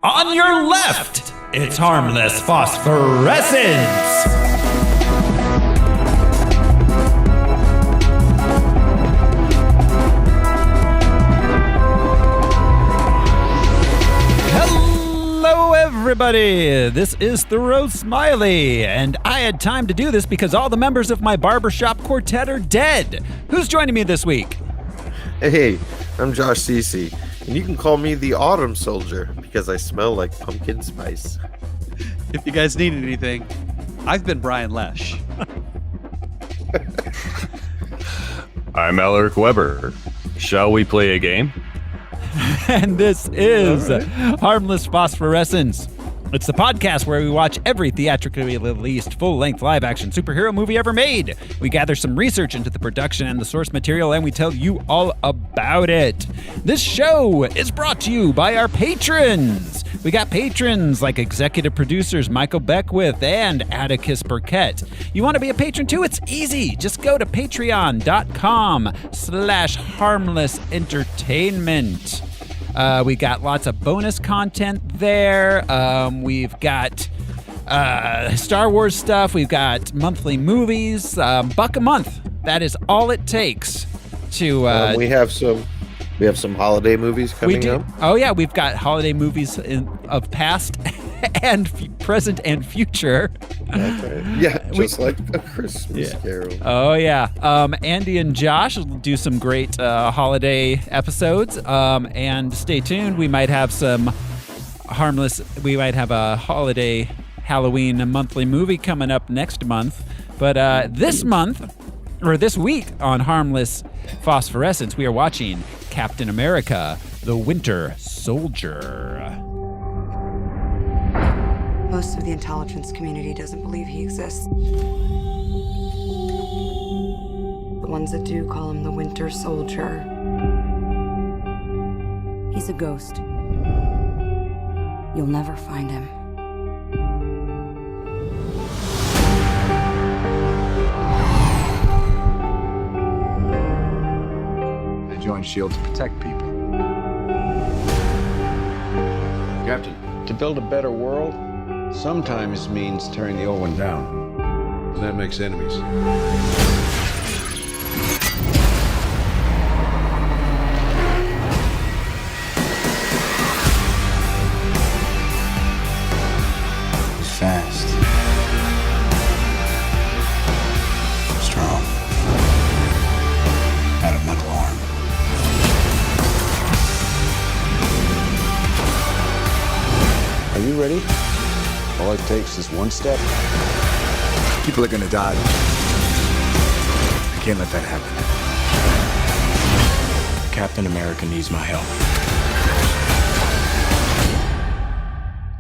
On your left, it's Harmless Phosphorescence. Hello, everybody. This is Thoreau Smiley, and I had time to do this because all the members of my barbershop quartet are dead. Who's joining me this week? Hey, I'm Josh Cece, and you can call me the Autumn Soldier because I smell like pumpkin spice. If you guys need anything, I've been Brian Lesh. I'm Alaric Weber. Shall we play a game? And this is Harmless Phosphorescence. It's the podcast where we watch every theatrically released full-length live-action superhero movie ever made. We gather some research into the production and the source material, and we tell you all about it. This show is brought to you by our patrons. We got patrons like executive producers Michael Beckwith and Atticus Burkett. You want to be a patron too? It's easy. Just go to patreon.com/harmlessentertainment. We got lots of bonus content there. We've got Star Wars stuff. We've got monthly movies. $1 a month. That is all it takes to. We have some holiday movies coming up. Oh yeah, we've got holiday movies of past and present and future. Okay. Yeah, just like A Christmas Carol. Oh yeah. Andy and Josh will do some great holiday episodes. And stay tuned. We might have some We might have a holiday Halloween monthly movie coming up next month. But this week on Harmless Phosphorescence, we are watching Captain America: The Winter Soldier. Most of the intelligence community doesn't believe he exists. The ones that do call him the Winter Soldier. He's a ghost. You'll never find him. I joined S.H.I.E.L.D. to protect people. Captain, to build a better world sometimes means tearing the old one down. And that makes enemies. He's fast. Strong. Got a metal arm. Are you ready? All it takes is one step. People are gonna die. I can't let that happen. Captain America needs my help.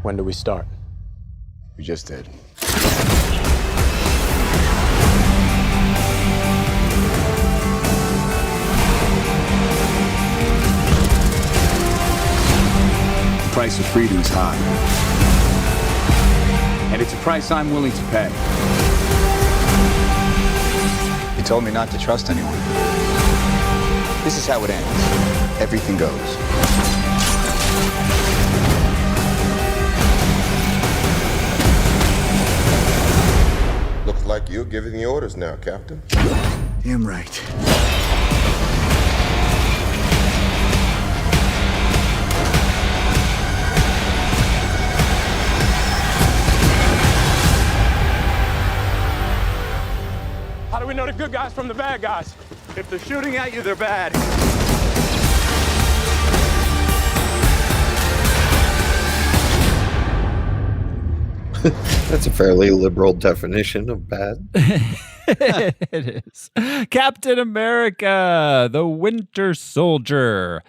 When do we start? We just did. The price of freedom is high. And it's a price I'm willing to pay. You told me not to trust anyone. This is how it ends. Everything goes. Looks like you're giving the orders now, Captain. Damn right. How do we know the good guys from the bad guys? If they're shooting at you, they're bad. That's a fairly liberal definition of bad. It is. Captain America: The Winter Soldier.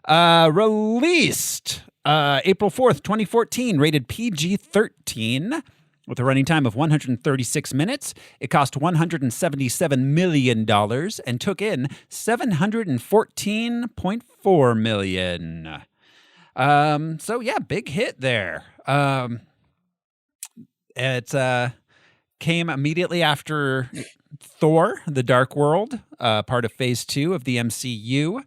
Released April 4th, 2014, rated PG-13. With a running time of 136 minutes, it cost $177 million and took in $714.4 million. So yeah, big hit there. It came immediately after Thor: The Dark World, part of Phase 2 of the MCU.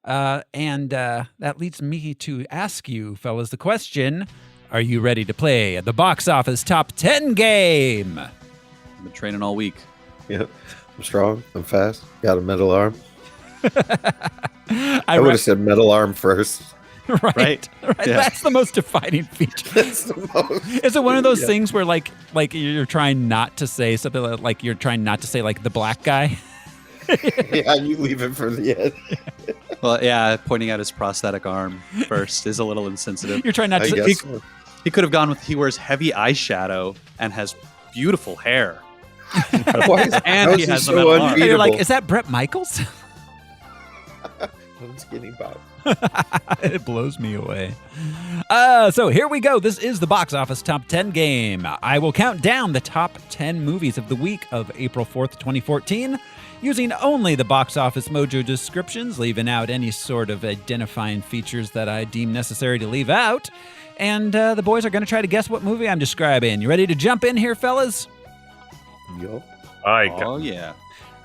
And that leads me to ask you, fellas, the question: are you ready to play the box office top 10 game? I've been training all week. Yep. I'm strong. I'm fast. Got a metal arm. I would have said metal arm first. Right. Yeah. That's the most defining feature. That's the most. Is it one of those things where like you're trying not to say something like you're trying not to say like the black guy? Yeah, you leave it for the end. Well, yeah, pointing out his prosthetic arm first is a little insensitive. You're trying not to. He could have gone with he wears heavy eyeshadow and has beautiful hair. And he has a metal arm. You're like, is that Bret Michaels? I'm skinny Bob. It blows me away. So here we go. This is the box office top 10 game. I will count down the top 10 movies of the week of April 4th, 2014, using only the box office mojo descriptions, leaving out any sort of identifying features that I deem necessary to leave out. And the boys are going to try to guess what movie I'm describing. You ready to jump in here, fellas? Yo. Oh, yeah.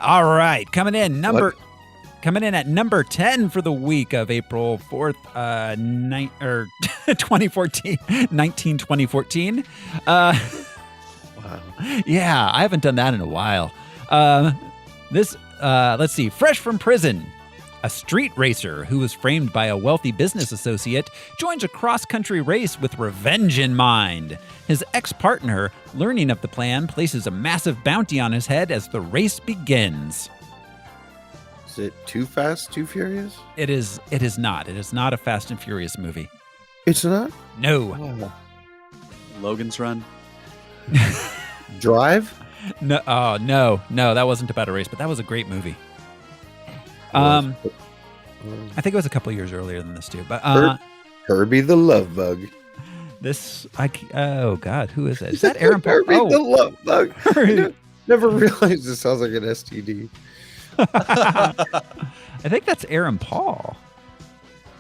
All right. Coming in at number 10 for the week of April 4th, 2014. Wow. Yeah, I haven't done that in a while. Let's see. Fresh from prison, a street racer who was framed by a wealthy business associate joins a cross-country race with revenge in mind. His ex-partner, learning of the plan, places a massive bounty on his head as the race begins. Is it Too Fast, Too Furious? It is not. It is not a Fast and Furious movie. It's not? No. Oh. Logan's Run? Drive? No, no, that wasn't about a race, but that was a great movie. I think it was a couple years earlier than this too. But Herbie the Love Bug. Oh God, who is that? Is that Aaron Paul? Herbie the Love Bug. Never realized it sounds like an STD. I think that's Aaron Paul.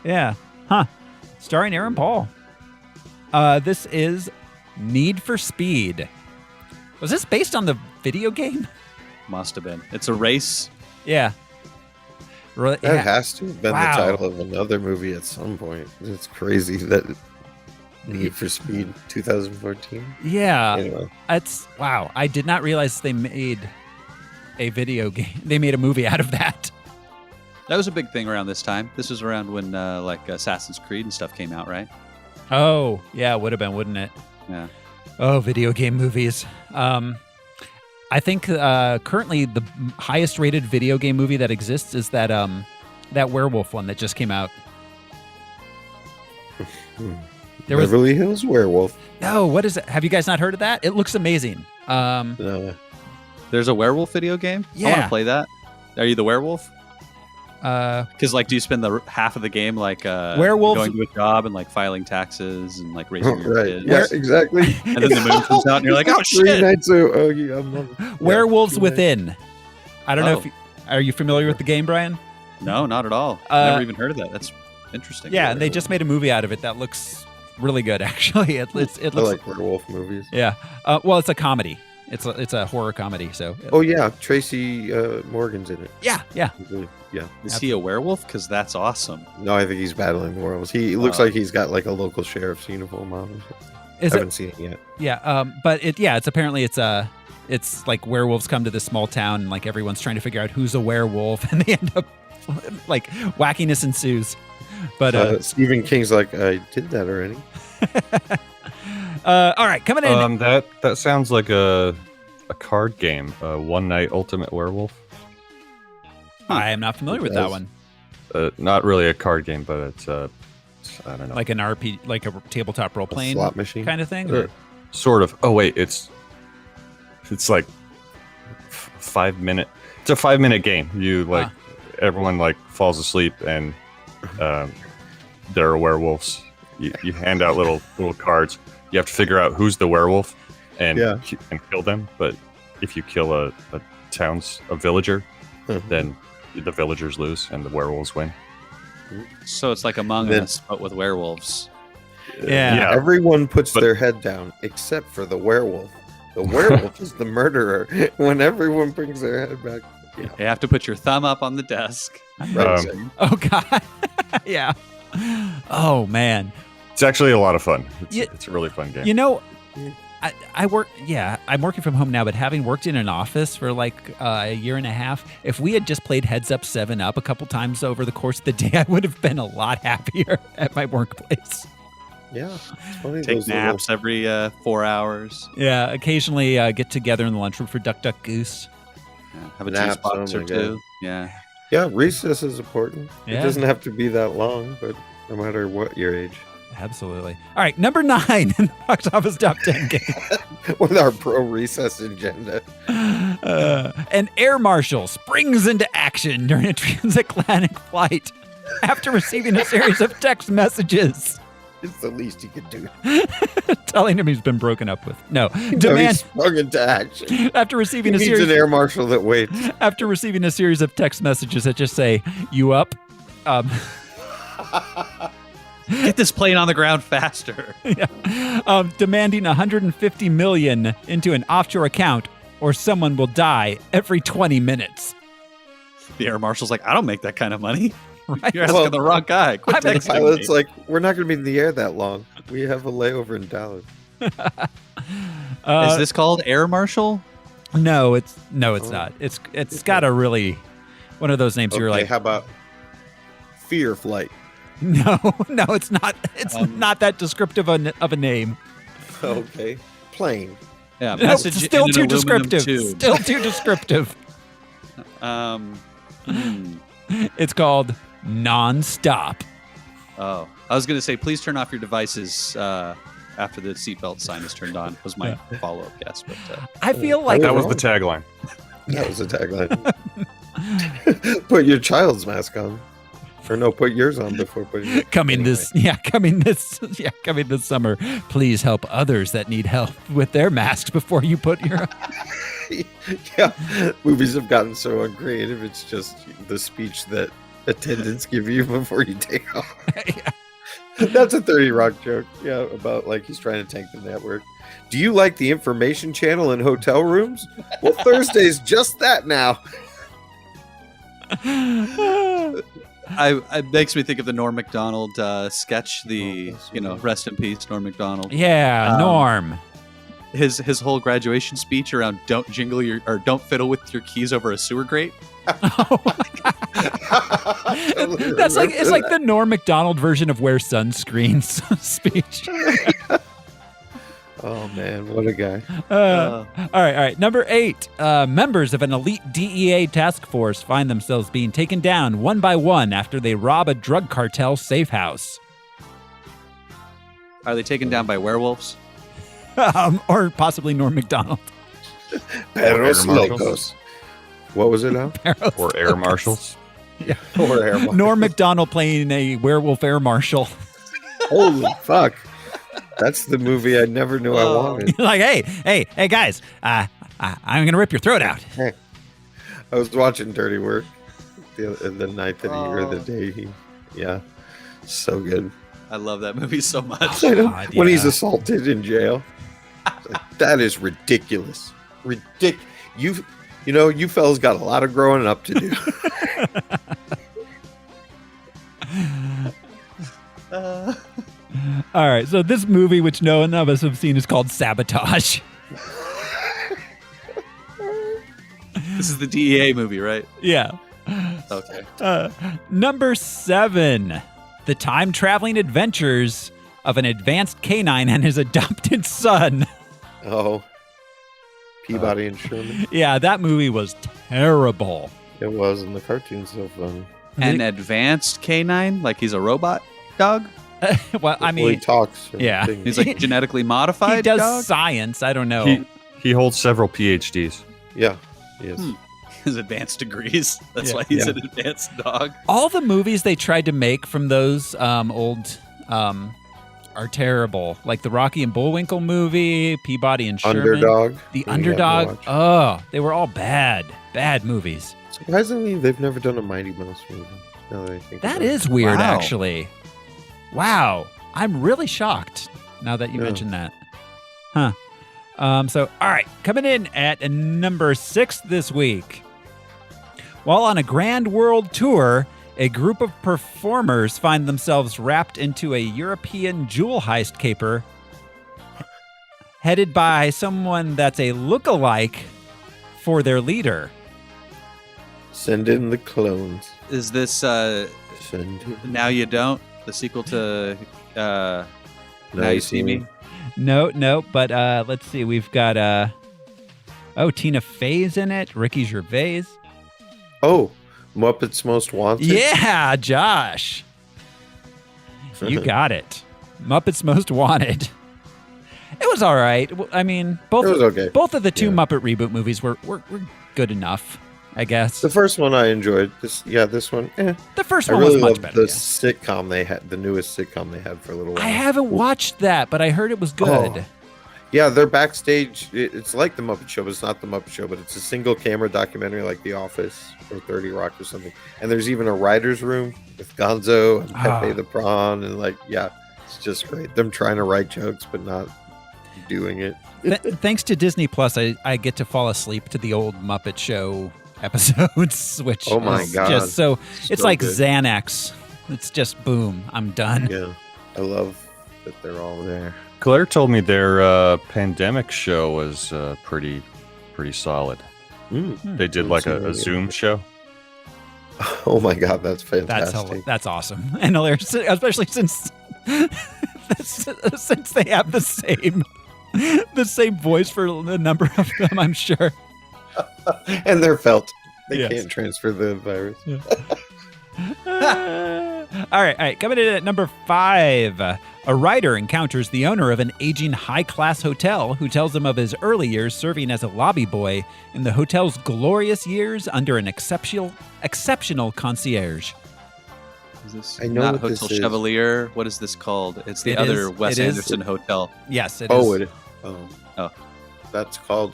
Yeah. Huh. Starring Aaron Paul. This is Need for Speed. Was this based on the video game? Must have been. It's a race. Yeah. That has to have been the title of another movie at some point. It's crazy that Need for Speed 2014. Yeah. Anyway. Wow. I did not realize they made a video game. They made a movie out of that. That was a big thing around this time. This was around when like Assassin's Creed and stuff came out, right? Oh, yeah, it would have been, wouldn't it? Yeah. Oh, video game movies. I think currently the highest rated video game movie that exists is that werewolf one that just came out. Beverly Hills Werewolf. No, what is it? Have you guys not heard of that? It looks amazing. No. There's a werewolf video game? Yeah. I want to play that. Are you the werewolf? Because do you spend the half of the game werewolves going to a job and like filing taxes and like raising your kids? Yeah, exactly. And then the moon comes out and you're like, oh shit! 3 nights. Werewolves Within. I don't know if are you familiar with the game, Brian? No, not at all. Never even heard of that. That's interesting. Yeah, and they just made a movie out of it that looks really good. Actually, it looks I like werewolf movies. Yeah. Well, it's a comedy. It's a horror comedy. So. Oh yeah, Tracy Morgan's in it. Yeah. Yeah. Is he a werewolf? Because that's awesome. No, I think he's battling the werewolves. He looks like he's got like a local sheriff's uniform on. I haven't seen it yet. Yeah. But it's apparently it's like werewolves come to this small town and like everyone's trying to figure out who's a werewolf and they end up like wackiness ensues. But Stephen King's like, I did that already. All right, coming in. That sounds like a card game. One Night Ultimate Werewolf. I am not familiar with that one. Not really a card game, but it's I don't know, like an RPG, like a tabletop role playing slot machine kind of thing. Sort of. Oh wait, it's like 5 minute. It's a 5 minute game. You everyone like falls asleep and there are werewolves. You hand out little cards. You have to figure out who's the werewolf and kill them. But if you kill a villager, then the villagers lose and the werewolves win. So it's like Among Us, but with werewolves. Yeah. Everyone puts their head down except for the werewolf. The werewolf is the murderer when everyone brings their head back. You have to put your thumb up on the desk. Oh God, yeah. Oh man, it's actually a lot of fun. It's a really fun game. You know, I'm working from home now, but having worked in an office for like a year and a half, if we had just played Heads Up 7 Up a couple times over the course of the day, I would have been a lot happier at my workplace. Yeah, it's funny. Take naps every 4 hours. Yeah, occasionally get together in the lunchroom for Duck Duck Goose. Yeah, have a juice box or two. Yeah. Yeah, recess is important. Yeah. It doesn't have to be that long, but no matter what your age. Absolutely. All right, number 9 in the box office top 10 game. With our pro-recess agenda. An air marshal springs into action during a transatlantic flight after receiving a series of text messages. It's the least he could do. Telling him he's been broken up with. No. He sprung into action. After receiving he needs an air marshal that waits. After receiving a series of text messages that just say, "You up?" Get this plane on the ground faster. Yeah. Demanding $150 million into an offshore account, or someone will die every 20 minutes. The air marshal's like, I don't make that kind of money. Right? You're asking the wrong guy. Quit The texting pilot's me. like, we're not going to be in the air that long. We have a layover in Dallas. Is this called air marshal? No, it's not. It's got a really one of those names. Okay, You're like, how about Fear Flight? No, it's not. It's not that descriptive of a name. Okay, plane. Yeah, No, message still in an too aluminum descriptive. tube. Still too descriptive. It's called Non-Stop. Oh, I was going to say, please turn off your devices after the seatbelt sign is turned on. Was my follow-up guess, but I feel like that was the tagline. That was the tagline. Put your child's mask on. Or no, put yours on before putting it. coming this summer. Please help others that need help with their masks before you put your. Yeah, movies have gotten so uncreative. It's just the speech that attendants give you before you take off. Yeah. That's a 30 Rock joke. Yeah, about like he's trying to tank the network. Do you like the information channel in hotel rooms? Well, Thursday's just that now. it makes me think of the Norm Macdonald sketch. Rest in peace, Norm Macdonald. Yeah, Norm. His whole graduation speech around don't fiddle with your keys over a sewer grate. Oh my God. It's like the Norm Macdonald version of Wear Sunscreen's speech. Oh man, what a guy. All right. Number 8. Members of an elite DEA task force find themselves being taken down one by one after they rob a drug cartel safe house. Are they taken down by werewolves? Or possibly Norm Macdonald. Perros Locos. What was it now? Or air marshals. Yeah. Or air marshals. Norm Macdonald playing a werewolf air marshal. Holy fuck. That's the movie I never knew I wanted. Like, hey, guys, I'm going to rip your throat out. Hey. I was watching Dirty Work the night that or the day yeah, so good. I love that movie so much. God, when yeah. he's assaulted in jail. Like, that is ridiculous. You fellas got a lot of growing up to do. All right, so this movie, which none of us have seen, is called Sabotage. This is the DEA movie, right? Yeah. Okay. Number 7. The time-traveling adventures of an advanced canine and his adopted son. Oh. Peabody and Sherman. Yeah, that movie was terrible. It was, and the cartoon's so funny. An advanced canine? Like he's a robot dog? Well, I mean, he talks. yeah. He's like genetically modified he does dog? science. I don't know. He holds several PhDs. Yeah, he is. His advanced degrees. That's why he's an advanced dog. All the movies they tried to make from those old are terrible. Like the Rocky and Bullwinkle movie, Peabody and Sherman. Underdog. The Underdog. Oh, they were all bad movies. Surprisingly, they've never done a Mighty Mouse movie. Now that I think That about it. is weird, Wow. actually. Wow. I'm really shocked now that you mentioned that. Huh. So, all right. Coming in at number 6 this week. While on a grand world tour, a group of performers find themselves wrapped into a European jewel heist caper headed by someone that's a look-alike for their leader. Send in the clones. Is this Send in. Now You Don't, the sequel to Now You See Me? No, but let's see. We've got Tina Fey's in it, Ricky Gervais. Oh, Muppets Most Wanted. Yeah, Josh. You got it. Muppets Most Wanted. It was all right. I mean, both It was okay. both of the two Yeah. Muppet reboot movies were good enough, I guess. The first one I enjoyed. This one. The first I one really was much loved better. the Yeah. sitcom they had, the newest sitcom they had for a little while. I haven't watched that, but I heard it was good. Oh. Yeah, they're backstage. It's like the Muppet Show, but it's not the Muppet Show. But it's a single camera documentary, like The Office or 30 Rock or something. And there's even a writer's room with Gonzo and Pepe the Prawn, and it's just great. Them trying to write jokes but not doing it. Thanks to Disney Plus, I get to fall asleep to the old Muppet Show episodes, which Oh my is God. just so it's So like good. Xanax. It's just boom, I'm done. Yeah, I love that they're all there. Claire told me their pandemic show was pretty solid. They did like a Zoom show. Oh my God, that's fantastic. That's awesome and hilarious, especially since since they have the same voice for a number of them, I'm sure. And they're felt. They Yes. can't transfer the virus. All right. Coming in at number 5. A writer encounters the owner of an aging high-class hotel who tells him of his early years serving as a lobby boy in the hotel's glorious years under an exceptional concierge. Is this I know not what Hotel this is. Chevalier? What is this called? It's the It other is- Wes it is- Anderson hotel. Yes, it Oh, is. it. Oh. That's called.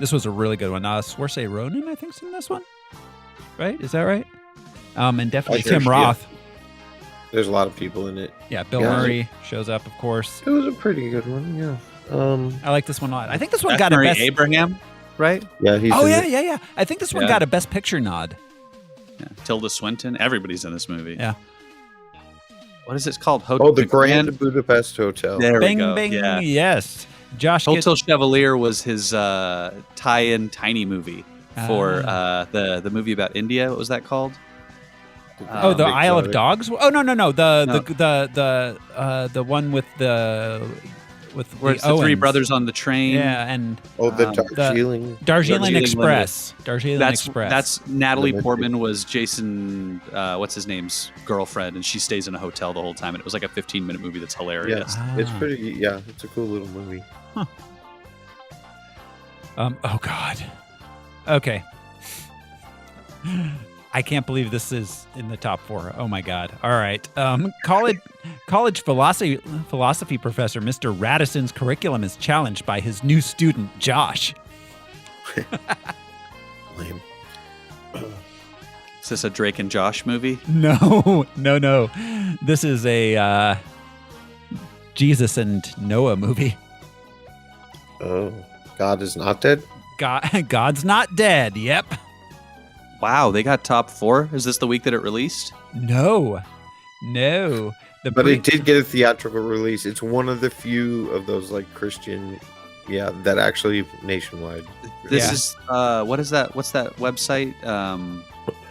This was a really good one. Saoirse Ronan, I think, is in this one. Right? Is that right? And definitely I think, Tim Roth. There's a lot of people in it. Yeah, Bill Yeah. Murray shows up, of course. It was a pretty good one. Yeah. I like this one a lot. I think this one Beth got a Murray best. Abraham, right? Yeah, he's. Oh in yeah, it. yeah. I think this one Yeah. got a Best Picture nod. Yeah. Tilda Swinton. Everybody's in this movie. Yeah. What is it called? Oh, the Grand Budapest Hotel. There we Bing, go. bing. Yeah. Yes. Josh gets, Hotel Chevalier was his tie-in tiny movie for the movie about India. What was that called? the Big Isle of Brother. Dogs. Oh no. The one with the Where it's the three Owens. brothers on the train. Yeah, and Oh, the Um, Darjeeling. Darjeeling Darjeeling Express. Darjeeling That's Express. that's Natalie Limited. Portman was Jason what's his name's girlfriend, and she stays in a hotel the whole time, and it was like a 15-minute movie that's hilarious. Yeah, it's pretty. Yeah, it's a cool little movie. Oh God. Okay. I can't believe this is in the top 4. Oh my God. All right. College philosophy professor Mr. Radisson's curriculum is challenged by his new student Josh. Lame. Is this a Drake and Josh movie? No. This is a Jesus and Noah movie. Oh, God is not dead. God's not dead. Yep. Wow, they got top 4. Is this the week that it released? No. But it did get a theatrical release. It's one of the few of those like Christian, that actually nationwide. This Yeah. is what is that? What's that website?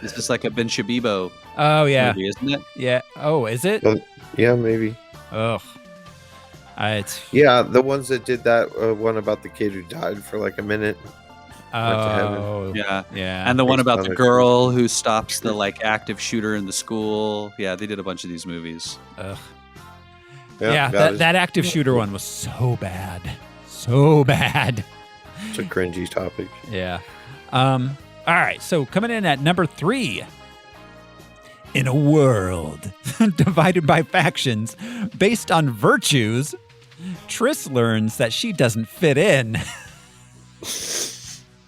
This is like a Ben Shabibo Oh yeah. movie, isn't it? Yeah. Oh, is it? Yeah, maybe. Ugh. It's Yeah, the ones that did that one about the kid who died for like a minute. oh Yeah. yeah. And the one Based about on the a- girl who stops the like active shooter in the school. Yeah, they did a bunch of these movies. Ugh. God Yeah, is- that active shooter one was so bad. So bad. It's a cringy topic. Yeah. All right, so coming in at number 3. In a world divided by factions based on virtues, Triss learns that she doesn't fit in.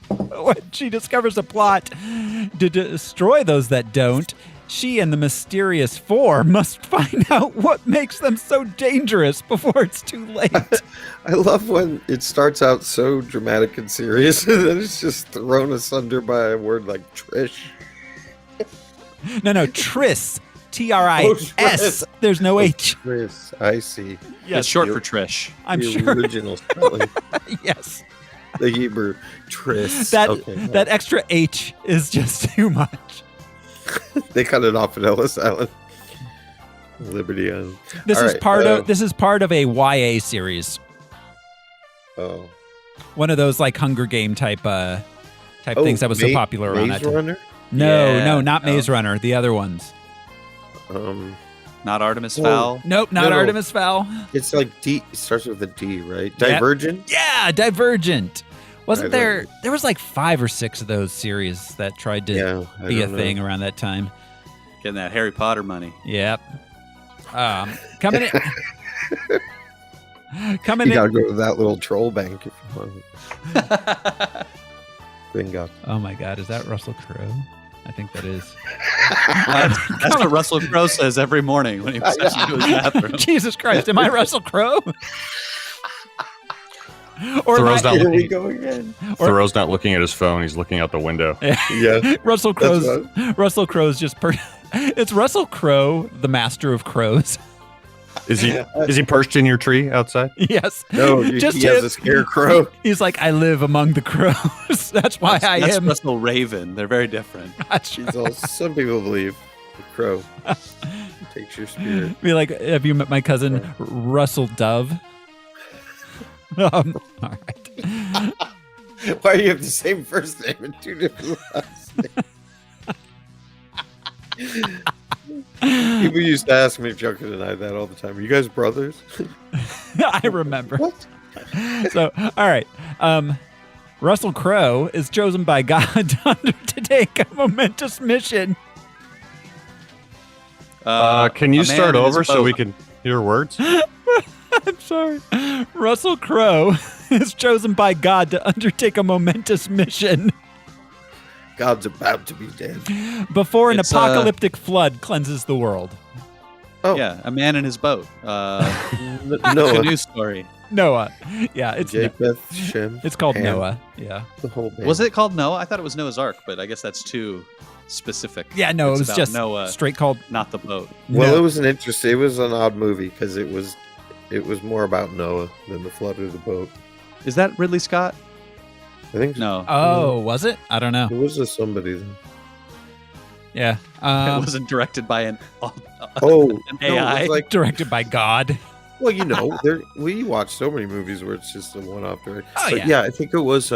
When she discovers a plot to destroy those that don't, she and the mysterious 4 must find out what makes them so dangerous before it's too late. I love when it starts out so dramatic and serious, and then it's just thrown asunder by a word like Trish. No, Tris. T-R-I-S. Tris. There's no H. Chris, I see. Yes, It's short for Trish. I'm The sure. original spelling. Yes. The Hebrew Tris. That Okay, that extra H is just too much. they cut it off at Ellis Island. Liberty Island. This All is right, part of a YA series. Oh. One of those like Hunger Game type things that was so popular around that Maze time. Runner? No, not Maze Runner. The other ones. Not Artemis Fowl. Nope, not No. Artemis Fowl. It's like D. It starts with a D, right? Yeah. Divergent? Yeah, Divergent. Wasn't there? Divergent. There was like 5 or 6 of those series that tried to I be a don't know. thing around that time. Getting that Harry Potter money. Yep. Coming in. Coming You in. gotta go to that little troll bank if you want. Bingo. Oh my God, is that Russell Crowe? I think that is. That's what Russell Crowe says every morning when he steps into his bathroom. Jesus Christ, am I Russell Crowe? Or Thoreau's not Here we looking. go again. Thoreau's not looking at his phone. He's looking out the window. Yeah. Russell That's Crowe's just it's Russell Crowe, the master of crows. Is he perched in your tree outside? Yes. No, Just he has him. a scarecrow. He's like, I live among the crows. That's why I That's am. Russell Raven. They're very different. He's all, some people believe the crow takes your spirit. Be like, have you met my cousin Russell Dove? All right. Why do you have the same first name and 2 different last names? People used to ask me, Junker and I, that all the time. Are you guys brothers? I remember. What? So, all right. Russell Crowe is chosen by God to take a momentous mission. Can you a man start in his over so boat. we can hear words? I'm sorry. Russell Crowe is chosen by God to undertake a momentous mission God's about to be dead. before an It's, apocalyptic flood cleanses the world. Oh, Yeah, a man in his boat. Noah. Canoe story. Noah. Yeah, it's Japheth, Shem. it's called Ham. Noah. Yeah. The whole band. Was it called Noah? I thought it was Noah's Ark, but I guess that's too specific. Yeah, no, It's it was about just Noah, straight called not the boat. Well, No- it was it was an odd movie because it was more about Noah than the flood of the boat. Is that Ridley Scott? I think No. Oh, was it? I don't know. it was a somebody. Then. Yeah. It wasn't directed by an Oh, an no, it AI. was like, directed by God. well, we watch so many movies where it's just a one-off director. Oh, But yeah. yeah, I think it was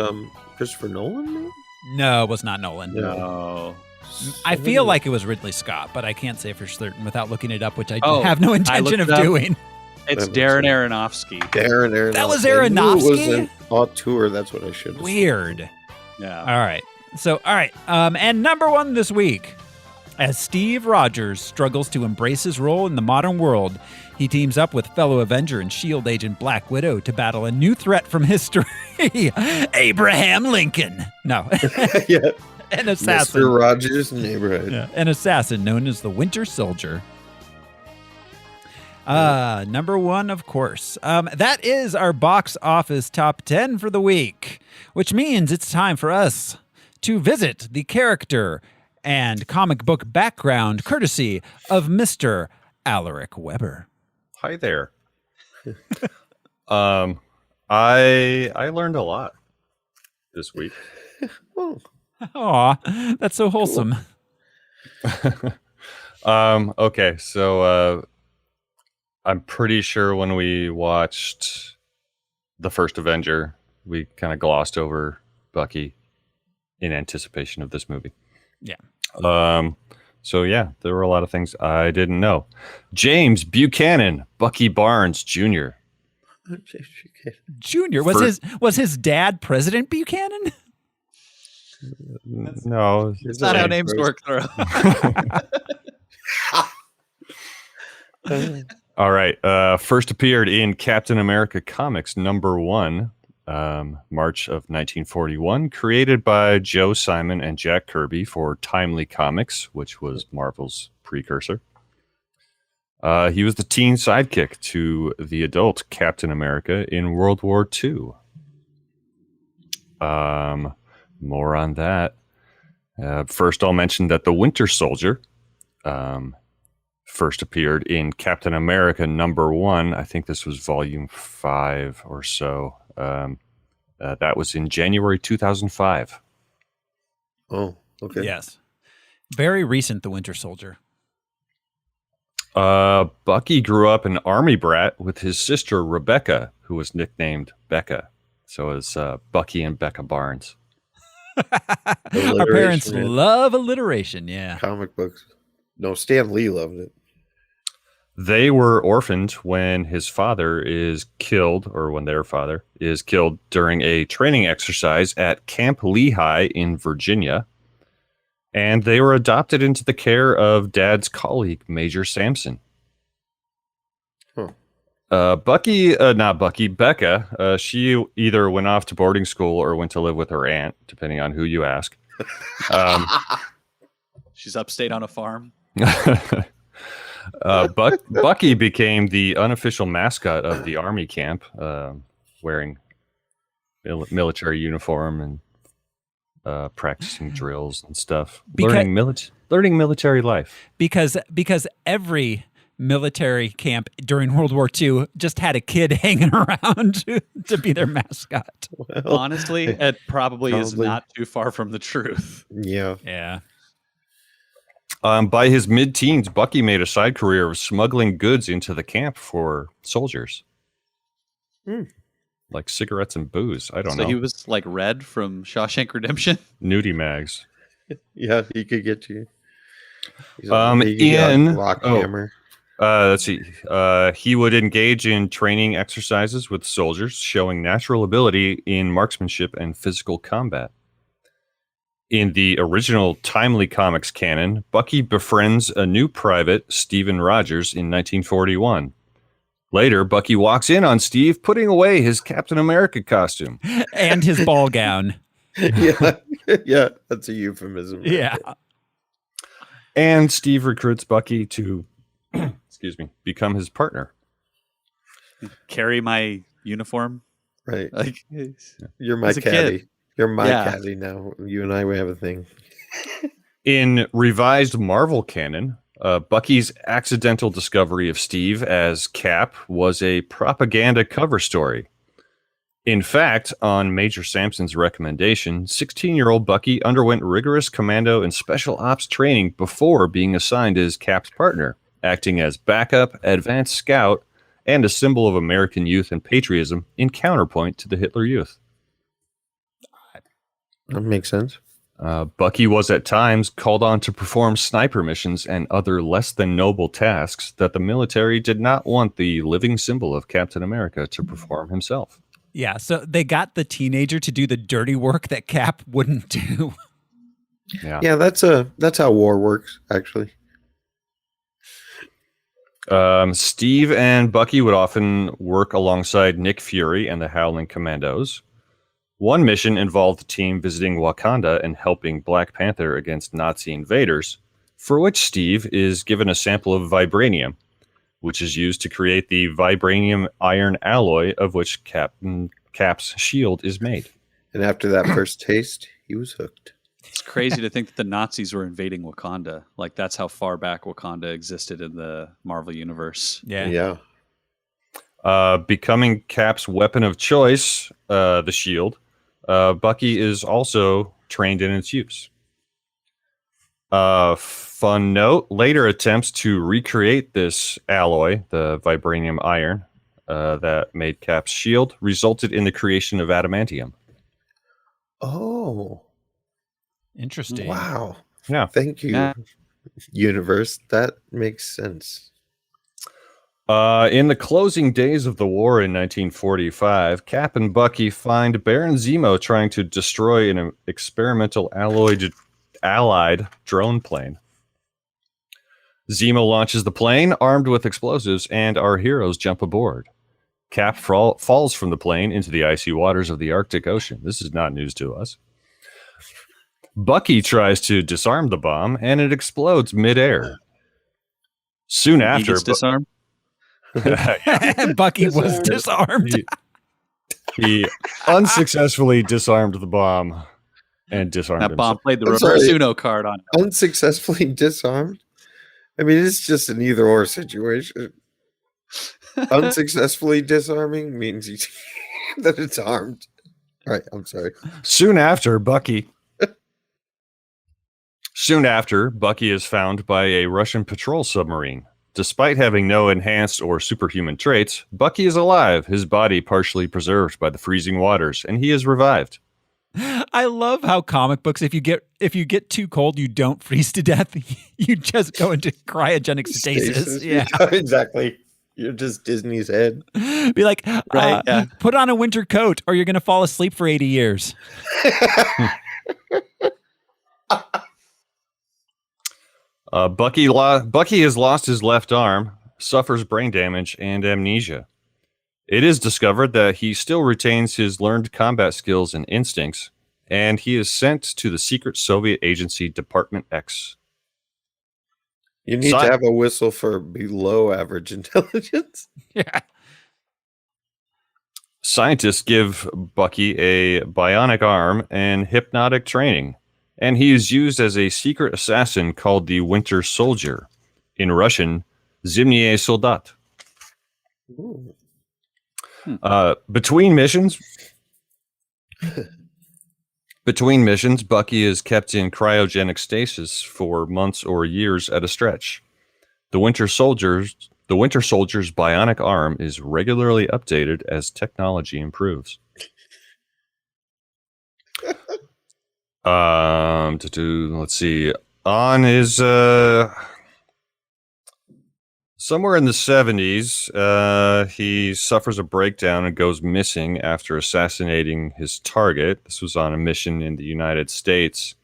Christopher Nolan. Maybe? No, it was not Nolan. No. I feel like it was Ridley Scott, but I can't say for certain without looking it up, which I Oh, have no I intention looked of it up. doing. It's That Darren makes Aronofsky. Darren Aronofsky. That was I knew it was Aronofsky? an auteur. That's what I should have. Weird. Yeah. All right. So, all right. And number 1 this week. As Steve Rogers struggles to embrace his role in the modern world, he teams up with fellow Avenger and S.H.I.E.L.D. agent Black Widow to battle a new threat from history, Abraham Lincoln. No, Yeah, an assassin. Mr. Rogers' Neighborhood. Yeah, an assassin known as the Winter Soldier. Number 1, of course. That is our box office top 10 for the week, which means it's time for us to visit the character and comic book background courtesy of Mr. Alaric Weber. Hi there. I learned a lot this week. Aw, that's so wholesome. Okay, so I'm pretty sure when we watched the first Avenger, we kind of glossed over Bucky in anticipation of this movie. Yeah. So yeah, there were a lot of things I didn't know. James Buchanan, Bucky Barnes Jr. Junior, was his dad President Buchanan? No, It's not how names work, Thoreau. All right. First appeared in Captain America Comics #1, March of 1941, created by Joe Simon and Jack Kirby for Timely Comics, which was Marvel's precursor. He was the teen sidekick to the adult Captain America in World War II. More on that. First, I'll mention that the Winter Soldier first appeared in Captain America #1. I think this was volume 5 or so. That was in January 2005. Oh, okay. Yes. Very recent, The Winter Soldier. Bucky grew up an army brat with his sister Rebecca, who was nicknamed Becca. So it's Bucky and Becca Barnes. Our parents love alliteration, yeah. Comic books. No, Stan Lee loved it. They were orphaned when his father is killed, or when their father is killed during a training exercise at Camp Lehigh in Virginia. And they were adopted into the care of Dad's colleague, Major Sampson. Becca, she either went off to boarding school or went to live with her aunt, depending on who you ask. She's upstate on a farm. Bucky became the unofficial mascot of the army camp, wearing military uniform and practicing drills and stuff, learning military life. Because every military camp during World War II just had a kid hanging around to be their mascot. Well, honestly, it probably is not too far from the truth. Yeah. Yeah. By his mid-teens, Bucky made a side career of smuggling goods into the camp for soldiers. Like cigarettes and booze. I don't know. So he was like Red from Shawshank Redemption? Nudie mags. Yeah, he could get you. Rockhammer. Let's see. He would engage in training exercises with soldiers, showing natural ability in marksmanship and physical combat. In the original Timely Comics canon, Bucky befriends a new private, Stephen Rogers, in 1941. Later, Bucky walks in on Steve putting away his Captain America costume. And his ball gown. Yeah, that's a euphemism. Right? Yeah. And Steve recruits Bucky to, become his partner. Carry my uniform. Right. Like, you're my caddy. You're my caddy now. You and I, we have a thing. In revised Marvel canon, Bucky's accidental discovery of Steve as Cap was a propaganda cover story. In fact, on Major Sampson's recommendation, 16-year-old Bucky underwent rigorous commando and special ops training before being assigned as Cap's partner, acting as backup, advanced scout, and a symbol of American youth and patriotism in counterpoint to the Hitler Youth. That makes sense. Bucky was at times called on to perform sniper missions and other less than noble tasks that the military did not want the living symbol of Captain America to perform himself. Yeah, so they got the teenager to do the dirty work that Cap wouldn't do. Yeah, that's how war works, actually. Steve and Bucky would often work alongside Nick Fury and the Howling Commandos. One mission involved the team visiting Wakanda and helping Black Panther against Nazi invaders, for which Steve is given a sample of vibranium, which is used to create the vibranium iron alloy of which Cap's shield is made. And after that first taste, he was hooked. It's crazy to think that the Nazis were invading Wakanda. Like, that's how far back Wakanda existed in the Marvel universe. Yeah. Becoming Cap's weapon of choice, the shield, Bucky is also trained in its use. Fun note, later attempts to recreate this alloy, the vibranium iron, that made Cap's shield, resulted in the creation of adamantium. Oh. Interesting. Wow. Yeah. Thank you, universe. That makes sense. In the closing days of the war in 1945, Cap and Bucky find Baron Zemo trying to destroy an experimental allied drone plane. Zemo launches the plane armed with explosives, and our heroes jump aboard. Cap falls from the plane into the icy waters of the Arctic Ocean. This is not news to us. Bucky tries to disarm the bomb, and it explodes midair. Soon after, he gets disarmed. Bucky was disarmed. He unsuccessfully disarmed the bomb and disarmed that bomb himself. played the reverse Uno card on it. Unsuccessfully disarmed? I mean, it's just an either-or situation. Unsuccessfully disarming means that it's armed. All right, I'm sorry. Soon after, Bucky is found by a Russian patrol submarine. Despite having no enhanced or superhuman traits, Bucky is alive, his body partially preserved by the freezing waters, and he is revived. I love how comic books, if you get too cold, you don't freeze to death. You just go into cryogenic stasis. Yeah, exactly. You're just Disney's head. Be like, put on a winter coat or you're going to fall asleep for 80 years. Bucky has lost his left arm, suffers brain damage and amnesia. It is discovered that he still retains his learned combat skills and instincts, and he is sent to the secret Soviet agency Department X. You need to have a whistle for below average intelligence. Yeah. Scientists give Bucky a bionic arm and hypnotic training, and he is used as a secret assassin called the Winter Soldier. In Russian, Zimniy Soldat. Ooh. Between missions, Bucky is kept in cryogenic stasis for months or years at a stretch. The Winter Soldier's bionic arm is regularly updated as technology improves. Let's see. On his somewhere in the 70s, he suffers a breakdown and goes missing after assassinating his target. This was on a mission in the United States.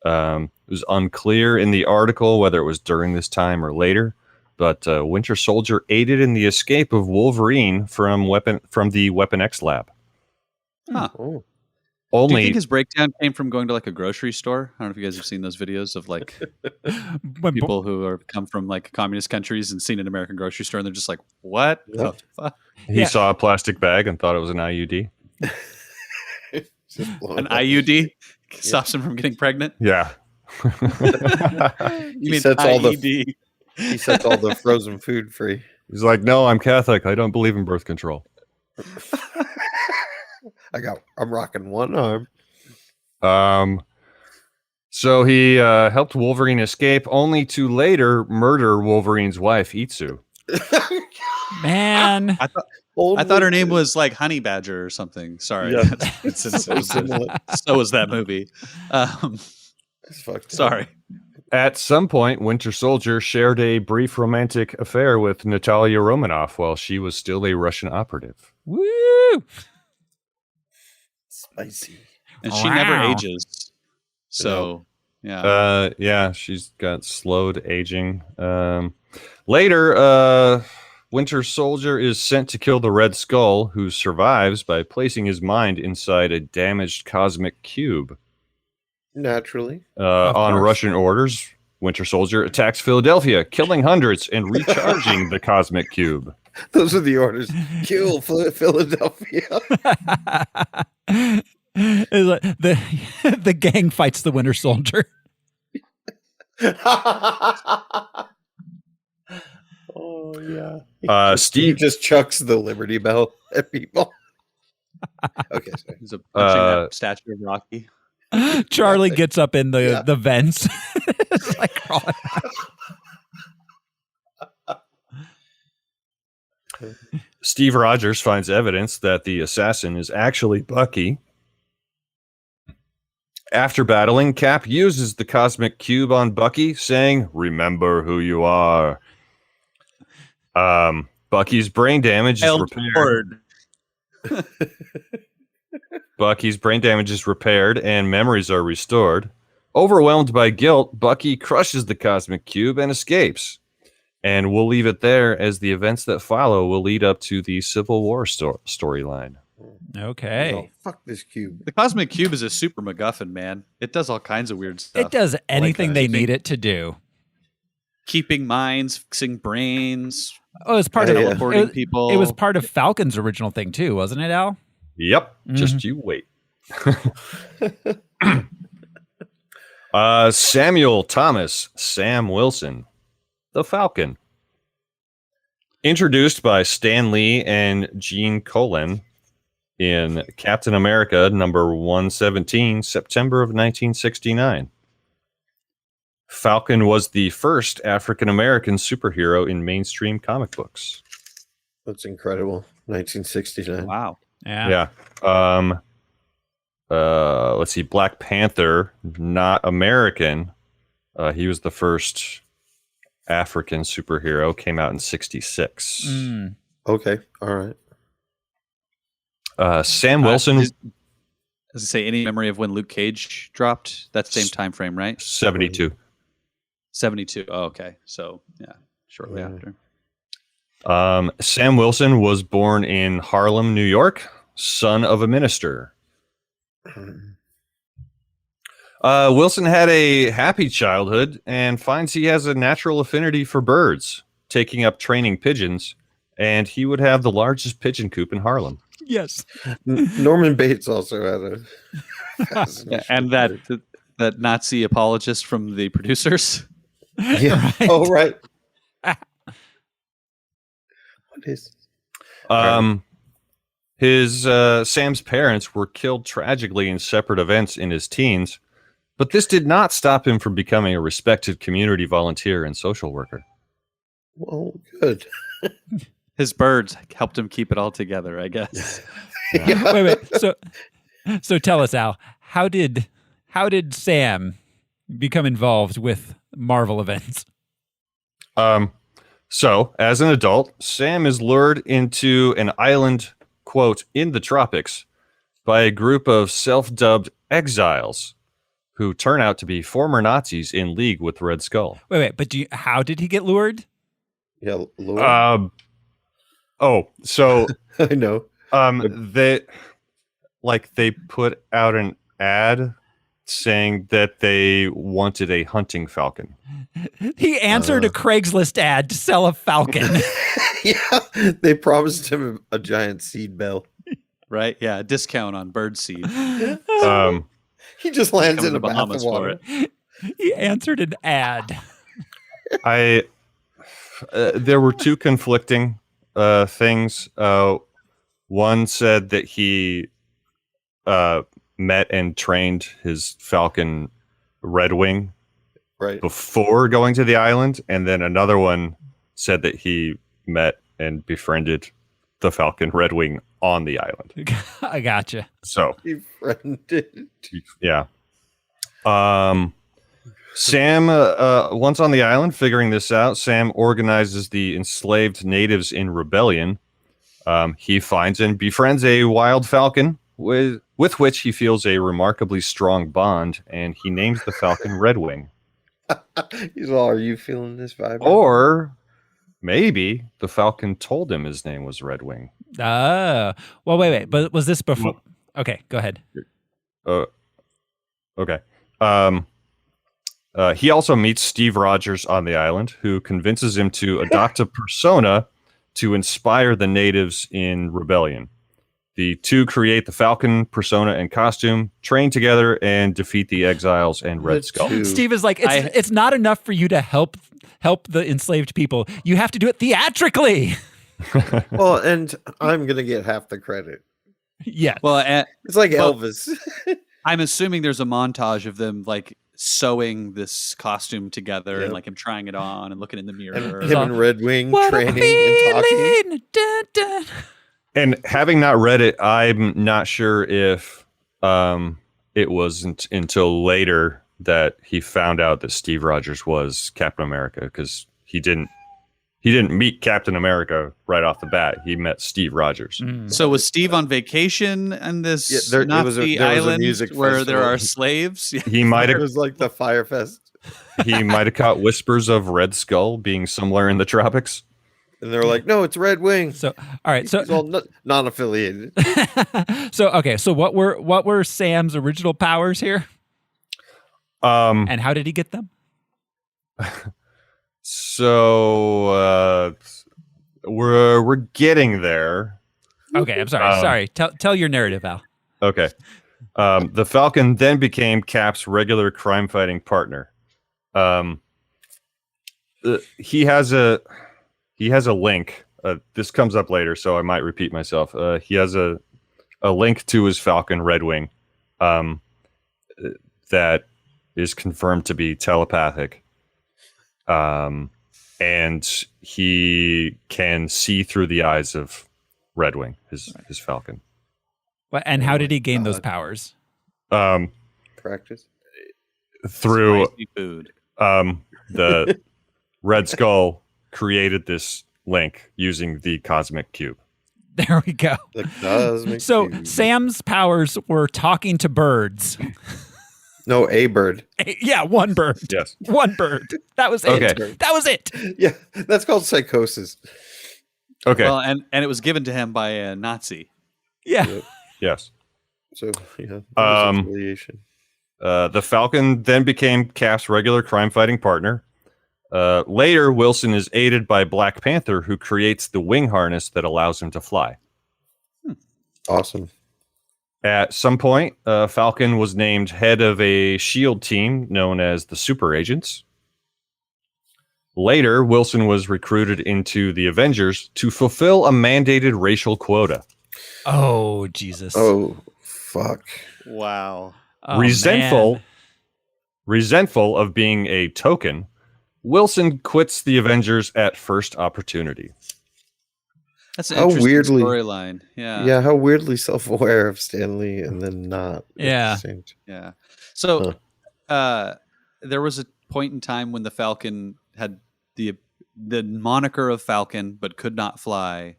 It was unclear in the article whether it was during this time or later, but Winter Soldier aided in the escape of Wolverine from the Weapon X lab. Huh. Oh. Do you think his breakdown came from going to like a grocery store? I don't know if you guys have seen those videos of like people who are come from like communist countries and seen an American grocery store and they're just like, what the fuck? He saw a plastic bag and thought it was an IUD. An IUD stops him from getting pregnant? Yeah. You mean IED? He sets all the frozen food free. He's like, no, I'm Catholic. I don't believe in birth control. I'm rocking one arm. So he helped Wolverine escape, only to later murder Wolverine's wife, Itsu. Man, I thought her name was like Honey Badger or something. Sorry, Yeah. So was that movie. Sorry. At some point, Winter Soldier shared a brief romantic affair with Natalia Romanoff while she was still a Russian operative. woo! Spicy. And she never ages. So, yeah. Yeah, she's got slowed aging. Later, Winter Soldier is sent to kill the Red Skull, who survives by placing his mind inside a damaged cosmic cube. Naturally. On Russian orders, Winter Soldier attacks Philadelphia, killing hundreds and recharging the cosmic cube. Those are the orders. Kill Philadelphia. It's like the gang fights the Winter Soldier. Oh yeah. Steve just chucks the Liberty Bell at people. Okay, sorry. He's punching that statue of Rocky. Charlie gets up in the vents. It's like crawling. Steve Rogers finds evidence that the assassin is actually Bucky. After battling, Cap uses the cosmic cube on Bucky, saying, "Remember who you are." Bucky's brain damage is repaired. Bucky's brain damage is repaired and memories are restored. Overwhelmed by guilt, Bucky crushes the cosmic cube and escapes. And we'll leave it there, as the events that follow will lead up to the Civil War storyline. Okay. Oh, fuck this cube. The cosmic cube is a super MacGuffin, man. It does all kinds of weird stuff. It does anything they need it to do. Keeping minds, fixing brains. Oh, it's part of teleporting people. It was part of Falcon's original thing too, wasn't it, Al? Yep. Just you wait. Samuel Thomas, Sam Wilson, the Falcon. Introduced by Stan Lee and Gene Colan in Captain America number 117, September of 1969. Falcon was the first African-American superhero in mainstream comic books. That's incredible. 1969. Wow. Yeah. Let's see. Black Panther, not American. He was the first African superhero. Came out in 66. Okay. All right. Sam Wilson. As I say, any memory of when Luke Cage dropped? That same time frame, right? 72. 72. Oh, okay. So, yeah, shortly after. Sam Wilson was born in Harlem, New York, son of a minister. Wilson had a happy childhood and finds he has a natural affinity for birds, taking up training pigeons, and he would have the largest pigeon coop in Harlem. Yes. Norman Bates also had a and that Nazi apologist from the producers. Yeah. Right. Oh, right. What is? Sam's parents were killed tragically in separate events in his teens, but this did not stop him from becoming a respected community volunteer and social worker. Well, good. His birds helped him keep it all together, I guess. Yeah. Wait. So tell us, Al, how did Sam become involved with Marvel events? So, as an adult, Sam is lured into an island, quote, in the tropics by a group of self-dubbed exiles who turn out to be former Nazis in league with Red Skull. Wait, but how did he get lured? Yeah, Lord. So I know. they put out an ad saying that they wanted a hunting falcon. He answered a Craigslist ad to sell a falcon. Yeah, they promised him a giant seed bell. Right? Yeah, a discount on bird seed. He just lands in Coming a to bath Bahamas of for water. it. He answered an ad. There were two conflicting things. One said that he met and trained his falcon Red Wing Right. before going to the island, and then another one said that he met and befriended the falcon Red Wing on the island. I gotcha. So, Befriended. yeah. Sam, once on the island, figuring this out, Sam organizes the enslaved natives in rebellion. He finds and befriends a wild falcon with which he feels a remarkably strong bond, and he names the falcon Red Wing. He's all, are you feeling this vibe? Or maybe the falcon told him his name was Red Wing. Oh. Well, wait. But was this before? Okay, go ahead. Okay. He also meets Steve Rogers on the island, who convinces him to adopt a persona to inspire the natives in rebellion. The two create the Falcon persona and costume, train together, and defeat the exiles and Red Skull. Steve is like, it's not enough for you to help the enslaved people. You have to do it theatrically. Well, and I'm gonna get half the credit. Yeah. Well, It's like Elvis. I'm assuming there's a montage of them like sewing this costume together and like him trying it on and looking in the mirror. And him and Red Wing What training a and talking. feeling. Dun, dun. And having not read it, I'm not sure if it wasn't until later that he found out that Steve Rogers was Captain America, because he didn't meet Captain America right off the bat. He met Steve Rogers. So was Steve on vacation on this there Nazi was a island music where there festival. are slaves? He might It have was like the Fire Fest. he might have caught whispers of Red Skull being somewhere in the tropics. And they're like, no, it's Red Wing. So, all right. So, He's all non-affiliated. So what were Sam's original powers here? And how did he get them? So we're getting there. Okay, I'm sorry. Tell your narrative, Al. Okay. The Falcon then became Cap's regular crime-fighting partner. he has a link. This comes up later, so I might repeat myself. He has a link to his Falcon Redwing that is confirmed to be telepathic. And he can see through the eyes of Redwing, his Falcon. And how did he gain those powers? Practice through Spicy food. The Red Skull created this link using the cosmic cube. There we go. the cosmic. So cube. Sam's powers were talking to birds. No, a bird. Yeah, one bird. Yes. One bird. That was it. Okay. That was it. Yeah, that's called psychosis. Okay. Well, and it was given to him by a Nazi. Yeah. Yep. Yes. So yeah, affiliation. The Falcon then became Cap's regular crime-fighting partner. Later, Wilson is aided by Black Panther, who creates the wing harness that allows him to fly. Awesome. At some point, Falcon was named head of a S.H.I.E.L.D. team known as the Super Agents. Later, Wilson was recruited into the Avengers to fulfill a mandated racial quota. Oh, Jesus. Oh, fuck. Wow. Oh, Resentful of being a token, Wilson quits the Avengers at first opportunity. That's an How interesting weirdly- storyline. Yeah. Yeah, how weirdly self-aware of Stanley and then not. at the Yeah. same time. Yeah. So there was a point in time when the Falcon had the moniker of Falcon but could not fly,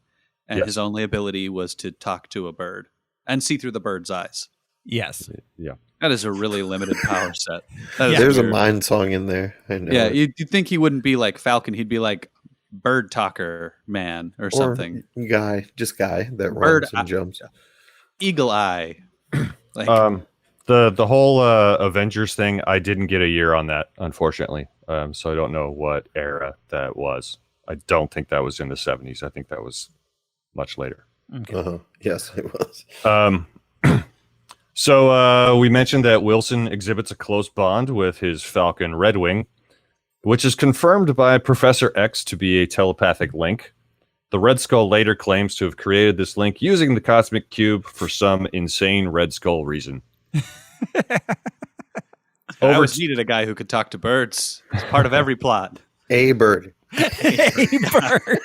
and Yes. his only ability was to talk to a bird and see through the bird's eyes. Yes. Yeah. That is a really limited power set. That is There's a weird. mind song in there. I know. Yeah, it. you'd think he wouldn't be like Falcon. He'd be like Bird Talker Man or something. Guy that Bird runs and jumps. Eagle Eye. Like, The whole Avengers thing, I didn't get a year on that, unfortunately. So I don't know what era that was. I don't think that was in the 70s. I think that was much later. Okay. Yes, it was. So we mentioned that Wilson exhibits a close bond with his Falcon Redwing, which is confirmed by Professor X to be a telepathic link. The Red Skull later claims to have created this link using the Cosmic Cube for some insane Red Skull reason. I always needed a guy who could talk to birds. It's part of every plot. A bird. Hey, bird.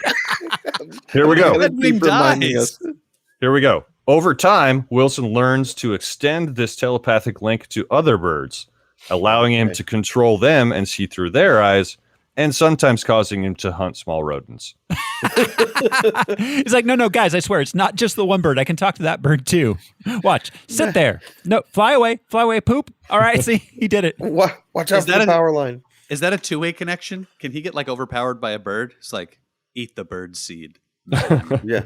Here we go. Redwing Keep reminding dies. us. Here we go. Over time, Wilson learns to extend this telepathic link to other birds, allowing him to control them and see through their eyes, and sometimes causing him to hunt small rodents. He's like, no, guys, I swear, it's not just the one bird. I can talk to that bird too. Watch. Sit there. No, fly away, poop. All right, see, he did it. Watch out Is for that the a- power line. Is that a two-way connection? Can he get like overpowered by a bird? It's like, eat the bird seed. Yeah,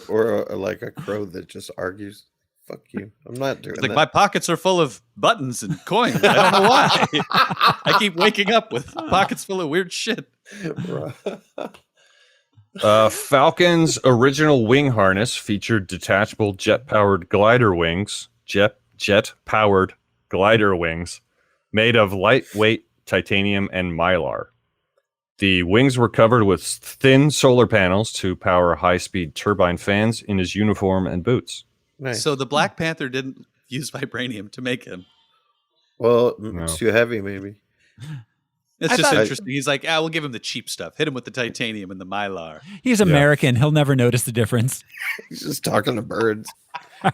or like a crow that just argues. Fuck you. I'm not doing It's like, that. my pockets are full of buttons and coins. I don't know why. I keep waking up with pockets full of weird shit. Falcon's original wing harness featured detachable jet-powered glider wings, jet-powered glider wings, made of lightweight titanium and mylar. The wings were covered with thin solar panels to power high-speed turbine fans in his uniform and boots. Nice. So the Black Panther didn't use vibranium to make him. Well, No. it's too heavy, maybe. It's I just thought- interesting. He's like, we'll give him the cheap stuff. Hit him with the titanium and the mylar. He's American. He'll never notice the difference. He's just talking to birds.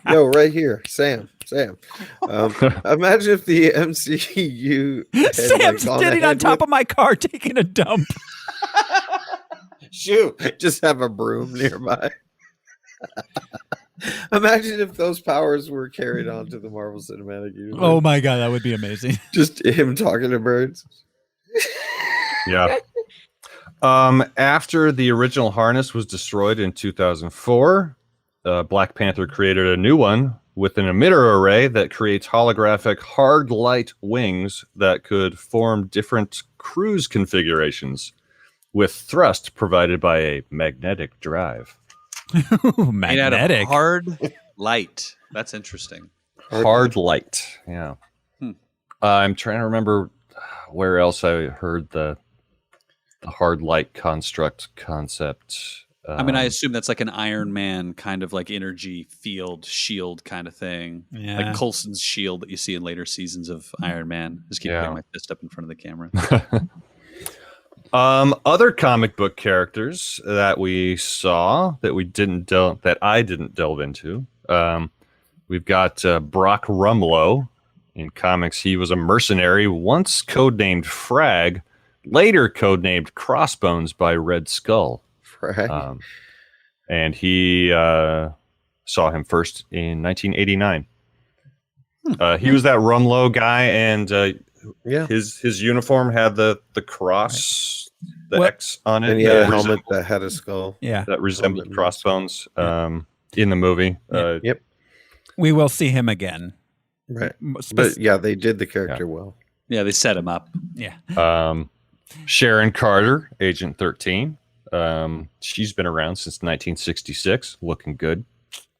Yo, right here, Sam. Imagine if the MCU had, Sam's gone sitting on ahead top with- of my car taking a dump. Shoo! Just have a broom nearby. Imagine if those powers were carried on to the Marvel Cinematic Universe. Oh my God, that would be amazing. Just him talking to birds. Yeah. After the original harness was destroyed in 2004, Black Panther created a new one with an emitter array that creates holographic hard light wings that could form different cruise configurations with thrust provided by a magnetic drive. Ooh, Made out of magnetic. hard light. That's interesting. Hard light. Yeah. I'm trying to remember where else I heard the the hard light construct concept. I mean, I assume that's like an Iron Man kind of like energy field shield kind of thing. Yeah. Like Coulson's shield that you see in later seasons of Iron Man. Just keep putting my fist up in front of the camera. Other comic book characters that we saw that I didn't delve into. We've got Brock Rumlow. In comics, he was a mercenary, once codenamed Frag, later codenamed Crossbones by Red Skull. Frag. And he saw him first in 1989. He was that Rumlow guy, and his uniform had the cross, the X on it. And he had a helmet that had a skull. Yeah, that resembled Crossbones in the movie. Yep. We will see him again. Right. But yeah, they did the character well. Yeah, they set him up. Yeah. Sharon Carter, Agent 13. She's been around since 1966, looking good.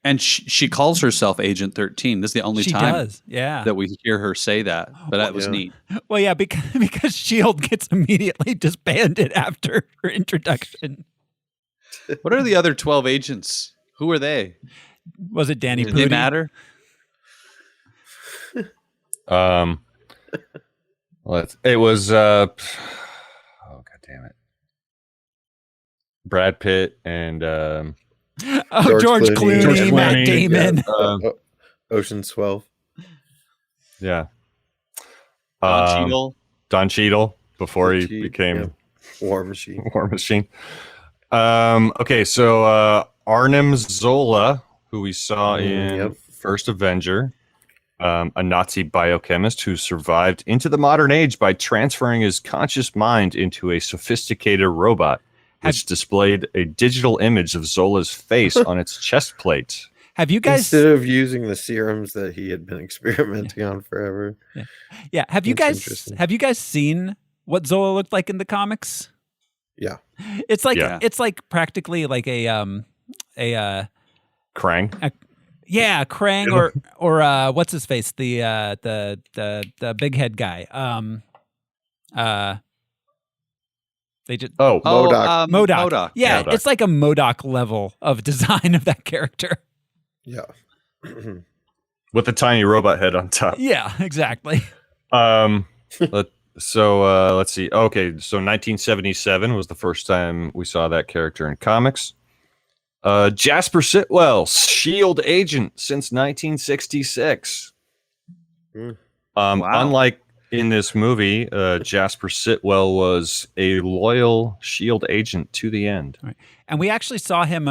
And she calls herself Agent 13. This is the only time that we hear her say that. But that was neat. Well, yeah, because S.H.I.E.L.D. gets immediately disbanded after her introduction. What are the other 12 agents? Who are they? Was it Danny Pudi? Did they matter? It was oh god damn it, Brad Pitt and George Clooney, Matt Damon, Ocean's 12. Yeah, Don Cheadle before he became War Machine. Okay, so Arnim Zola, who we saw in First Avenger. A Nazi biochemist who survived into the modern age by transferring his conscious mind into a sophisticated robot, which displayed a digital image of Zola's face on its chest plate. Have you guys, instead of using the serums that he had been experimenting on forever? Yeah. Have you guys seen what Zola looked like in the comics? Yeah. It's like practically like a Krang. Yeah, Krang or what's his face? The big head guy. They just MODOK. MODOK. Yeah, it's like a MODOK level of design of that character. Yeah. With a tiny robot head on top. Yeah, exactly. Let's see. Okay, so 1977 was the first time we saw that character in comics. Jasper Sitwell, S.H.I.E.L.D. agent since 1966. Unlike in this movie, Jasper Sitwell was a loyal S.H.I.E.L.D. agent to the end. Right. And we actually saw him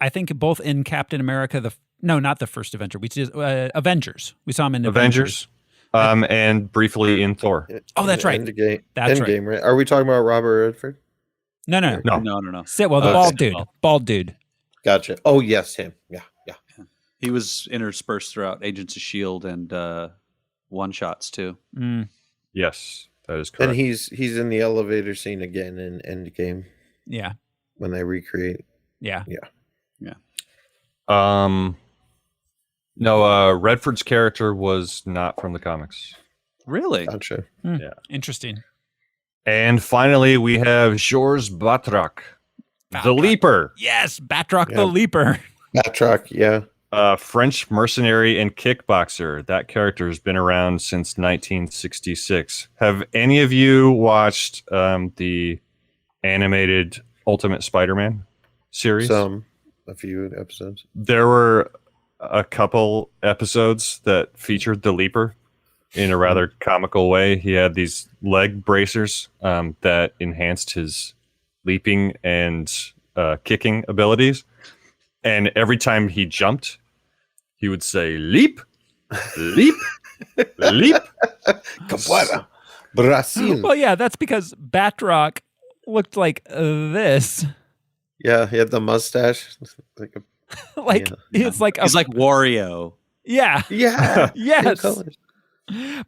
I think both in Captain America, not the first Avenger, which is Avengers. We saw him in Avengers. And briefly in Thor. Oh, that's right. Endgame, right? Are we talking about Robert Redford? No. Sitwell, the bald dude. Gotcha. Oh, yes, him. Yeah. He was interspersed throughout Agents of S.H.I.E.L.D. and one-shots, too. Yes, that is correct. And he's in the elevator scene again in Endgame. Yeah. When they recreate. Yeah. No, Redford's character was not from the comics. Really? Gotcha. Yeah. Interesting. And finally, we have Georges Batroc, the Leaper. Yes, Batroc the Leaper. Batroc, yeah. French mercenary and kickboxer. That character has been around since 1966. Have any of you watched the animated Ultimate Spider-Man series? A few episodes. There were a couple episodes that featured the Leaper in a rather comical way. He had these leg bracers that enhanced his leaping and kicking abilities. And every time he jumped, he would say, leap, leap, leap. Capoeira. Brazil. Well, yeah, that's because Batroc looked like this. Yeah, he had the mustache. It's like he's like Wario. Yeah. Yeah. Yes.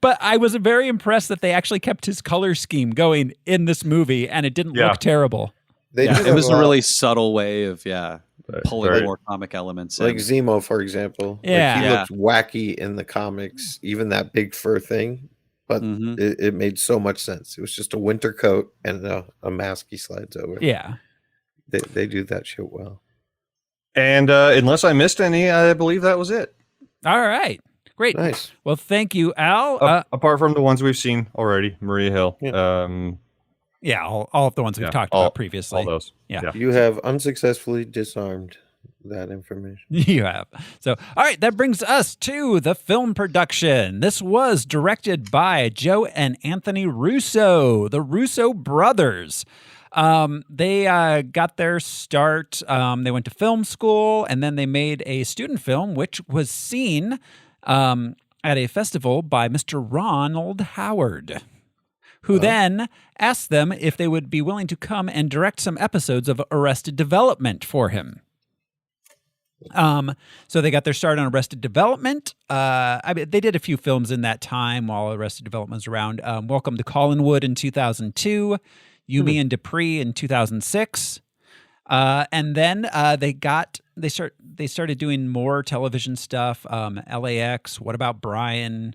But I was very impressed that they actually kept his color scheme going in this movie, and it didn't look terrible. It was a really subtle way of pulling more comic elements. Like Zemo, for example. Yeah. He looked wacky in the comics. Even that big fur thing. but it made so much sense. It was just a winter coat and a mask he slides over. Yeah. They do that shit well. And unless I missed any, I believe that was it. All right. Great. Nice. Well, thank you, Al. Apart from the ones we've seen already, Maria Hill. Yeah, all of the ones we've talked about previously. All those. Yeah. You have unsuccessfully disarmed that information. You have. So, all right, that brings us to the film production. This was directed by Joe and Anthony Russo, the Russo brothers. They got their start. They went to film school, and then they made a student film, which was seen at a festival by Mr. Ronald Howard, who then asked them if they would be willing to come and direct some episodes of Arrested Development for him. So they got their start on Arrested Development. They did a few films in that time while Arrested Development was around. Welcome to Collinwood in 2002, Yumi and Dupree in 2006. And then they started doing more television stuff. LAX, What About Brian,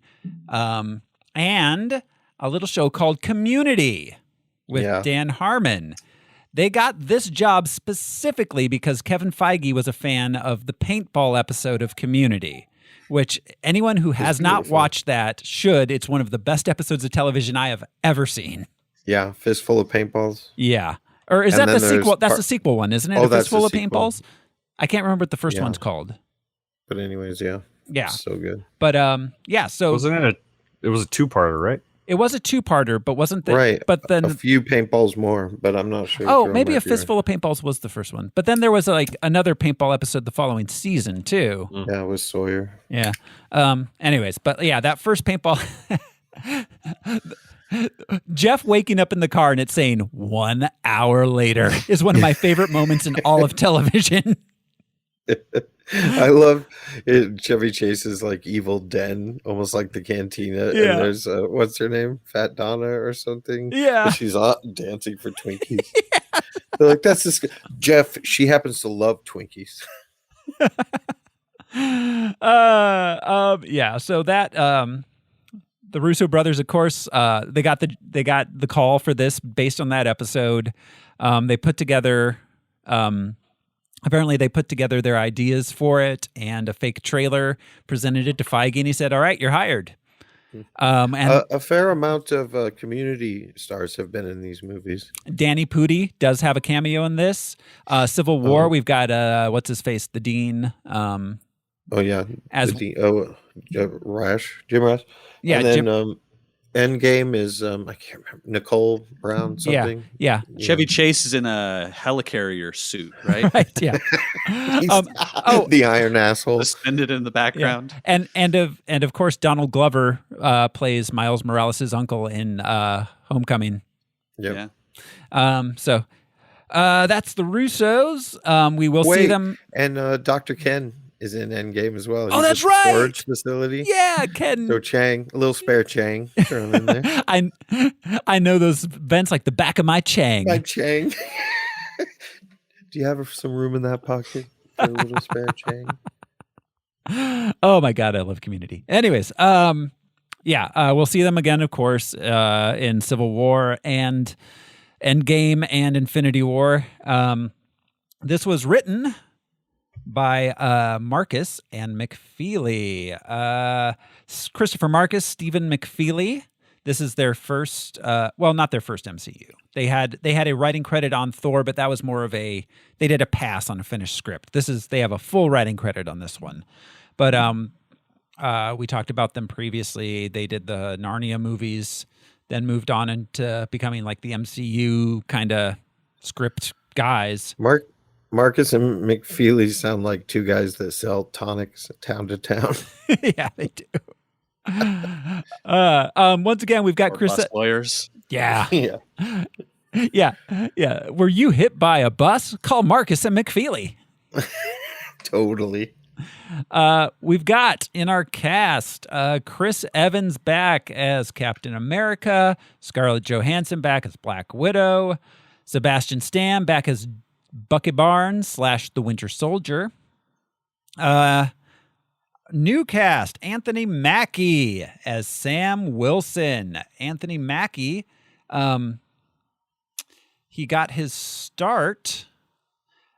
and a little show called Community with Dan Harmon. They got this job specifically because Kevin Feige was a fan of the paintball episode of Community, which anyone who has not watched that should. It's one of the best episodes of television I have ever seen. Yeah, Fistful of Paintballs. Yeah. Or is that the sequel? That's the sequel one, isn't it? Oh, A that's Fistful the of sequel. Paintballs? I can't remember what the first one's called. But anyways, yeah. Yeah. So good. But so Wasn't it was a two-parter, right? it was a two-parter, but wasn't the Right. But then a few paintballs more, but I'm not sure. Oh, maybe A Fistful of Paintballs was the first one. But then there was like another paintball episode the following season too. Yeah, it was Sawyer. Yeah. Anyways, but yeah, that first paintball Jeff waking up in the car and it's saying 1 hour later is one of my favorite moments in all of television. I love it. Chevy Chase's like evil den, almost like the cantina. Yeah. And there's what's her name? Fat Donna or something. Yeah. She's dancing for Twinkies. They're like, that's this Jeff. She happens to love Twinkies. Yeah. So that the Russo brothers, of course, they got the call for this based on that episode. They put together. Apparently, they put together their ideas for it and a fake trailer, presented it to Feige, and he said, "All right, you're hired." And A fair amount of Community stars have been in these movies. Danny Pudi does have a cameo in this. Civil War, we've got what's his face, the Dean. Oh yeah, as Rash, Jim Rash. Yeah, and then Jim, Endgame is I can't remember, Nicole Brown something. Yeah. Chevy Chase is in a helicarrier suit, right? Right. Yeah. The iron asshole Suspended in the background. Yeah. And of course Donald Glover plays Miles Morales' uncle in Homecoming. Yep. Yeah. So that's the Russos. We will see them. And Dr. Ken is in Endgame as well. Oh, He's that's at the right. Storage facility. Yeah, Ken. So Chang, a little spare Chang thrown in there. I know those vents like the back of my Chang. My Chang. Do you have some room in that pocket for a little spare Chang? Oh my God, I love Community. Anyways, we'll see them again, of course, in Civil War and Endgame and Infinity War. This was written by Marcus and McFeely. Christopher Marcus, Stephen McFeely. This is their first, not their first MCU. They had a writing credit on Thor, but that was more of they did a pass on a finished script. They have a full writing credit on this one. But we talked about them previously. They did the Narnia movies, then moved on into becoming like the MCU kind of script guys. Marcus and McFeely sound like two guys that sell tonics town to town. Yeah, they do. Once again, we've got Chris. Lawyers. Yeah. Yeah. Yeah. Were you hit by a bus? Call Marcus and McFeely. Totally. We've got in our cast Chris Evans back as Captain America, Scarlett Johansson back as Black Widow, Sebastian Stan back as Bucky Barnes / the Winter Soldier. New cast, Anthony Mackie as Sam Wilson. Anthony Mackie, he got his start.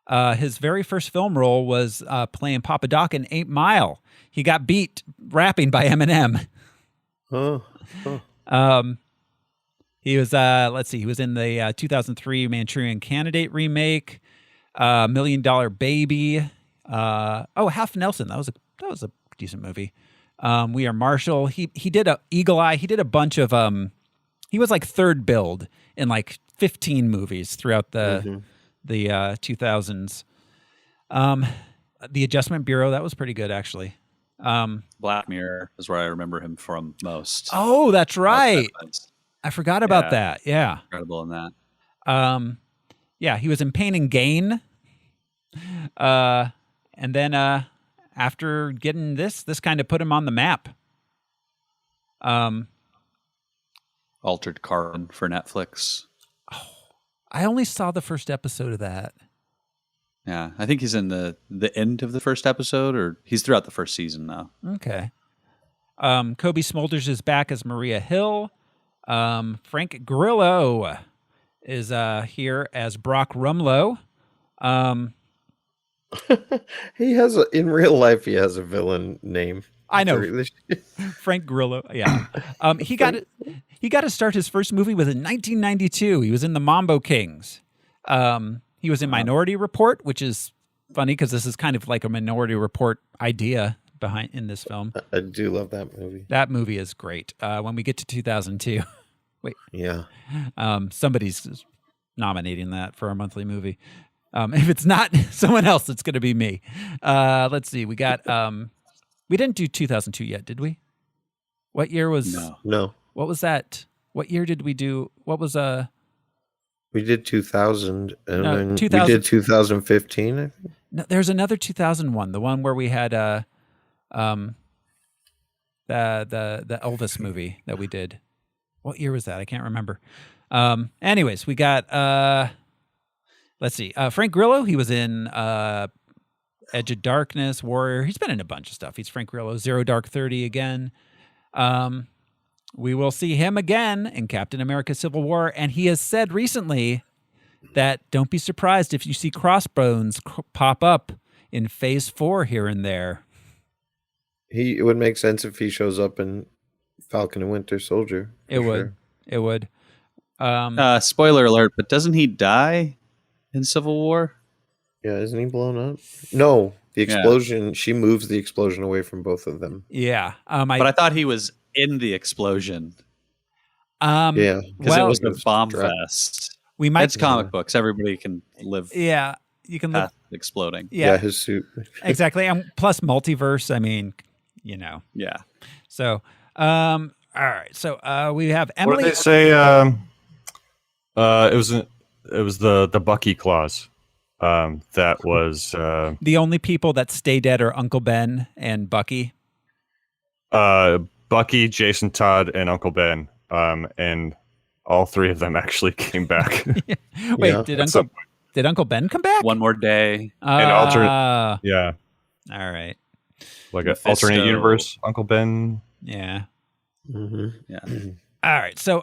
His very first film role was playing Papa Doc in 8 Mile. He got beat rapping by Eminem. He was, he was in the 2003 Manchurian Candidate remake, $1 Million Baby. Half Nelson. That was a decent movie. We Are Marshall. He did a Eagle Eye. He did a bunch of he was like third build in like 15 movies throughout the 2000s. The Adjustment Bureau, that was pretty good actually. Black Mirror is where I remember him from most. Oh, that's right. I forgot about that. Yeah. Incredible in that. He was in Pain and Gain. And then after getting this kind of put him on the map. Altered Carbon for Netflix. Oh, I only saw the first episode of that. Yeah, I think he's in the end of the first episode, or he's throughout the first season now. Okay. Kobe Smulders is back as Maria Hill. Frank Grillo is here as Brock Rumlow. He has in real life he has a villain name. I know. Frank Grillo. Yeah. He got to start his first movie was in 1992. He was in The Mambo Kings. He was in Minority Report, which is funny because this is kind of like a Minority Report idea in this film. I do love that movie. That movie is great. When we get to 2002, wait, yeah, somebody's nominating that for a monthly movie. If it's not someone else, it's going to be me. Let's see. We got. We didn't do 2002 yet, did we? What year was? No. What was that? What year did we do? What was We did 2000, and No, then 2000. we did 2015. I think. No, there's another 2001, the one where we had the Elvis movie that we did. What year was that? I can't remember. Anyways, we got let's see. Frank Grillo, he was in Edge of Darkness, Warrior. He's been in a bunch of stuff. He's Frank Grillo. Zero Dark 30 again. We will see him again in Captain America Civil War, and he has said recently that don't be surprised if you see Crossbones pop up in Phase 4 here and there. It would make sense if he shows up in Falcon and Winter Soldier. It would. It would. Spoiler alert, but doesn't he die in Civil War? Yeah, isn't he blown up? No, the explosion. Yeah. She moves the explosion away from both of them. Yeah, but I thought he was in the explosion. Yeah, because it was a bomb fest. It's comic books. Everybody can live. Yeah, you can live exploding. Yeah, his suit. Exactly, and plus multiverse. I mean, you know. Yeah. So, all right. So we have Emily. What did they say? It was the Bucky clause. That was the only people that stay dead are Uncle Ben and Bucky. Bucky, Jason Todd, and Uncle Ben. And all three of them actually came back. Wait, did Uncle Ben come back? One more day. An alternate. Yeah. All right. Like an alternate universe, Uncle Ben. Yeah. Mm-hmm. Yeah. All right. So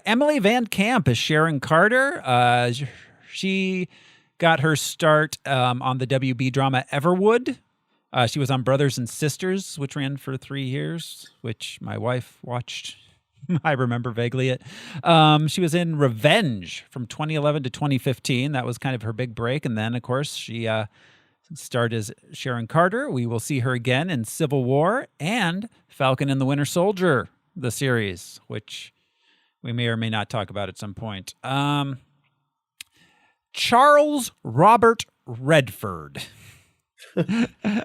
Emily Van Camp is Sharon Carter. She got her start on the WB drama Everwood. She was on Brothers and Sisters, which ran for 3 years, which my wife watched. I remember vaguely it. She was in Revenge from 2011 to 2015. That was kind of her big break. And then, of course, she starred as Sharon Carter. We will see her again in Civil War and Falcon and the Winter Soldier, the series, which we may or may not talk about at some point. Charles Robert Redford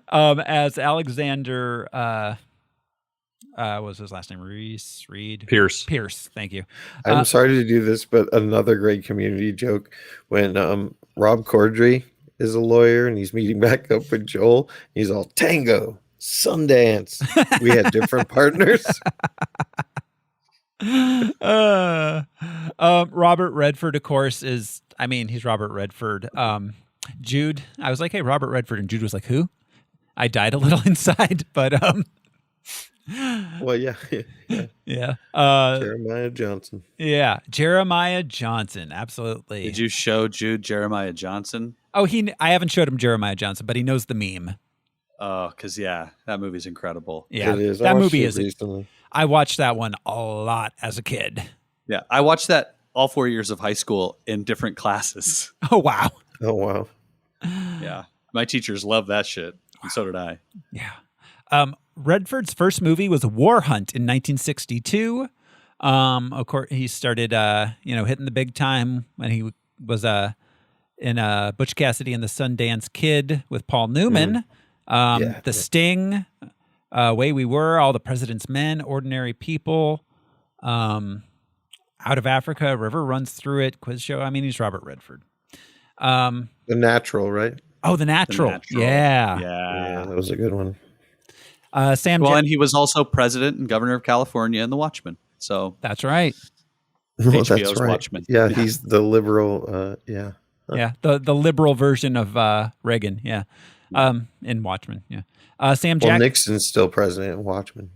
as Alexander. What was his last name? Pierce. Thank you. I'm sorry to do this, but another great Community joke when Rob Corddry is a lawyer and he's meeting back up with Joel. He's all Tango, Sundance. We had different partners. Robert Redford, of course, he's Robert Redford. Jude, I was like, hey, Robert Redford, and Jude was like, who? I died a little inside, but Well, yeah. yeah. Jeremiah Johnson. Yeah, Jeremiah Johnson, absolutely. Did you show Jude Jeremiah Johnson? Oh, I haven't showed him Jeremiah Johnson, but he knows the meme. Oh, because that movie's incredible. Yeah, It is. that movie is. Recently. I watched that one a lot as a kid. Yeah, I watched that all 4 years of high school in different classes. Oh wow. Oh wow. Yeah, my teachers love that shit, and so did I. Yeah. Redford's first movie was War Hunt in 1962. Of course, he started, hitting the big time when he was in Butch Cassidy and the Sundance Kid with Paul Newman. The Sting, Way We Were, All the President's Men, Ordinary People, Out of Africa, River Runs Through It, Quiz Show. I mean, he's Robert Redford. The Natural, right? Oh, The Natural. Yeah. Yeah, that was a good one. And he was also president and governor of California in The Watchmen. So that's right. HBO's That's right. Watchmen. Yeah, he's the liberal. Yeah. Yeah, the liberal version of Reagan. Yeah, in Watchmen. Yeah, Sam Jackson. Well, Nixon's still president in Watchmen.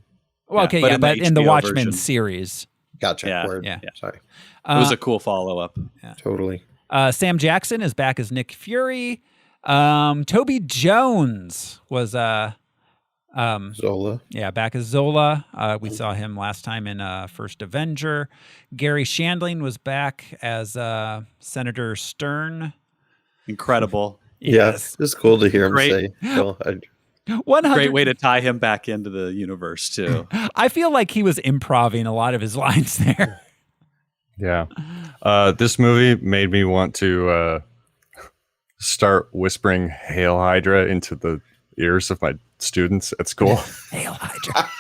Well, okay, but but in the HBO Watchmen version. series. Gotcha. Yeah, Word. yeah. Sorry. It was a cool follow-up. Totally. Sam Jackson is back as Nick Fury. Toby Jones was Zola. Yeah, back as Zola. We saw him last time in First Avenger. Gary Shandling was back as Senator Stern. Incredible. Yes. Yeah, it's cool to hear him Great. say. Well, 100. Great way to tie him back into the universe, too. I feel like he was improvising a lot of his lines there. Yeah. This movie made me want to start whispering Hail Hydra into the ears of my students at school. Hail Hydra.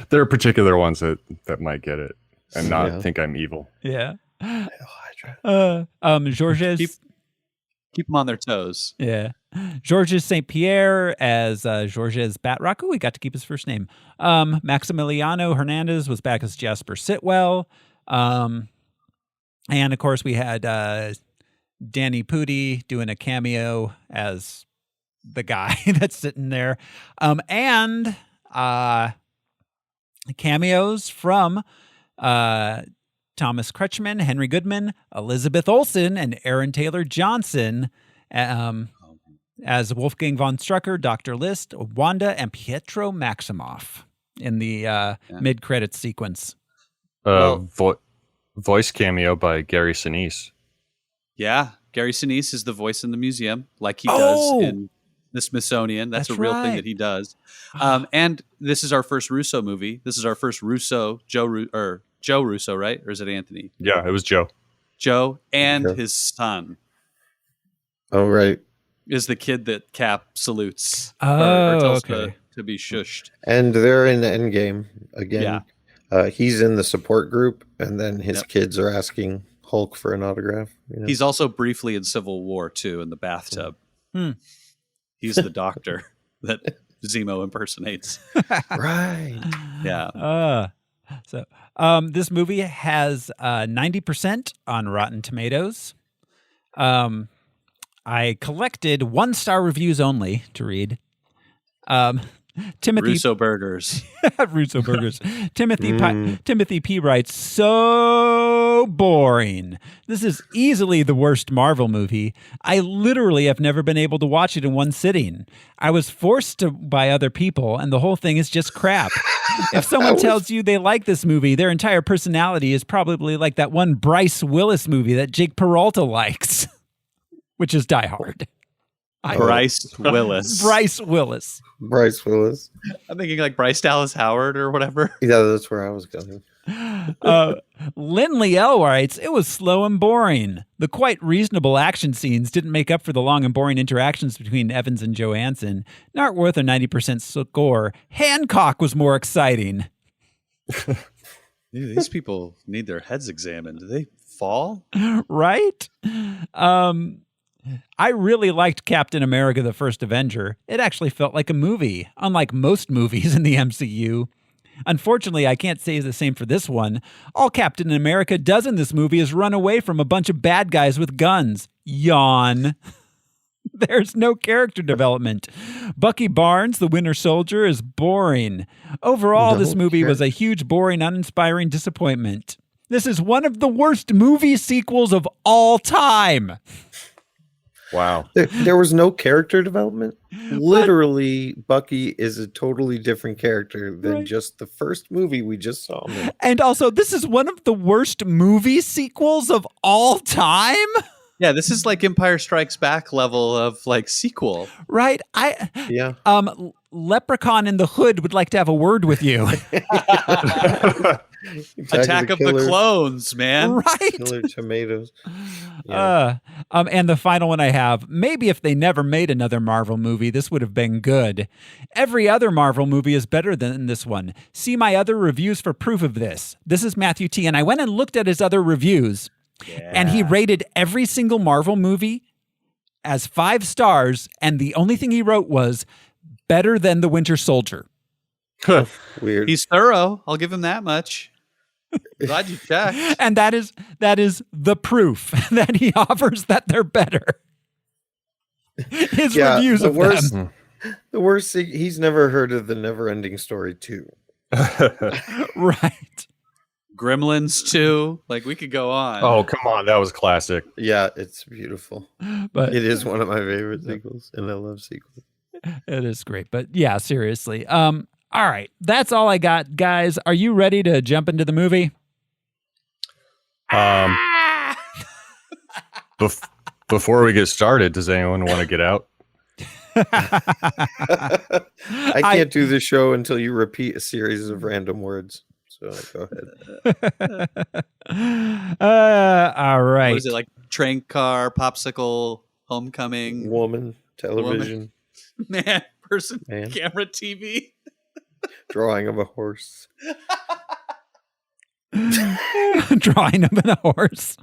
There are particular ones that might get it and not think I'm evil. Yeah. Hail Hydra. Georges. Keep them on their toes. Yeah. Georges St. Pierre as Georges Batrock. We got to keep his first name. Maximiliano Hernandez was back as Jasper Sitwell. And of course, we had Danny Pudi doing a cameo as the guy that's sitting there. And cameos from Thomas Kretschmann, Henry Goodman, Elizabeth Olsen, and Aaron Taylor Johnson as Wolfgang von Strucker, Dr. List, Wanda, and Pietro Maximoff in the mid-credits sequence. Voice cameo by Gary Sinise. Yeah, Gary Sinise is the voice in the museum, like he does in the Smithsonian. That's a real thing that he does. And this is our first Russo movie. This is our first Russo, Joe Russo, right? Or is it Anthony? Yeah, it was Joe. Joe and his son. Oh, right. Is the kid that Cap salutes. Oh, or tells okay. to be shushed. And they're in the Endgame again. Yeah. He's in the support group, and then his kids are asking Hulk for an autograph. You know? He's also briefly in Civil War, too, in the bathtub. He's the doctor that Zemo impersonates. Right. Yeah. So this movie has 90% on Rotten Tomatoes. I collected 1-star reviews only to read. Timothy Russo Burgers. Russo Burgers. Timothy P writes, so boring. This is easily the worst Marvel movie. I literally have never been able to watch it in one sitting. I was forced to by other people, and the whole thing is just crap. If someone tells you they like this movie, their entire personality is probably like that one Bryce Willis movie that Jake Peralta likes, which is Die Hard. Bryce Willis. Bryce Willis. Bryce Willis. I'm thinking like Bryce Dallas Howard or whatever. Yeah, that's where I was going. Lindley L writes, it was slow and boring. The quite reasonable action scenes didn't make up for the long and boring interactions between Evans and Johansson. Not worth a 90% score. Hancock was more exciting. Dude, these people need their heads examined. Do they fall? Right? I really liked Captain America, the First Avenger. It actually felt like a movie, unlike most movies in the MCU. Unfortunately, I can't say the same for this one. All Captain America does in this movie is run away from a bunch of bad guys with guns. Yawn. There's no character development. Bucky Barnes, the Winter Soldier, is boring. Overall, this movie was a huge, boring, uninspiring disappointment. This is one of the worst movie sequels of all time. Wow. There was no character development. Literally, Bucky is a totally different character than just the first movie we just saw him in. And also, this is one of the worst movie sequels of all time. Yeah, this is like Empire Strikes Back level of like sequel. Right? Leprechaun in the Hood would like to have a word with you. Attack of the Clones, man. Right? Killer Tomatoes. Yeah. And the final one I have, maybe if they never made another Marvel movie, this would have been good. Every other Marvel movie is better than this one. See my other reviews for proof of this. This is Matthew T. And I went and looked at his other reviews. Yeah. And he rated every single Marvel movie as 5 stars. And the only thing he wrote was better than The Winter Soldier. Weird. He's thorough. I'll give him that much. Glad you checked. And that is the proof that he offers that they're better. His reviews of them. The worst thing, he's never heard of the Never-Ending Story 2. Right. Gremlins 2. Like, we could go on. Oh, come on. That was classic. Yeah, it's beautiful. But it is one of my favorite sequels, and I love sequels. It is great. But yeah, seriously. All right. That's all I got, guys. Are you ready to jump into the movie? Before we get started, does anyone want to get out? I can't do the show until you repeat a series of random words. So go ahead. All right. What is it, like train car, popsicle, homecoming? Woman, television. Man, person, camera, TV. Drawing of a horse. Drawing of a horse.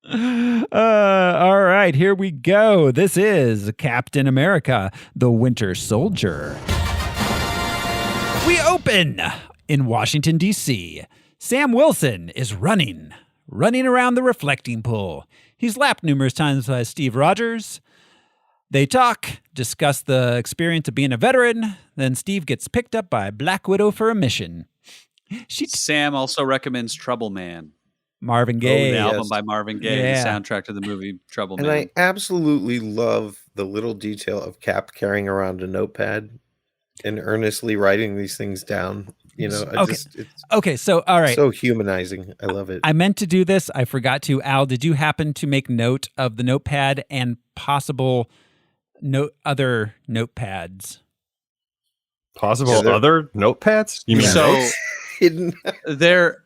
All right, here we go. This is Captain America, the Winter Soldier. We open in Washington, D.C. Sam Wilson is running around the reflecting pool. He's lapped numerous times by Steve Rogers. They talk, discuss the experience of being a veteran. Then Steve gets picked up by Black Widow for a mission. Sam also recommends Trouble Man. Marvin Gaye. The album by Marvin Gaye, the soundtrack to the movie Trouble Man. And I absolutely love the little detail of Cap carrying around a notepad and earnestly writing these things down. You know, okay, so all right. So humanizing. I love it. I meant to do this. I forgot to. Al, did you happen to make note of the notepad and possible other notepads? Possible other notepads? You mean so? There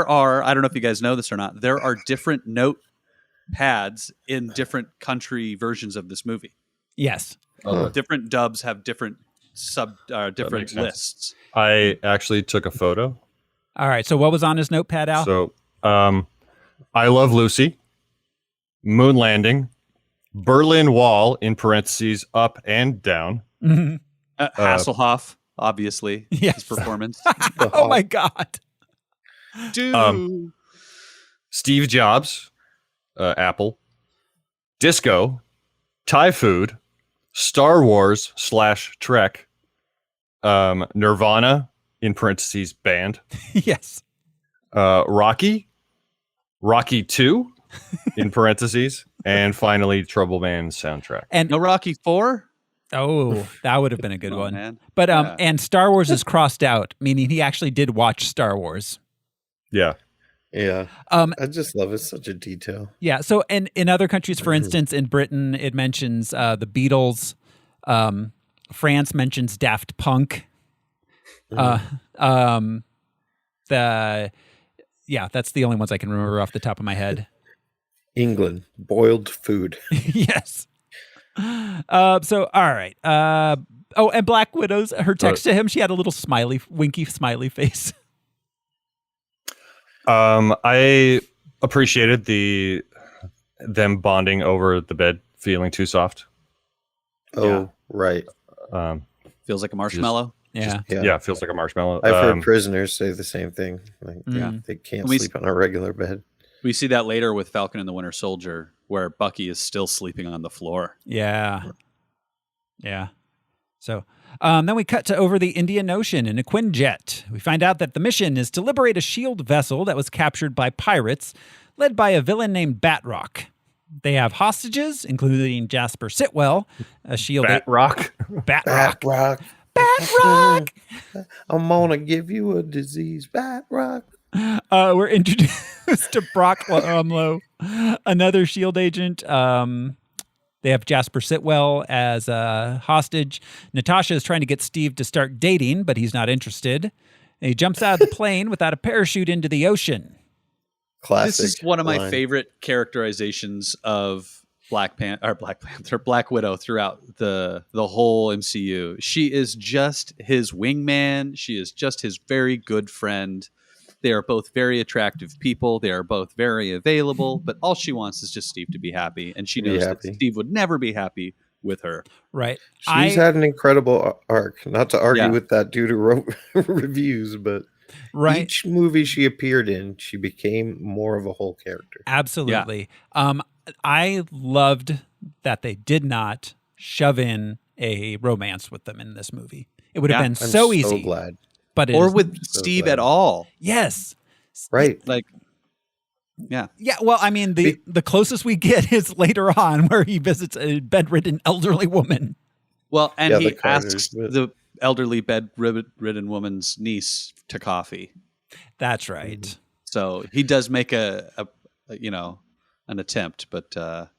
are, I don't know if you guys know this or not, there are different notepads in different country versions of this movie. Yes. Different dubs have different different lists. I actually took a photo. All right. So what was on his notepad, Al? So, I Love Lucy, Moon Landing, Berlin Wall, in parentheses, up and down. Mm-hmm. Hasselhoff. Obviously, yes. His performance. Oh my God. Dude. Steve Jobs, Apple, Disco, Thai food, Star Wars / Trek, Nirvana, in parentheses, band. Yes. Rocky 2, in parentheses, and finally Trouble Man soundtrack. And no Rocky 4? Oh, that would have been a good one. Man. But and Star Wars is crossed out, meaning he actually did watch Star Wars. Yeah. Yeah. I just love it. It's such a detail. Yeah. So in other countries, for instance, in Britain, it mentions the Beatles. France mentions Daft Punk. That's the only ones I can remember off the top of my head. England, boiled food. Yes. So all right. And Black Widow's her text to him, she had a little winky smiley face. I appreciated them bonding over the bed feeling too soft. Oh, right. Feels like a marshmallow. Yeah, feels like a marshmallow. I've heard prisoners say the same thing. Like, they can't sleep on a regular bed. We see that later with Falcon and the Winter Soldier. where Bucky is still sleeping on the floor. Yeah. Yeah. So then we cut to over the Indian Ocean in a Quinjet. We find out that the mission is to liberate a S.H.I.E.L.D. vessel that was captured by pirates, led by a villain named Batroc. They have hostages, including Jasper Sitwell, a S.H.I.E.L.D. Batroc. Batroc. Batroc! I'm gonna give you a disease, Batroc. We're introduced to Brock Lumlow, another S.H.I.E.L.D. agent. They have Jasper Sitwell as a hostage. Natasha is trying to get Steve to start dating, but he's not interested. And he jumps out of the plane without a parachute into the ocean. Classic. This is one of my line. favorite characterizations of Black Widow throughout the whole MCU. She is just his wingman. She is just his very good friend. They are both very attractive people. They are both very available, but all she wants is just Steve to be happy. And she knows that Steve would never be happy with her. Right. She's had an incredible arc. Not to argue with that dude who wrote reviews, but each movie she appeared in, she became more of a whole character. Absolutely. Yeah. I loved that they did not shove in a romance with them in this movie. It would have been so easy. Glad. But or with Steve at all. Yes. Right. Like, yeah. Yeah. Well, I mean, the closest we get is later on where he visits a bedridden elderly woman. Well, and he asks the elderly bedridden woman's niece to coffee. That's right. So he does make an attempt, but the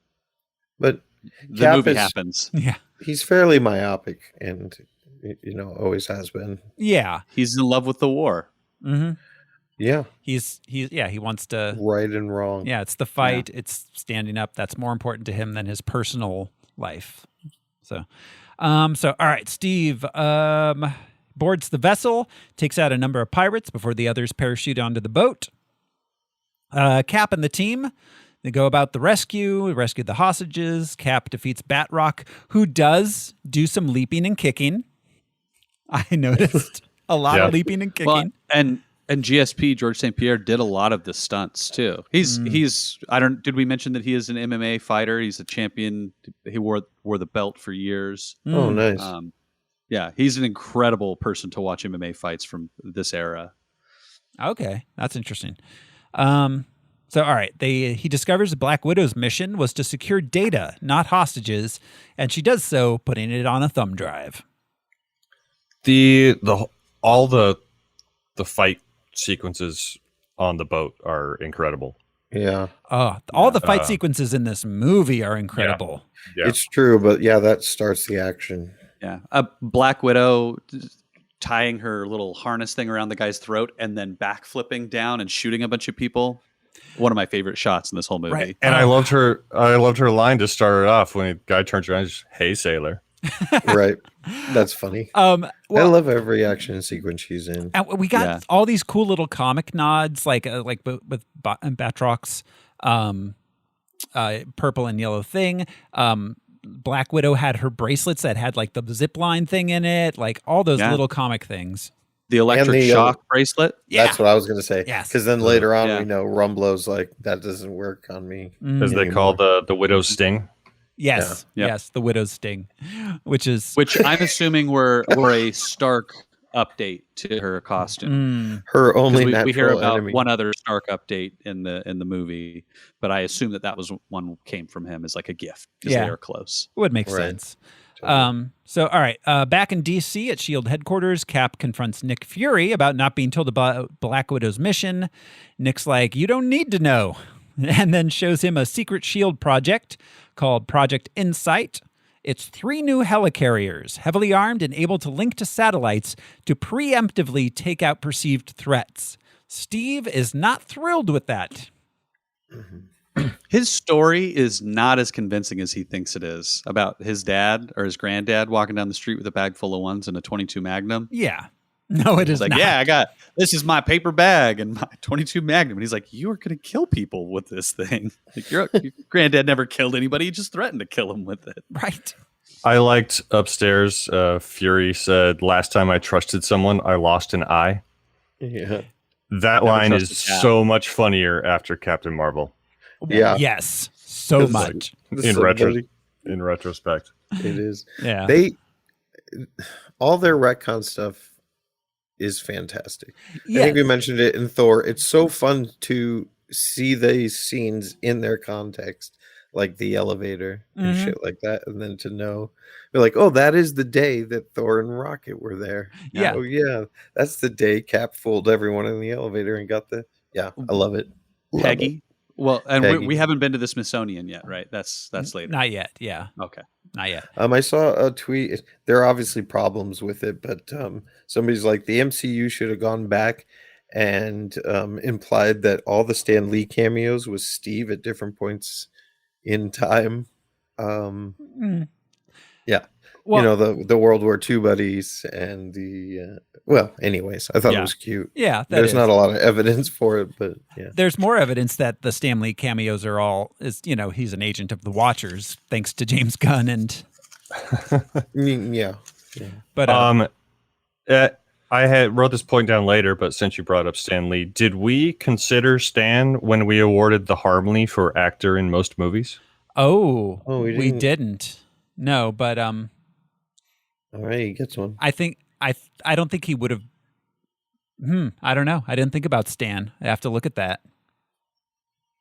movie happens. Yeah. He's fairly myopic and always has been. Yeah. He's in love with the war. Mm-hmm. Yeah. He wants to right and wrong. Yeah, it's the fight, it's standing up. That's more important to him than his personal life. So all right, Steve boards the vessel, takes out a number of pirates before the others parachute onto the boat. Cap and the team, they go about the rescue the hostages. Cap defeats Batroc, who does do some leaping and kicking. I noticed a lot of leaping and kicking. Well, and GSP, George St. Pierre, did a lot of the stunts too. He's did we mention that he is an MMA fighter? He's a champion. He wore the belt for years. Oh, nice. Yeah, he's an incredible person to watch MMA fights from this era. Okay, that's interesting. All right, he discovers Black Widow's mission was to secure data, not hostages, and she does so, putting it on a thumb drive. All the fight sequences on the boat are incredible. Yeah. All the fight sequences in this movie are incredible. Yeah. It's true, but that starts the action. Yeah. A Black Widow tying her little harness thing around the guy's throat and then backflipping down and shooting a bunch of people. One of my favorite shots in this whole movie. Right. And I loved her line to start it off when the guy turns around and says, "Hey, sailor." Right. That's funny. I love every action sequence she's in. And we got all these cool little comic nods, like with Batroc's purple and yellow thing. Black Widow had her bracelets that had like the zip line thing in it, like all those little comic things. The electric shock bracelet. Yeah. That's what I was going to say. Yes. Because then later on, we know Rumblow's like, that doesn't work on me. As they call the Widow's Sting. Yes. Yeah. Yes. The Widow's Sting, which I'm assuming were a Stark update to her costume. Her only natural we hear about enemy. one other Stark update in the movie, but I assume that was one came from him as like a gift because they are close. It would make sense. All right. Back in DC at S.H.I.E.L.D. headquarters, Cap confronts Nick Fury about not being told about Black Widow's mission. Nick's like, "You don't need to know," and then shows him a secret S.H.I.E.L.D. project called Project Insight. It's 3 new helicarriers, heavily armed and able to link to satellites to preemptively take out perceived threats. Steve is not thrilled with that. His story is not as convincing as he thinks it is about his dad or his granddad walking down the street with a bag full of ones and a 22 Magnum. Yeah. No, it is like, not. this is my paper bag and my 22 Magnum. And he's like, you are going to kill people with this thing. Like, your granddad never killed anybody. He just threatened to kill him with it. Right. I liked upstairs. Fury said, "Last time I trusted someone, I lost an eye." Yeah. That line is so much funnier after Captain Marvel. Yeah. Yes. so much. In retrospect. It is. Yeah. All their retcon stuff is fantastic. Yeah. I think we mentioned it in Thor. It's so fun to see these scenes in their context, like the elevator and shit like that, and then to know, you're like, oh, that is the day that Thor and Rocket were there. Yeah. Oh yeah, that's the day Cap fooled everyone in the elevator and got the. Yeah, I love it. Peggy. Well, and Peggy. we haven't been to the Smithsonian yet, right? That's later. Not yet. Yeah. Okay. Not yet. I saw a tweet. There are obviously problems with it, but somebody's like, the MCU should have gone back and implied that all the Stan Lee cameos was Steve at different points in time. Yeah. Well, you know, the World War II buddies and the well, anyways, I thought it was cute. Yeah, there's not a lot of evidence for it, but yeah, there's more evidence that the Stan Lee cameos are all he's an agent of the Watchers, thanks to James Gunn and yeah. But I wrote this point down later, but since you brought up Stan Lee, did we consider Stan when we awarded the Harmony for actor in most movies? Oh, we didn't. No, but all right, he gets one. I think I don't think he would have. I don't know. I didn't think about Stan. I have to look at that.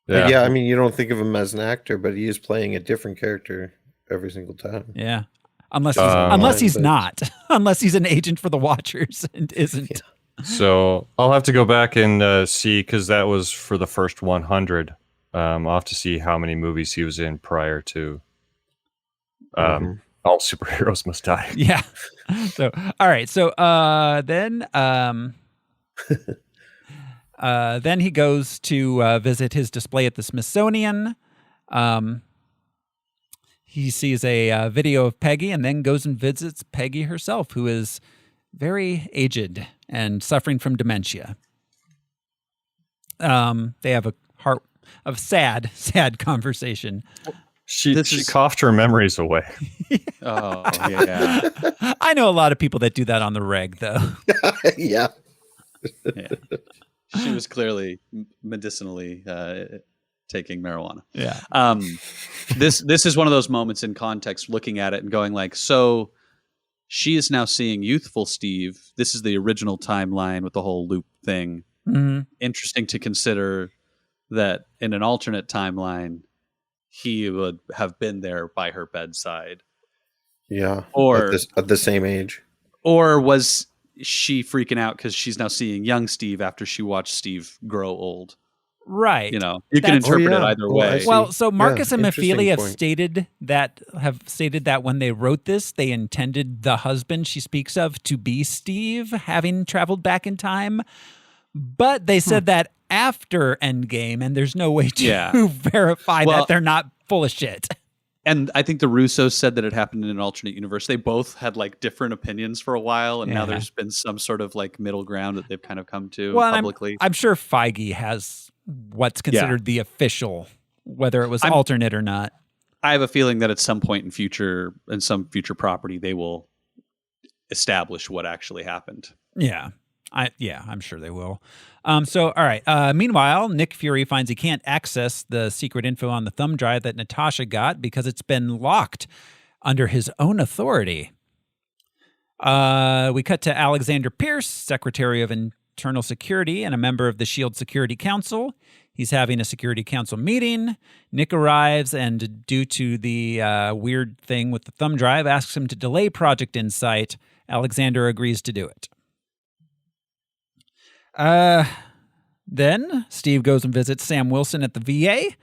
Yeah, I mean, you don't think of him as an actor, but he is playing a different character every single time. Yeah, unless he's not, unless he's an agent for the Watchers and isn't. Yeah. So I'll have to go back and see, because that was for the first 100. I'll have to see how many movies he was in prior to. All superheroes must die. Yeah. So, all right. So then he goes to visit his display at the Smithsonian. He sees a video of Peggy and then goes and visits Peggy herself, who is very aged and suffering from dementia. They have a sad conversation. She coughed her memories away. Oh, yeah. I know a lot of people that do that on the reg, though. Yeah. She was clearly medicinally taking marijuana. Yeah. This is one of those moments in context, looking at it and going like, so she is now seeing youthful Steve. This is the original timeline with the whole loop thing. Mm-hmm. Interesting to consider that in an alternate timeline, he would have been there by her bedside. Yeah. Or at the same age. Or was she freaking out because she's now seeing young Steve after she watched Steve grow old? Right. You know, you can interpret it either way. Well, so Marcus and Mafeely have point. stated that when they wrote this, they intended the husband she speaks of to be Steve, having traveled back in time. But they said that after Endgame, and there's no way to verify that they're not full of shit. And I think the Russos said that it happened in an alternate universe. They both had like different opinions for a while, and now there's been some sort of like middle ground that they've kind of come to publicly. I'm sure Feige has what's considered the official, whether it was alternate or not. I have a feeling that at some point in some future property, they will establish what actually happened. Yeah. I'm sure they will. So, all right. Meanwhile, Nick Fury finds he can't access the secret info on the thumb drive that Natasha got because it's been locked under his own authority. We cut to Alexander Pierce, Secretary of Internal Security and a member of the SHIELD Security Council. He's having a Security Council meeting. Nick arrives and, due to the weird thing with the thumb drive, asks him to delay Project Insight. Alexander agrees to do it. Then Steve goes and visits Sam Wilson at the VA.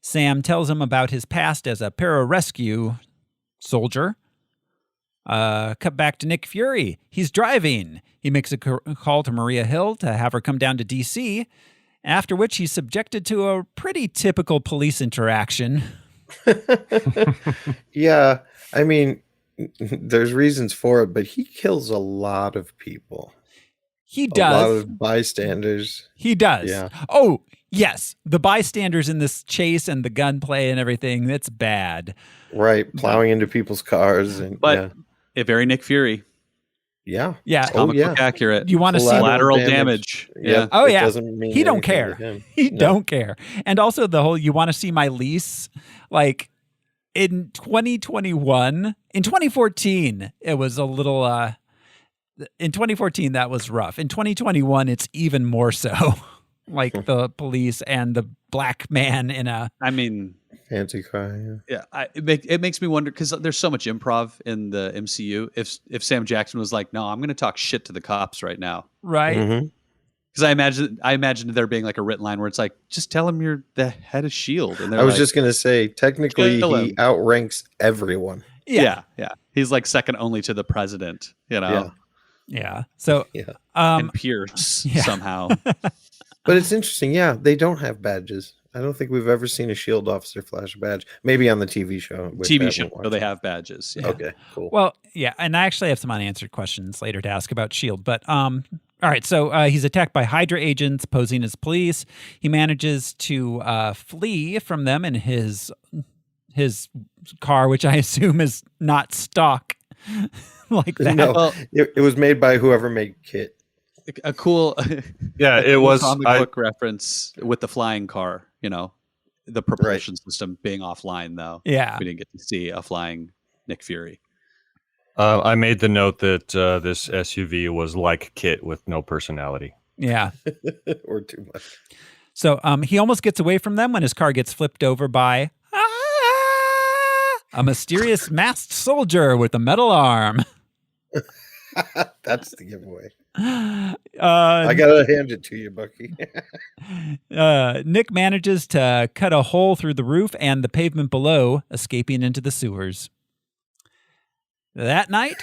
Sam tells him about his past as a pararescue soldier. Cut back to Nick Fury. He's driving. He makes a call to Maria Hill to have her come down to D.C., after which he's subjected to a pretty typical police interaction. Yeah, I mean, there's reasons for it, but he kills a lot of people. He does. A lot of bystanders. He does. Yeah. Oh, yes. The bystanders in this chase and the gunplay and everything, that's bad. Right. Plowing into people's cars. But very Nick Fury. Yeah. Yeah. Comic book accurate. You want to see lateral damage. Yeah. Oh yeah. Doesn't mean he don't anything care. to him. He No. don't care. And also the whole you want to see my lease, like in 2021, in 2014, it was a little in 2014 that was rough. In 2021, it's even more so. Like the police and the black man in a fancy car. Yeah, it makes me wonder because there's so much improv in the MCU. If Sam Jackson was like, "No, I'm going to talk shit to the cops right now," right? Because I imagine there being like a written line where it's like, "Just tell him you're the head of Shield." And I was just going to say, technically, kill he him. outranks everyone. Yeah. He's like second only to the president. You know. Yeah. So and Pierce somehow. But it's interesting. Yeah, they don't have badges. I don't think we've ever seen a SHIELD officer flash a badge. Maybe on the TV show. So they have badges. Yeah. Okay, cool. Well, yeah, and I actually have some unanswered questions later to ask about SHIELD. But all right, so he's attacked by Hydra agents posing as police. He manages to flee from them in his car, which I assume is not stock like that. No, it was made by whoever made Kit. A cool, it was comic book reference with the flying car. You know, the propulsion system being offline. Though, we didn't get to see a flying Nick Fury. I made the note that this SUV was like Kit with no personality. Yeah, or too much. So he almost gets away from them when his car gets flipped over by a mysterious masked soldier with a metal arm. That's the giveaway. I gotta hand it to you, Bucky. Nick manages to cut a hole through the roof and the pavement below, escaping into the sewers. That night,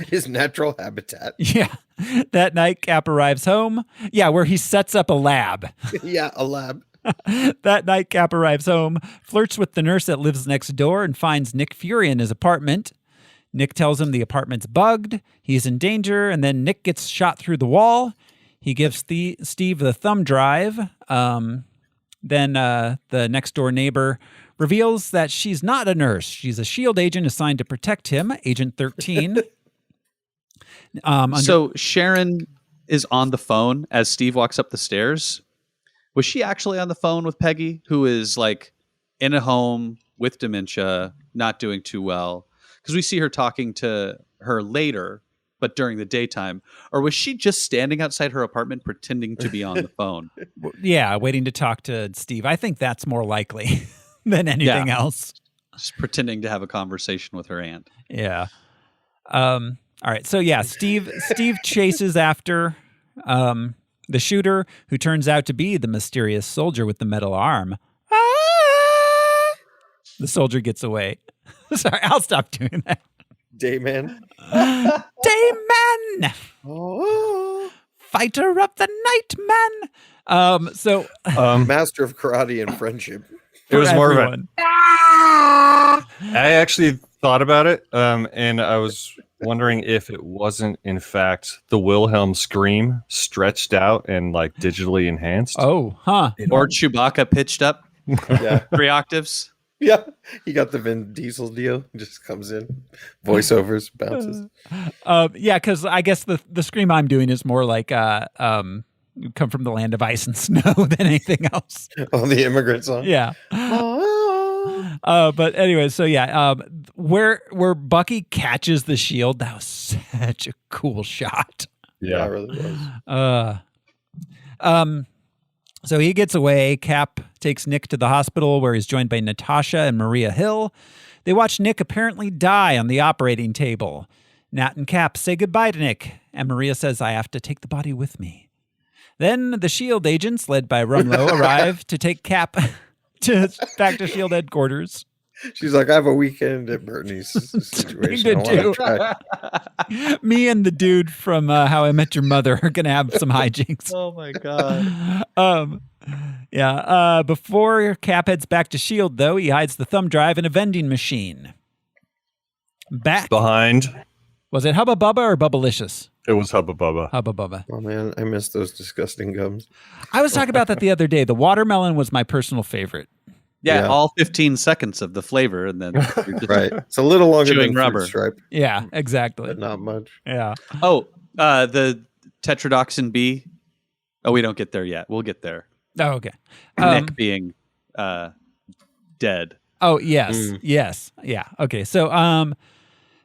his natural habitat. Yeah, that night Cap arrives home. Yeah, where he sets up a lab. Yeah, a lab. That night Cap arrives home, flirts with the nurse that lives next door, and finds Nick Fury in his apartment. Nick tells him the apartment's bugged, he's in danger, and then Nick gets shot through the wall. He gives Steve the thumb drive. Then the next door neighbor reveals that she's not a nurse. She's a SHIELD agent assigned to protect him, Agent 13. So Sharon is on the phone as Steve walks up the stairs. Was she actually on the phone with Peggy, who is like in a home with dementia, not doing too well? Because we see her talking to her later, but during the daytime. Or was she just standing outside her apartment pretending to be on the phone? Yeah, waiting to talk to Steve. I think that's more likely than anything else. Just pretending to have a conversation with her aunt. Yeah. All right. So yeah, Steve chases after the shooter, who turns out to be the mysterious soldier with the metal arm. The soldier gets away. Sorry, I'll stop doing that. Dayman. Dayman! Oh. Fighter of the night, man! Master of karate and friendship. It was more everyone. of a... I actually thought about it, and I was wondering if it wasn't, in fact, the Wilhelm scream stretched out and like digitally enhanced. Oh, huh. Or Chewbacca pitched up 3 octaves. Yeah, he got the Vin Diesel deal. Just comes in, voiceovers, bounces. Yeah, because I guess the scream I'm doing is more like come from the land of ice and snow than anything else. Oh, the immigrant song. Yeah. But anyway, so yeah, where Bucky catches the shield, that was such a cool shot. Yeah, it really was. So he gets away. Cap takes Nick to the hospital where he's joined by Natasha and Maria Hill. They watch Nick apparently die on the operating table. Nat and Cap say goodbye to Nick, and Maria says, "I have to take the body with me." Then the SHIELD agents, led by Rumlow, arrive to take Cap back to SHIELD headquarters. She's like, I have a weekend at Bernie's situation. I want to try. Me and the dude from How I Met Your Mother are going to have some hijinks. Oh, my God. Before Cap heads back to SHIELD, though, he hides the thumb drive in a vending machine. Back. Behind. Was it Hubba Bubba or Bubblicious? It was Hubba Bubba. Hubba Bubba. Oh, man, I miss those disgusting gums. I was talking about that the other day. The watermelon was my personal favorite. Yeah. all 15 seconds of the flavor, and then you're just Right. It's a little longer chewing than rubber. Fruit Stripe, Yeah, exactly. but not much. Yeah. Oh, the tetrodotoxin B. Oh, we don't get there yet. We'll get there. Oh, okay. Nick being dead. Oh, yes. Yes. Yeah. Okay. So,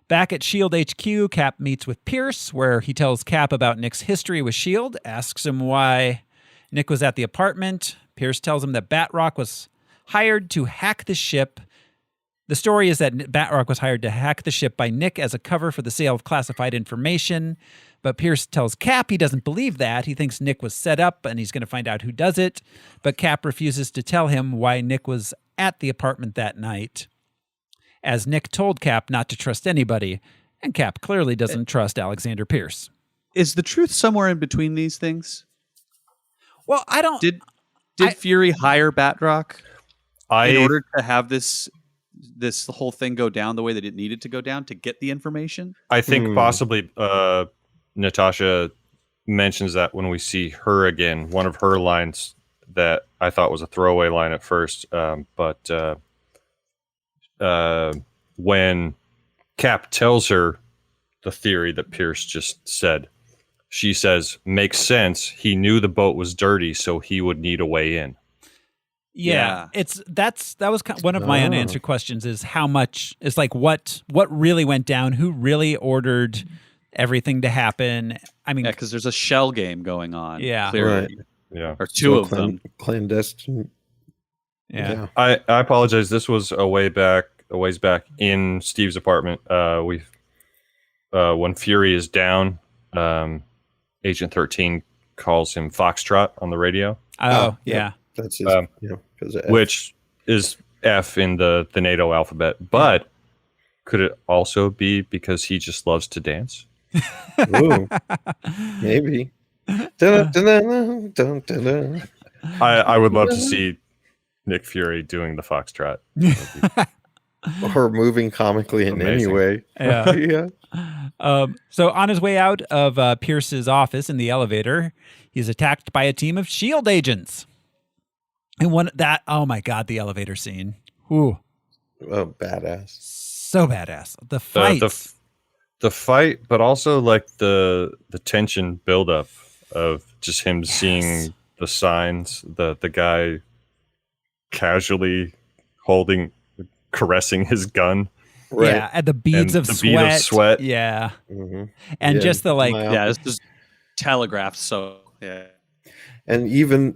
back at SHIELD HQ, Cap meets with Pierce, where he tells Cap about Nick's history with SHIELD, asks him why Nick was at the apartment. Pierce tells him that Batroc was hired to hack the ship. The story is that Batroc was hired to hack the ship by Nick as a cover for the sale of classified information. But Pierce tells Cap he doesn't believe that. He thinks Nick was set up and he's going to find out who does it. But Cap refuses to tell him why Nick was at the apartment that night, as Nick told Cap not to trust anybody, and Cap clearly doesn't trust Alexander Pierce. Is the truth somewhere in between these things? Well, I don't... Did Fury hire Batroc in order to have this whole thing go down the way that it needed to go down to get the information? I think possibly Natasha mentions that when we see her again. One of her lines that I thought was a throwaway line at first, but when Cap tells her the theory that Pierce just said, she says, "Makes sense. He knew the boat was dirty, so he would need a way in." Yeah. That was one of my unanswered questions, is how much is like what really went down, who really ordered everything to happen. I mean, Yeah, because there's a shell game going on. Yeah. Clearly. Right. Yeah. Or two of them. Clandestine. yeah. I apologize. This was a ways back in Steve's apartment. When Fury is down, Agent 13 calls him Foxtrot on the radio. Oh, yeah. That's his, because of F. Which is F in the NATO alphabet. But could it also be because he just loves to dance? Ooh, maybe. Dun, dun, dun, dun, dun, dun. I would love to see Nick Fury doing the Foxtrot. Or moving comically in any Amazing. way. Yeah. Yeah. So on his way out of Pierce's office in the elevator, he's attacked by a team of SHIELD agents. And oh my God, the elevator scene. Ooh, Oh, badass. so badass. The fight. The fight, but also like the tension buildup of just him seeing the signs, the guy casually caressing his gun. Right. Yeah, and the beads And of the sweat. bead of sweat. Yeah. Mm-hmm. And Yeah, just the like, my- Yeah, this is telegraphed. So yeah, And even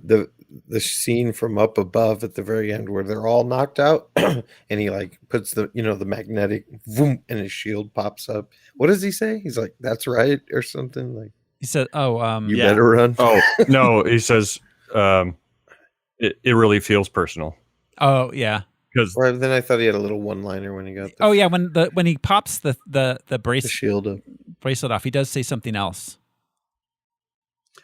the scene from up above at the very end where they're all knocked out and he like puts the magnetic boom and his shield pops up. What does he say? He's like, "That's right," or something like, he said, "You Yeah. better run." Oh no, he says it really feels personal. oh yeah. Because Or then I thought he had a little one-liner when he got Oh yeah, when he pops the the bracelet shield up. off, he does say something else.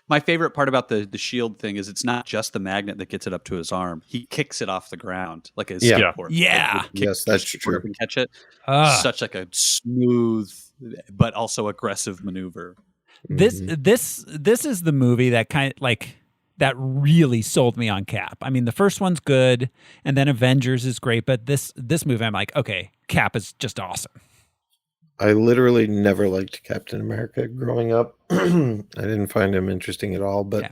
my favorite part about the shield thing is it's not just the magnet that gets it up to his arm. He kicks it off the ground like a Yeah. skateboard. Yeah. Like, he kicks Yes, that's the skateboard true. up and catch it. Ah. Such like a smooth but also aggressive maneuver. This Mm-hmm. this is the movie that that really sold me on Cap. I mean, the first one's good, and then Avengers is great, but this movie, I'm like, okay, Cap is just awesome. I literally never liked Captain America growing up. I didn't find him interesting at all. But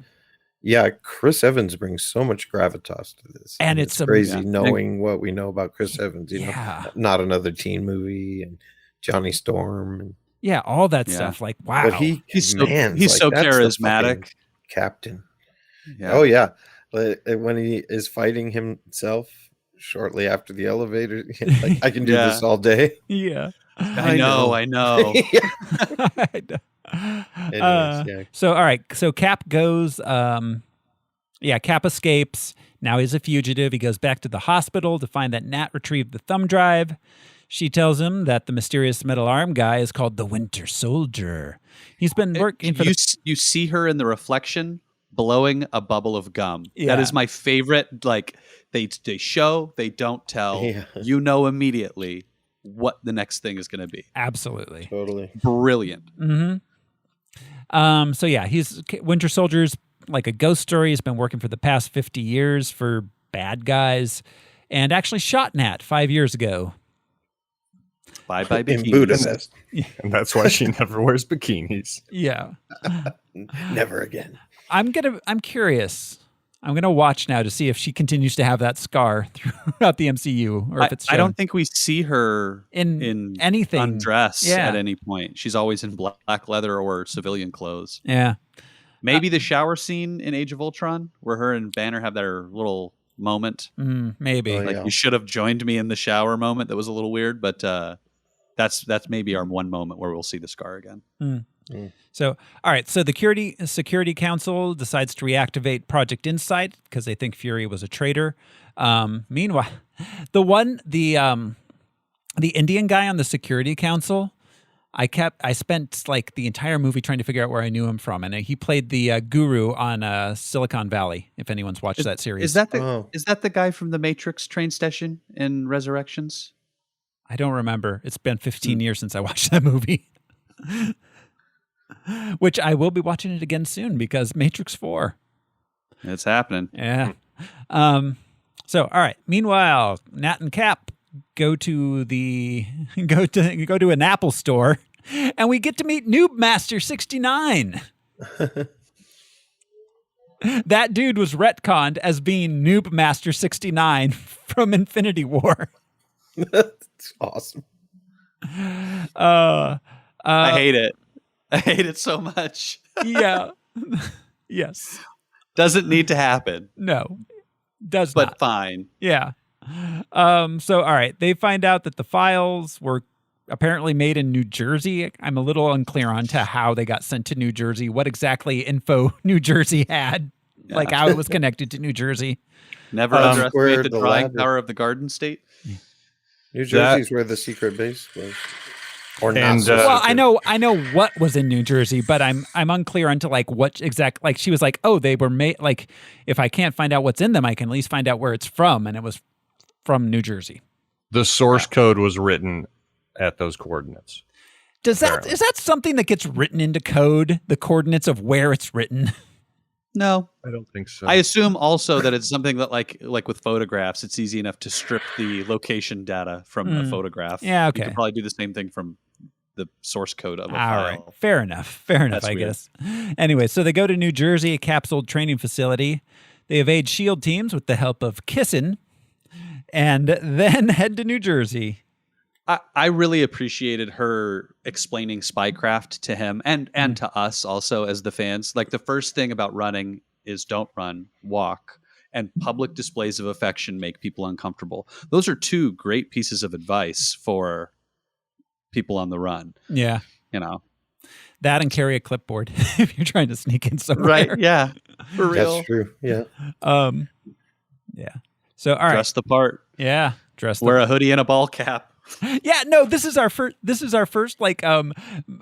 yeah, Chris Evans brings so much gravitas to this, And it's crazy yeah. knowing what we know about Chris Evans. You Yeah. know, not another teen movie and Johnny Storm. And, Yeah, all that Yeah. stuff. Like, wow. but He's he's so that's the charismatic. fucking Captain. Yeah. Oh yeah, but when he is fighting himself shortly after the elevator, like, I can do Yeah. this all day. yeah. I know. I know. Yeah. So, all right. So Cap goes, Cap escapes. Now he's a fugitive. He goes back to the hospital to find that Nat retrieved the thumb drive. She tells him that the mysterious metal arm guy is called the Winter Soldier. He's been working for you see her in the reflection blowing a bubble of gum. Yeah. That is my favorite. Like they show, they don't tell. Yeah. You know immediately what the next thing is going to be. Absolutely. Totally. Brilliant. Mm-hmm. So yeah, he's Winter Soldier's like a ghost story. He's been working for the past 50 years for bad guys. and actually shot Nat 5 years ago. Bye bye In bikini. Budapest. And that's why she never wears bikinis. Yeah. Never again. I'm curious. I'm gonna watch now to see if she continues to have that scar throughout the MCU, or if it's. I don't think we see her in anything undress at any point. She's always in black leather or civilian clothes. Yeah. Maybe the shower scene in Age of Ultron, where her and Banner have their little moment. Maybe. Oh, yeah. You should have joined me in the shower moment. That was a little weird, but that's maybe our one moment where we'll see the scar again. So, all right. So the Security Council decides to reactivate Project Insight because they think Fury was a traitor. Meanwhile, the Indian guy on the Security Council, I spent like the entire movie trying to figure out where I knew him from, and he played the guru on Silicon Valley. If anyone's watched that series, is that the guy from the Matrix train station in Resurrections? I don't remember. It's been 15 years since I watched that movie. Which I will be watching it again soon because Matrix 4. It's happening. Yeah. So, all right. Meanwhile, Nat and Cap go to an Apple store, and we get to meet Noob Master 69. That dude was retconned as being Noob Master 69 from Infinity War. That's awesome. I hate it. I hate it so much. Yeah. Yes. Doesn't need to happen. No. Does but not. Fine. Yeah. So, all right. They find out that the files were apparently made in New Jersey. I'm a little unclear on to how they got sent to New Jersey, what exactly info New Jersey had, like how it was connected to New Jersey. Never underestimate the the drawing lab- power of the Garden State. New Jersey's where the secret base was. Or not. And, So Well, secret. I know what was in New Jersey, but I'm unclear onto like what exact. Like she was like, oh, they were made. Like if I can't find out what's in them, I can at least find out where it's from, and it was from New Jersey. The source code was written at those coordinates. Is that something that gets written into code? The coordinates of where it's written? No, I don't think so. I assume also that it's something that like with photographs, it's easy enough to strip the location data from a photograph. Yeah, okay. You could probably do the same thing from the source code of a All file. right. Fair enough. That's I weird. guess. Anyway, so they go to New Jersey, a capsule training facility. They evade S.H.I.E.L.D. teams with the help of Kissin, and then head to New Jersey. I really appreciated her explaining spycraft to him and to us also as the fans. Like the first thing about running is don't run, walk. And public displays of affection make people uncomfortable. Those are two great pieces of advice for people on the run. Yeah. You know, That and carry a clipboard if you're trying to sneak in somewhere. right? Yeah, for real. That's true. Yeah. Yeah. So, all right. Dress the part. Yeah. Dress the Wear a hoodie and a ball cap. Yeah, no, this is our first like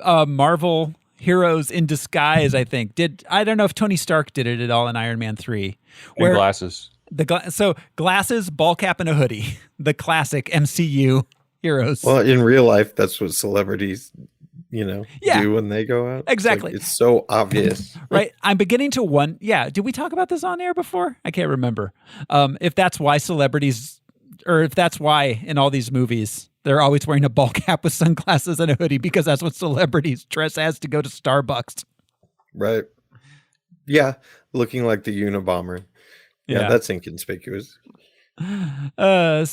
Marvel heroes in disguise, I think. I don't know if Tony Stark did it at all in Iron Man 3. And glasses. So glasses, ball cap, and a hoodie. The classic MCU heroes. Well, in real life, that's what celebrities, Yeah. do when they go out. Exactly. It's so obvious. Right. I'm beginning to did we talk about this on air before? I can't remember. If that's why celebrities, or if that's why in all these movies, they're always wearing a ball cap with sunglasses and a hoodie because that's what celebrities dress as to go to Starbucks. Right. Yeah. Looking like the Unabomber. Yeah, that's inconspicuous. All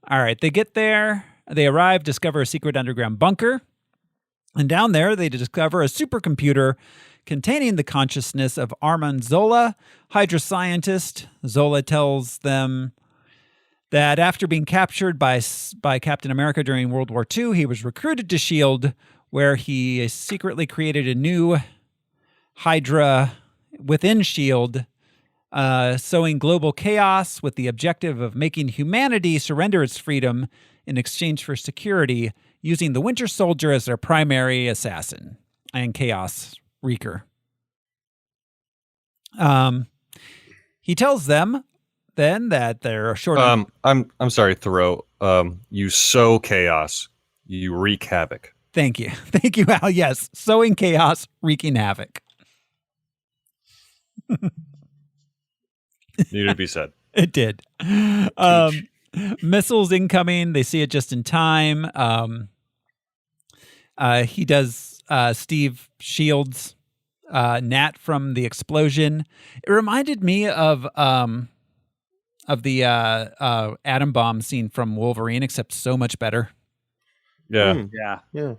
right. They get there. They arrive, discover a secret underground bunker. And down there, they discover a supercomputer containing the consciousness of Armand Zola, Hydra scientist. Zola tells them that after being captured by Captain America during World War II, he was recruited to S.H.I.E.L.D., where he secretly created a new Hydra within S.H.I.E.L.D., sowing global chaos with the objective of making humanity surrender its freedom in exchange for security, using the Winter Soldier as their primary assassin and chaos wreaker. He tells them then that they're short. I'm sorry, Thoreau. You sow chaos, you wreak havoc. Thank you, Al. Yes, sowing chaos, wreaking havoc. Needed to be said. It did. Missiles incoming. They see it just in time. He does Steve Shields Nat from the explosion. It reminded me of the atom bomb scene from Wolverine, except so much better. Yeah. Yeah.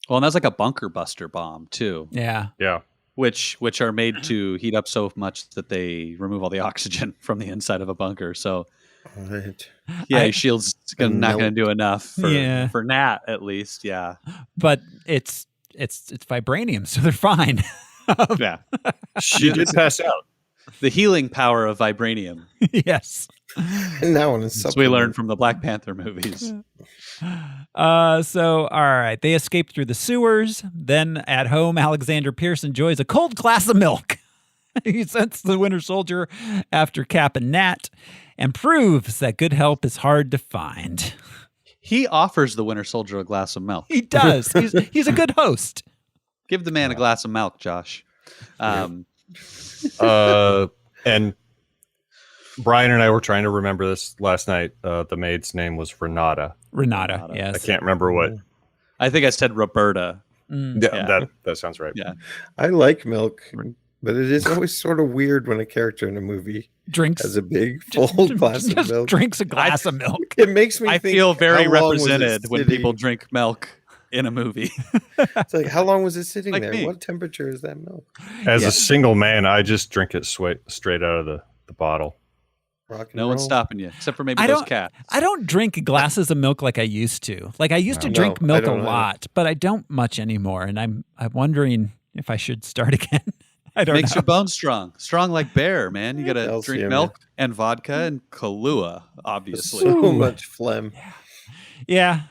Well, and that's like a bunker buster bomb too. Yeah. Yeah. Which are made to heat up so much that they remove all the oxygen from the inside of a bunker. So Right. yeah, your shield's not going to do enough for Nat at least. Yeah. But it's vibranium, so they're fine. Yeah. She did pass out. The healing power of vibranium. Yes. And that one is As something we learned from the Black Panther movies. So, all right. They escape through the sewers. Then at home, Alexander Pierce enjoys a cold glass of milk. He sends the Winter Soldier after Cap and Nat and proves that good help is hard to find. He offers the Winter Soldier a glass of milk. He does. He's a good host. Give the man a glass of milk, Josh. And Brian and I were trying to remember this last night. The maid's name was Renata. Renata, yes. I can't remember what. I think I said Roberta. Yeah. That sounds right. Yeah. I like milk, but it is always sort of weird when a character in a movie has a big full glass of milk. Drinks a glass of milk. It makes me I think, feel very how long was it represented when sitting? people drink milk in a movie. It's like, how long was it sitting Like there? me. What temperature is that milk? As a single man, I just drink it straight out of the bottle. Rock and No one's roll. stopping you, except for maybe those cats. I don't drink glasses of milk like I used to. Like I used to drink No, I milk a don't either. lot, but I don't much anymore. And I'm wondering if I should start again. I don't Makes know. your bones strong like bear, man. You gotta Calcium, drink milk and vodka and Kahlua, obviously. So much phlegm. Yeah.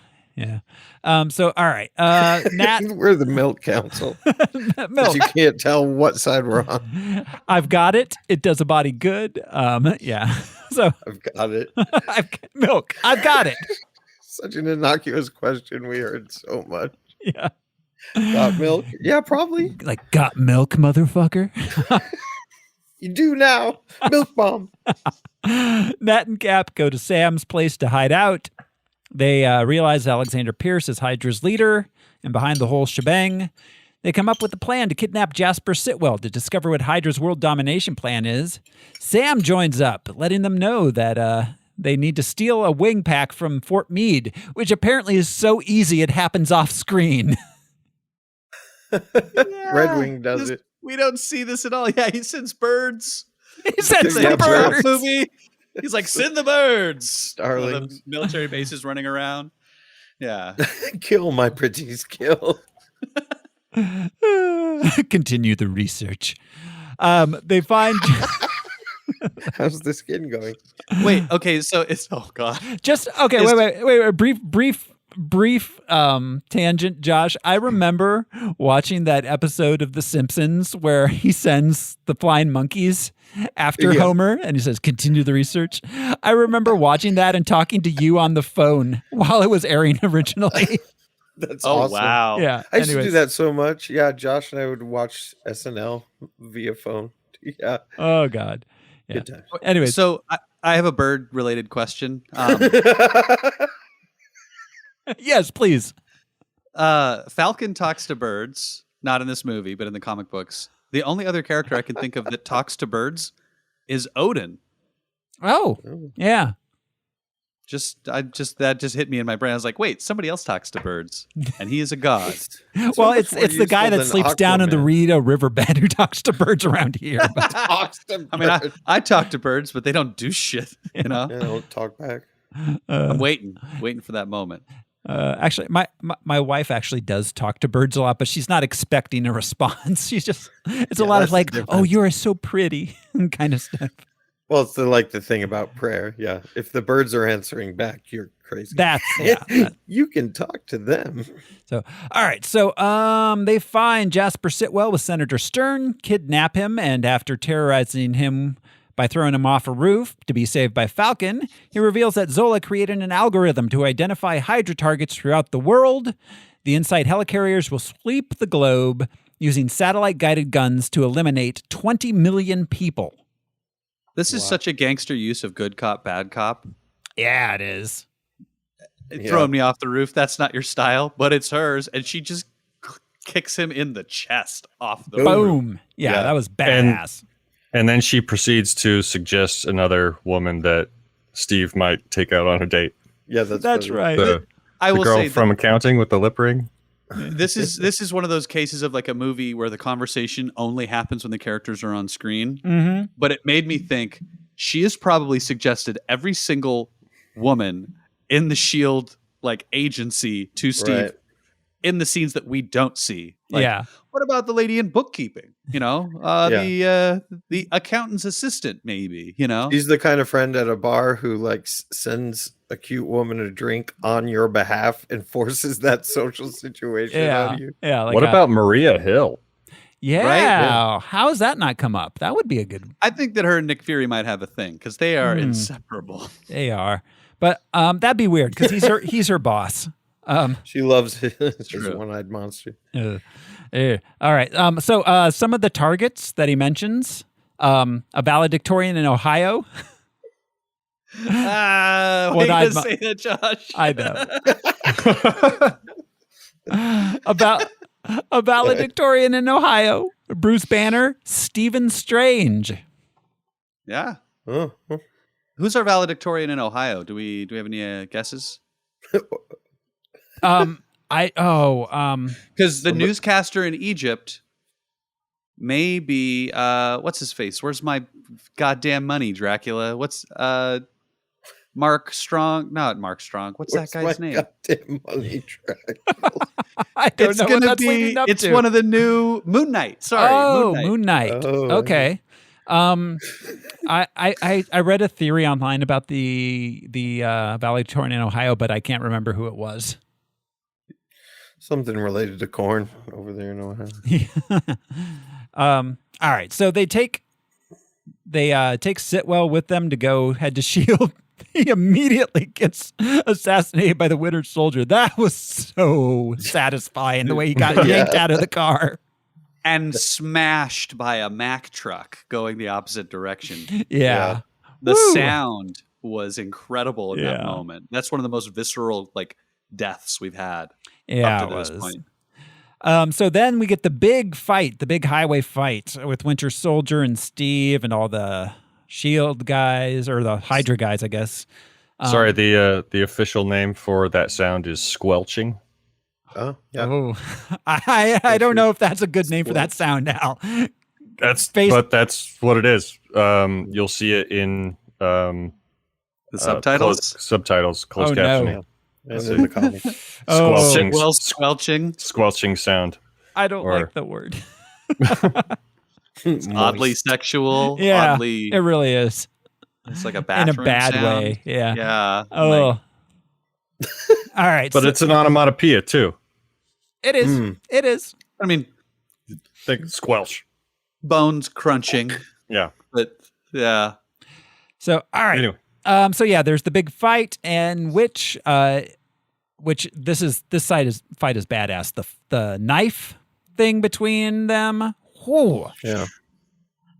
So all right. Nat, We're the milk council. milk. You can't tell what side we're on. I've got it. It does a body good. Yeah. So I've got it. milk. I've got it. Such an innocuous question. We heard so much. Yeah. Got milk? Yeah, probably. Like, got milk, motherfucker? You do now. Milk bomb. Nat and Cap go to Sam's place to hide out. They realize Alexander Pierce is Hydra's leader, and behind the whole shebang, they come up with a plan to kidnap Jasper Sitwell to discover what Hydra's world domination plan is. Sam joins up, letting them know that they need to steal a wing pack from Fort Meade, which apparently is so easy it happens off screen. Red Wing does it. We don't see this at all. Yeah, he sends birds. He sends Yeah, the birds. birds. Movie. He's like, send the birds. One of Darlings. the military bases running around. Yeah. Kill, my pretties, kill. Continue the research. They find... How's the skin going? Wait, okay, so it's God. Just okay. Wait. Brief tangent, Josh. I remember watching that episode of The Simpsons where he sends the flying monkeys after Homer, and he says, "Continue the research." I remember watching that and talking to you on the phone while it was airing originally. That's Oh awesome. wow. Yeah. I used to anyways. do that so much. Yeah, Josh and I would watch SNL via phone. Yeah. Oh God. Yeah. Good times. Anyways, So I have a bird related question. yes, please. Falcon talks to birds, not in this movie, but in the comic books. The only other character I can think of that talks to birds is Odin. Oh, yeah. That just hit me in my brain. I was like, wait, somebody else talks to birds, and he is a god. Well, much it's more the guy useful that than sleeps down in the Aquaman. Rita riverbed who talks to birds around here. But, Talks to I mean, birds. I talk to birds, but they don't do shit. You know, Yeah, don't talk back. I'm waiting for that moment. actually, my wife actually does talk to birds a lot, but she's not expecting a response. She's just it's a lot that's of like, the "Oh, difference. you are so pretty," kind of stuff. Well, it's the thing about prayer. Yeah. If the birds are answering back, you're crazy. That's You can talk to them. So, all right. So, they find Jasper Sitwell with Senator Stern, kidnap him, and after terrorizing him by throwing him off a roof to be saved by Falcon, he reveals that Zola created an algorithm to identify Hydra targets throughout the world. The Insight helicarriers will sweep the globe using satellite-guided guns to eliminate 20 million people. This is such a gangster use of good cop, bad cop. Yeah, it is. Throwing me off the roof. That's not your style, but it's hers. And she just kicks him in the chest off the roof. Boom. Yeah, that was badass. And then she proceeds to suggest another woman that Steve might take out on a date. Yeah, that's right. The girl from accounting with the lip ring. This is one of those cases of like a movie where the conversation only happens when the characters are on screen. Mm-hmm. But it made me think she has probably suggested every single woman in the SHIELD like agency to Steve in the scenes that we don't see. Like, what about the lady in bookkeeping? You know, the accountant's assistant, maybe. You know, she's the kind of friend at a bar who like sends a cute woman a drink on your behalf and forces that social situation on you. Yeah. Like what about Maria Hill? Yeah. Right? Yeah. How has that not come up? That would be a good. I think that her and Nick Fury might have a thing because they are inseparable. They are, but that'd be weird because he's her boss. She loves his one-eyed monster. All right. So some of the targets that he mentions, a valedictorian in Ohio. Wait to say that, Josh. I know. About a valedictorian in Ohio, Bruce Banner, Stephen Strange. Yeah. Oh. Who's our valedictorian in Ohio? Do we have any guesses? Because the newscaster in Egypt may be what's his face? Where's my goddamn money, Dracula? What's Mark Strong? Not Mark Strong. What's that guy's name? Goddamn money, Dracula. I don't know what that's leading up it's to. one of the new Moon Knight. Sorry, Moon Knight. Okay. I read a theory online about the valedictorian in Ohio, but I can't remember who it was. Something related to corn over there in Ohio. All right, so they take Sitwell with them to go head to S.H.I.E.L.D. He immediately gets assassinated by the Winter Soldier. That was so satisfying, the way he got yanked out of the car. And smashed by a Mack truck going the opposite direction. Yeah. The sound was incredible in that moment. That's one of the most visceral like deaths we've had up to this point. So then we get the big fight, the big highway fight with Winter Soldier and Steve and all the S.H.I.E.L.D. guys, or the Hydra guys, I guess. Sorry, the official name for that sound is squelching. Oh, yeah. Oh, I don't know if that's a good name for that sound now. But that's what it is. You'll see it in the subtitles. Closed captioning. And in the comics. Squelching sound. I don't like the word. It's oddly sexual. Yeah, oddly, it really is. It's like a bathroom in a bad sound. way. Yeah. Yeah. Oh. All right. But it's an onomatopoeia too. It is. It is. I mean, think squelch. Bones crunching. Yeah. But yeah. So all right. Anyway. So yeah, there's the big fight, and which fight is badass. The knife thing between them. Whoa. Yeah.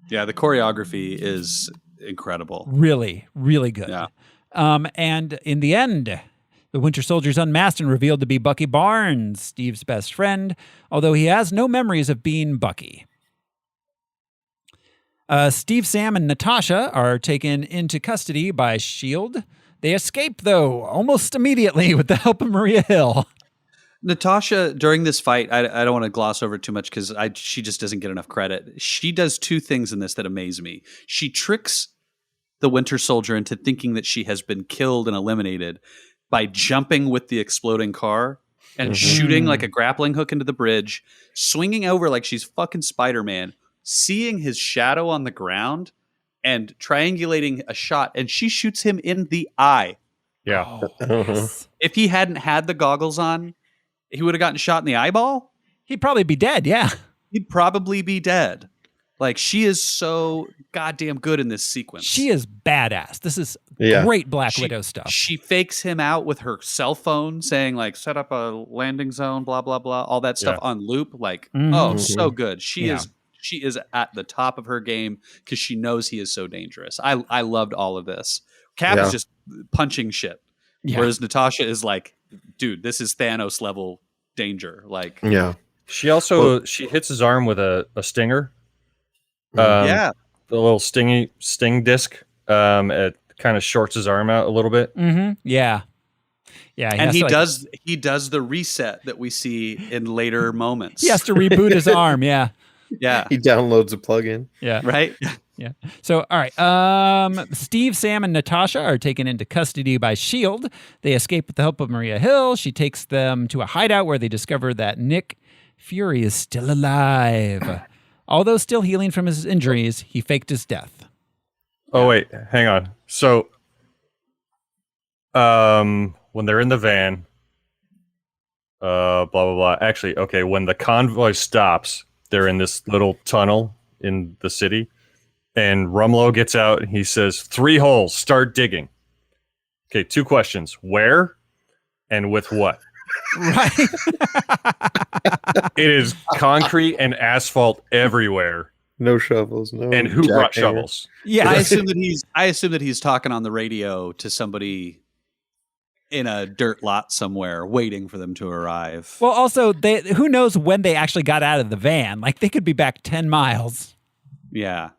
Yeah, the choreography is incredible. Really, really good. Yeah. And in the end, the Winter Soldier's unmasked and revealed to be Bucky Barnes, Steve's best friend, although he has no memories of being Bucky. Steve, Sam, and Natasha are taken into custody by S.H.I.E.L.D. They escape, though, almost immediately with the help of Maria Hill. Natasha, during this fight, I don't want to gloss over it too much because she just doesn't get enough credit. She does two things in this that amaze me. She tricks the Winter Soldier into thinking that she has been killed and eliminated by jumping with the exploding car and shooting like a grappling hook into the bridge, swinging over like she's fucking Spiderman, seeing his shadow on the ground and triangulating a shot, and she shoots him in the eye. Yeah. If he hadn't had the goggles on, he would have gotten shot in the eyeball. He'd probably be dead, yeah. He'd probably be dead. Like, she is so goddamn good in this sequence. She is badass. This is great Black Widow stuff. She fakes him out with her cell phone saying, like, set up a landing zone, blah, blah, blah, all that stuff on loop. Like, so good. She is She is at the top of her game because she knows he is so dangerous. I loved all of this. Cap is just punching shit, whereas Natasha is like, dude, this is Thanos level danger. Like, she also she hits his arm with a stinger. The little sting disc. It kind of shorts his arm out a little bit. Yeah, and he does the reset that we see in later moments. He has to reboot his arm. Yeah. He downloads a plugin. Yeah. Right. Yeah. So, all right. Steve, Sam, and Natasha are taken into custody by S.H.I.E.L.D. They escape with the help of Maria Hill. She takes them to a hideout where they discover that Nick Fury is still alive. Although still healing from his injuries, he faked his death. Oh, wait. Hang on. So, when they're in the van, blah, blah, blah. Actually, okay, when the convoy stops, they're in this little tunnel in the city. And Rumlow gets out and he says, 3 holes, start digging. Okay, 2 questions. Where and with what? Right. It is concrete and asphalt everywhere. No shovels. No. And who brought shovels? Yeah. I assume that he's talking on the radio to somebody in a dirt lot somewhere waiting for them to arrive. Well, also, who knows when they actually got out of the van? Like, they could be back 10 miles. Yeah.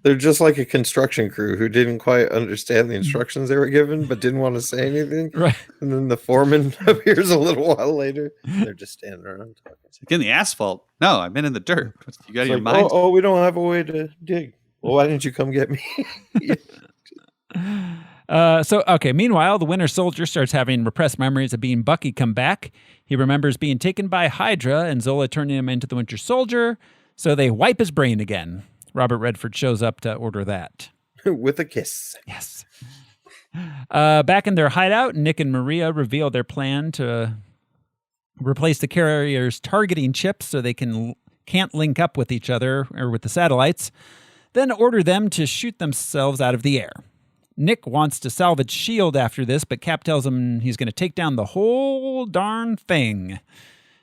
They're just like a construction crew who didn't quite understand the instructions they were given, but didn't want to say anything. Right. And then the foreman appears a little while later. They're just standing around talking. It's like, in the asphalt. No, I've been in the dirt. You got It's your like, mind. oh, we don't have a way to dig. Well, why didn't you come get me? Meanwhile, the Winter Soldier starts having repressed memories of being Bucky come back. He remembers being taken by Hydra and Zola turning him into the Winter Soldier, so they wipe his brain again. Robert Redford shows up to order that. With a kiss. Yes. Back in their hideout, Nick and Maria reveal their plan to replace the carrier's targeting chips so they can't link up with each other or with the satellites, then order them to shoot themselves out of the air. Nick wants to salvage S.H.I.E.L.D. after this, but Cap tells him he's going to take down the whole darn thing.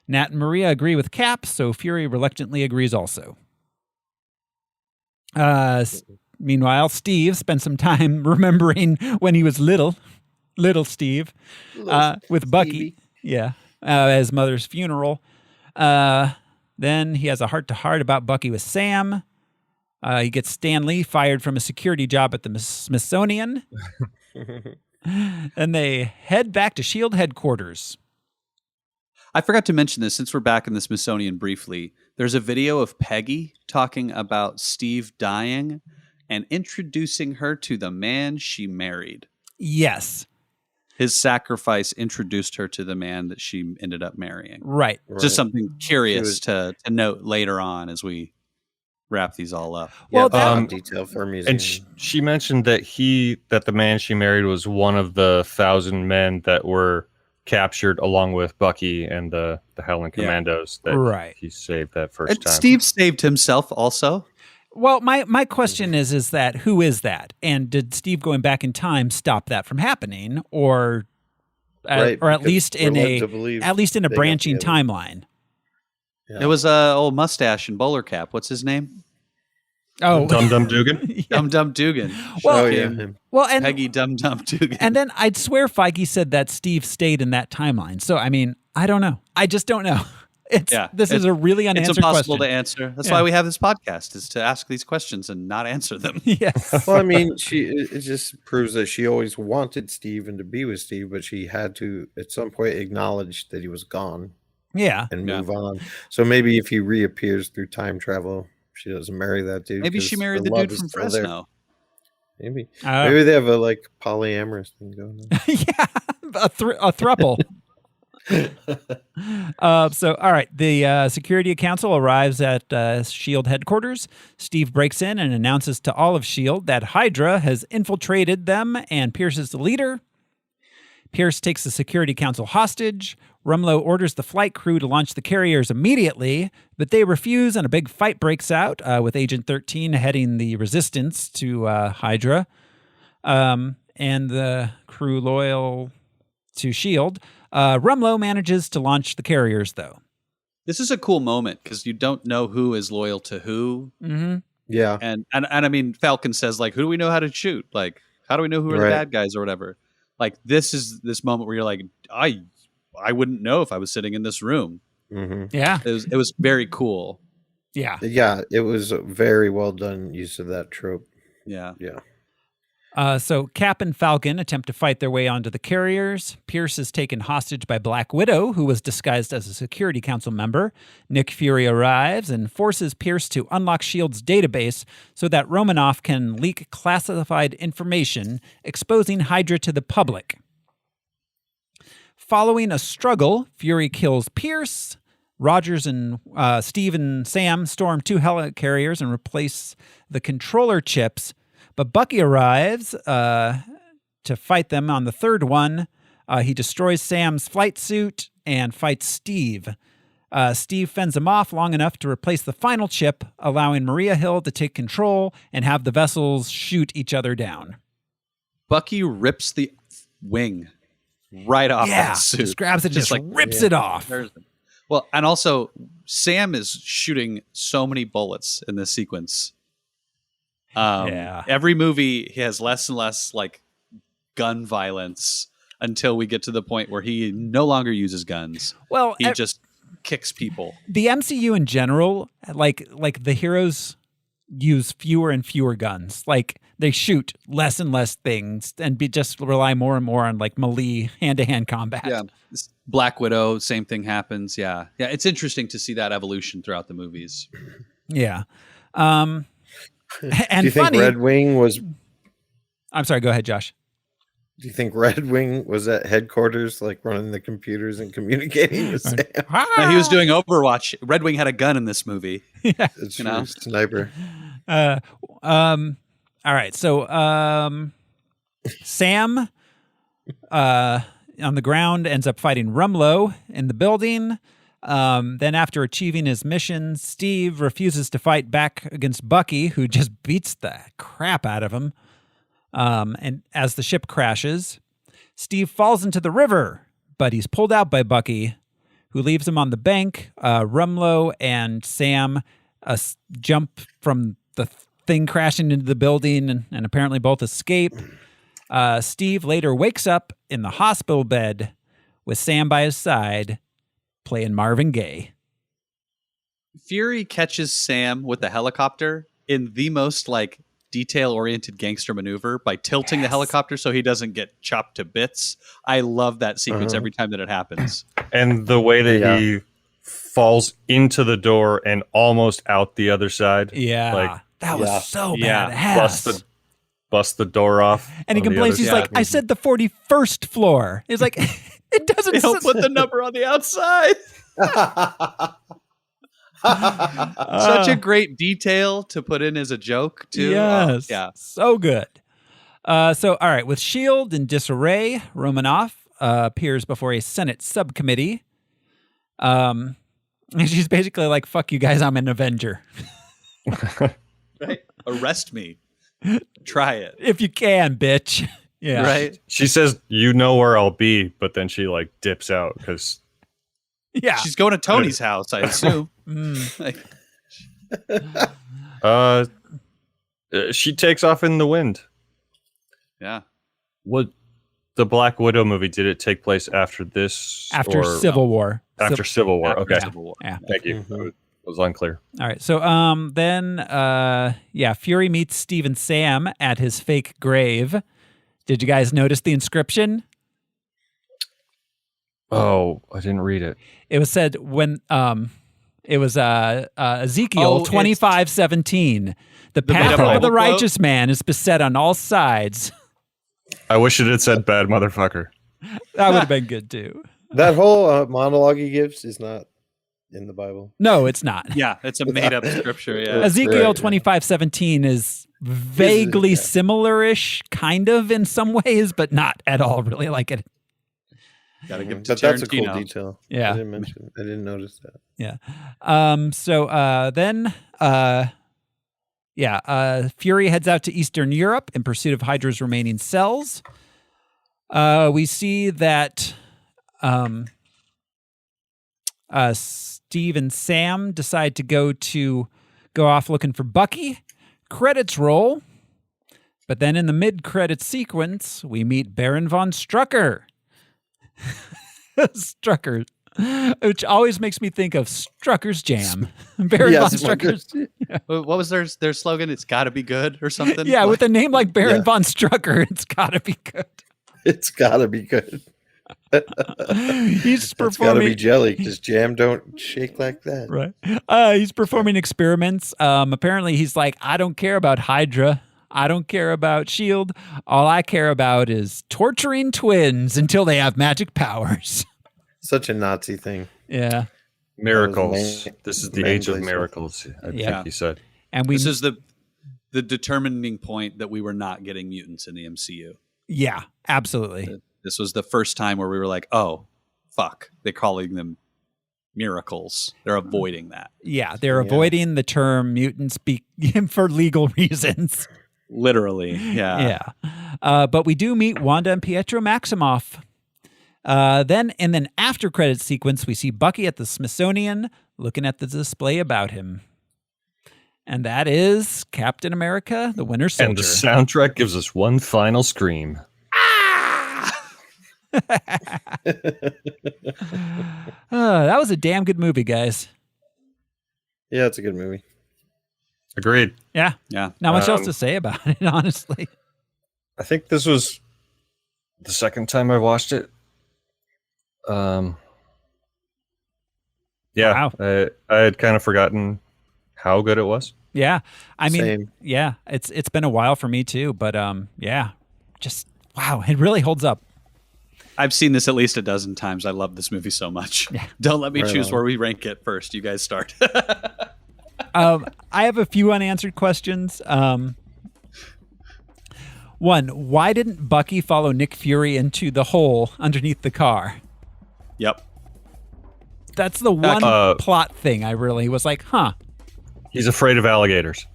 Nat and Maria agree with Cap, so Fury reluctantly agrees also. Meanwhile, Steve spent some time remembering when he was little Steve, with Bucky. Yeah, at his mother's funeral. Then he has a heart-to-heart about Bucky with Sam. He gets Stan Lee fired from a security job at the Smithsonian. And they head back to S.H.I.E.L.D. headquarters. I forgot to mention this since we're back in the Smithsonian briefly. There's a video of Peggy talking about Steve dying and introducing her to the man she married. Yes. His sacrifice introduced her to the man that she ended up marrying. Right. Just something curious to note later on as we wrap these all up. Well, detail for me. And she mentioned that the man she married was one of the 1,000 men that were captured along with Bucky and the Howling Commandos that he saved that first time. Steve saved himself also. Well, my question is that who is that? And did Steve going back in time stop that from happening, or at least in a branching timeline? Yeah. It was old mustache and bowler cap. What's his name? Oh, Dum Dum Dugan. Dum Dum Dugan. And Peggy Dum Dum Dugan. And then I'd swear Feige said that Steve stayed in that timeline. So I mean, I don't know. I just don't know. This is a really unanswered question. It's impossible to answer. That's why we have this podcast, is to ask these questions and not answer them. Yes. Well, I mean, it just proves that she always wanted Steve and to be with Steve, but she had to at some point acknowledge that he was gone. Yeah. And move on. So maybe if he reappears through time travel, she doesn't marry that dude. Maybe she married the dude from Fresno. Maybe. Maybe they have a polyamorous thing going on. Yeah. A throuple. So, all right. The Security Council arrives at S.H.I.E.L.D. headquarters. Steve breaks in and announces to all of S.H.I.E.L.D. that Hydra has infiltrated them and Pierce is the leader. Pierce takes the Security Council hostage. Rumlow orders the flight crew to launch the carriers immediately, but they refuse and a big fight breaks out with Agent 13 heading the resistance to Hydra and the crew loyal to S.H.I.E.L.D. Rumlow manages to launch the carriers, though. this is a cool moment because you don't know who is loyal to who. Mm-hmm. Yeah. And I mean, Falcon says, like, who do we know how to shoot? Like, how do we know who are the bad guys or whatever? Like, this is this moment where you're like, I wouldn't know if I was sitting in this room. Mm-hmm. Yeah. It was very cool. Yeah. Yeah, it was a very well done use of that trope. Yeah. Yeah. So Cap and Falcon attempt to fight their way onto the carriers. Pierce is taken hostage by Black Widow, who was disguised as a Security Council member. Nick Fury arrives and forces Pierce to unlock S.H.I.E.L.D.'s database so that Romanoff can leak classified information, exposing Hydra to the public. Following a struggle, Fury kills Pierce. Rogers and Steve and Sam storm 2 helicarriers and replace the controller chips. But Bucky arrives to fight them on the third one. He destroys Sam's flight suit and fights Steve. Steve fends him off long enough to replace the final chip, allowing Maria Hill to take control and have the vessels shoot each other down. Bucky rips the wing right off that suit. Just grabs it, just like rips it off. Well, and also Sam is shooting so many bullets in this sequence. Every movie he has less and less like gun violence until we get to the point where he no longer uses guns. Well, he just kicks people. The MCU in general, like the heroes use fewer and fewer guns. Like they shoot less and less things and just rely more and more on like melee hand-to-hand combat. Yeah. Black Widow, same thing happens. Yeah. Yeah. It's interesting to see that evolution throughout the movies. Yeah. And do you think Red Wing was... I'm sorry, go ahead, Josh. Do you think Red Wing was at headquarters, like running the computers and communicating with Sam? No, he was doing Overwatch. Red Wing had a gun in this movie. Yeah. It's true, sniper. All right, so Sam on the ground ends up fighting Rumlow in the building. Then after achieving his mission, Steve refuses to fight back against Bucky, who just beats the crap out of him. And as the ship crashes, Steve falls into the river, but he's pulled out by Bucky, who leaves him on the bank. Rumlow and Sam jump from the thing crashing into the building and apparently both escape. Steve later wakes up in the hospital bed with Sam by his side, playing Marvin Gaye. Fury catches Sam with the helicopter in the most like detail-oriented gangster maneuver by tilting the helicopter so he doesn't get chopped to bits. I love that sequence every time that it happens. And the way that he falls into the door and almost out the other side. Yeah. Like, that was so badass. Bust the door off. And he complains, he's like, I said the 41st floor. He's like, it doesn't. They don't put the number on the outside. Such a great detail to put in as a joke, too. Yes. Yeah. So good. So, all right. With S.H.I.E.L.D. in disarray, Romanoff appears before a Senate subcommittee. And she's basically like, fuck you guys, I'm an Avenger. Right? Arrest me. Try it. If you can, bitch. Yeah. Right? She says, you know where I'll be, but then she like dips out because... Yeah. She's going to Tony's house, I assume. She takes off in the wind. Yeah. What the Black Widow movie, did it take place after this? After Civil War. After Civil War. After Okay. Civil War. Yeah. Thank you. It was unclear. All right. So then Fury meets Steve and Sam at his fake grave. Did you guys notice the inscription? Oh, I didn't read it. It was said when it was Ezekiel 25:17. The path of the righteous man is beset on all sides. I wish it had said bad motherfucker. That would have been good too. That whole monologue he gives is not in the Bible. No, it's not. Yeah, it's a made-up scripture. Yeah. Ezekiel 25:17 is vaguely similar-ish, kind of in some ways, but not at all really like it. Gotta give it to But that's a cool Tarantino. detail. Yeah. I didn't notice that. Yeah. Fury heads out to Eastern Europe in pursuit of Hydra's remaining cells. We see that Steve and Sam decide to go off looking for Bucky. Credits roll. But then in the mid-credits sequence, we meet Baron von Strucker. Strucker, which always makes me think of Strucker's Jam. Baron von Strucker's. What was their slogan? It's got to be good or something? Yeah, with a name like Baron von Strucker, it's got to be good. It's got to be good. He's performing. It's got to be jelly because jam don't shake like that. Right. He's performing experiments. Apparently, he's like, I don't care about Hydra. I don't care about S.H.I.E.L.D. All I care about is torturing twins until they have magic powers. Such a Nazi thing. Yeah. Miracles. This is the age of miracles, I think he said. And this is the determining point that we were not getting mutants in the MCU. Yeah, absolutely. This was the first time where we were like, oh, fuck. They're calling them miracles. They're avoiding that. Yeah, they're avoiding the term mutants for legal reasons. Literally, yeah. But we do meet Wanda and Pietro Maximoff. Then after credits sequence, we see Bucky at the Smithsonian looking at the display about him. And that is Captain America, the Winter Soldier. And the soundtrack gives us one final scream. That was a damn good movie, guys. Yeah, it's a good movie. Agreed. Yeah. Not much else to say about it, honestly. I think this was the second time I watched it. Wow. I had kind of forgotten how good it was. Yeah. I mean, Same. yeah, it's been a while for me too, but just wow, it really holds up. I've seen this at least a dozen times. I love this movie so much. Yeah. Don't let me choose where we rank it first. You guys start. I have a few unanswered questions. One, why didn't Bucky follow Nick Fury into the hole underneath the car? Yep. That's the one plot thing I really was like, huh. He's afraid of alligators.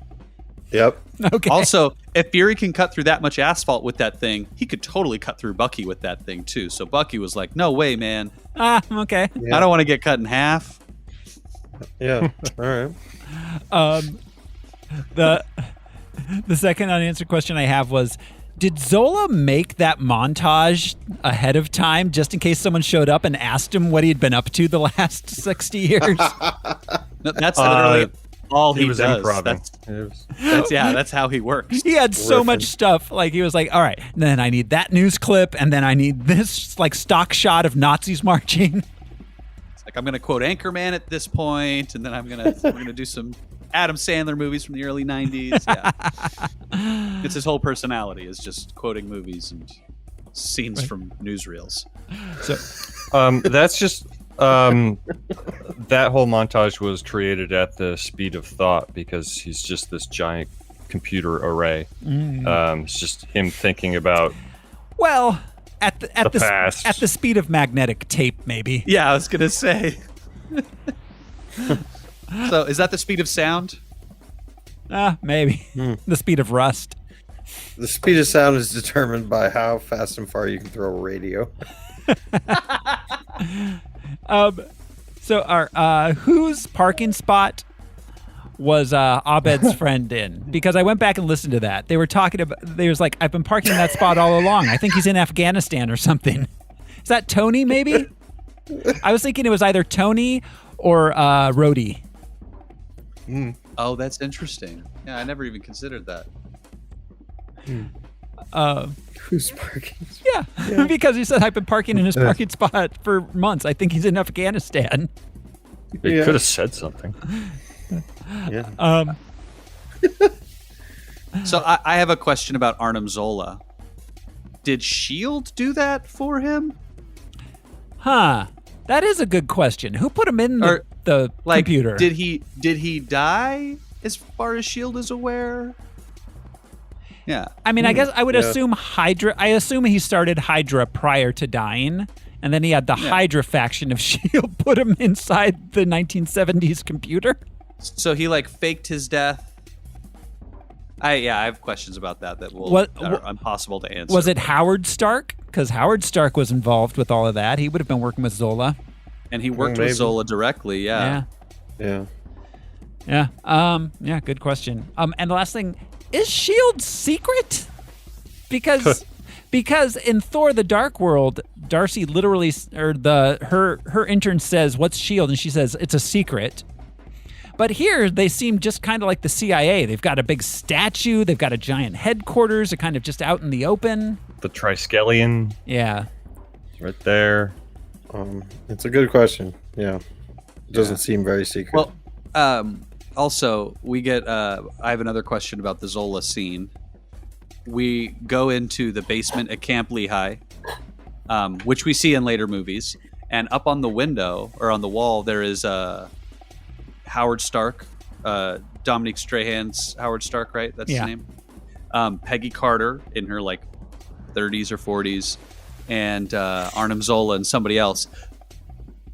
Yep. Okay. Also, if Fury can cut through that much asphalt with that thing, he could totally cut through Bucky with that thing too. So Bucky was like, no way, man. Okay. I don't want to get cut in half. Yeah. All right. The second unanswered question I have was, did Zola make that montage ahead of time just in case someone showed up and asked him what he'd been up to the last 60 years? No, that's literally all he was does. improv-ing. That's how he works. He had so much stuff. Like, he was like, all right, then I need that news clip, and then I need this like stock shot of Nazis marching. It's like, I'm going to quote Anchorman at this point, and then we're going to do some Adam Sandler movies from the early 90s. Yeah. It's his whole personality is just quoting movies and scenes from newsreels. So that's just that whole montage was created at the speed of thought because he's just this giant computer array. It's just him thinking about at the past. at the speed of magnetic tape, maybe. Yeah, I was gonna say. So is that the speed of sound? Maybe. The speed of rust. The speed of sound is determined by how fast and far you can throw a radio. So our whose parking spot was Abed's friend in? Because I went back and listened to that. They were talking about, they was like, I've been parking in that spot all along. I think he's in Afghanistan or something. Is that Tony maybe? I was thinking it was either Tony or Rhodey. Oh, that's interesting. Yeah, I never even considered that. Who's parking? Yeah, because he said I've been parking in his parking spot for months. I think he's in Afghanistan. They could have said something. Yeah. So I have a question about Arnim Zola. Did S.H.I.E.L.D. do that for him? Huh. That is a good question. Who put him in the computer? Did he die as far as S.H.I.E.L.D. is aware? Yeah. I mean, I guess I would assume Hydra. I assume he started Hydra prior to dying, and then he had the Hydra faction of S.H.I.E.L.D. put him inside the 1970s computer. So he faked his death. I have questions about that are impossible to answer. Was it Howard Stark? Because Howard Stark was involved with all of that. He would have been working with Zola. And he worked maybe. with Zola directly. Yeah. Yeah. Yeah, good question. And the last thing, is S.H.I.E.L.D. secret? Because in Thor: The Dark World, Darcy literally, or her intern says, "What's S.H.I.E.L.D.?" and she says it's a secret. But here they seem just kind of like the CIA. They've got a big statue, they've got a giant headquarters, they're kind of just out in the open. The Triskelion. Yeah. Right there. It's a good question. Yeah. It doesn't seem very secret. Well, also, we get. I have another question about the Zola scene. We go into the basement at Camp Lehigh, which we see in later movies, and up on the window or on the wall there is Howard Stark, Dominique Strahan's Howard Stark, right? That's his name. Peggy Carter in her like 30s or 40s, and Arnim Zola and somebody else.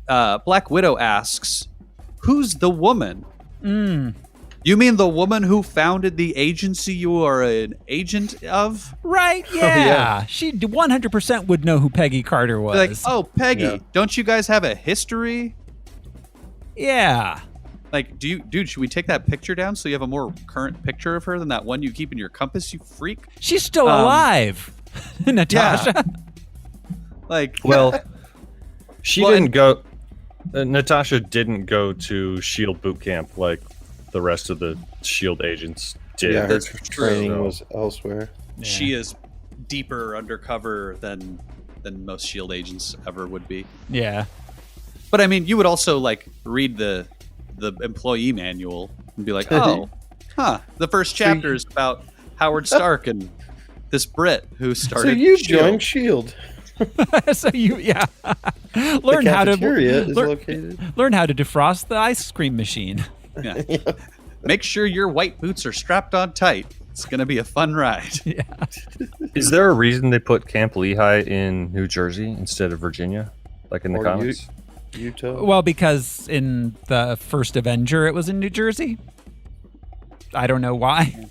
Black Widow asks, "Who's the woman?" You mean the woman who founded the agency you are an agent of? Right, yeah. She 100% would know who Peggy Carter was. Like, oh, Peggy, don't you guys have a history? Yeah. Like, dude, should we take that picture down so you have a more current picture of her than that one you keep in your compass, you freak? She's still alive, Natasha. Yeah. Like, well, she didn't go. Natasha didn't go to S.H.I.E.L.D. boot camp like the rest of the S.H.I.E.L.D. agents did. Yeah, her training was elsewhere. Yeah. She is deeper undercover than most S.H.I.E.L.D. agents ever would be. Yeah. But I mean, you would also like read the employee manual and be like, oh, the first chapter is about Howard Stark and this Brit who started. So you S.H.I.E.L.D. joined S.H.I.E.L.D. So you, learn how to located. Learn how to defrost the ice cream machine. Yeah. Make sure your white boots are strapped on tight. It's gonna be a fun ride. Yeah. Is there a reason they put Camp Lehigh in New Jersey instead of Virginia, like in the comics? Utah. Well, because in the first Avenger, it was in New Jersey. I don't know why.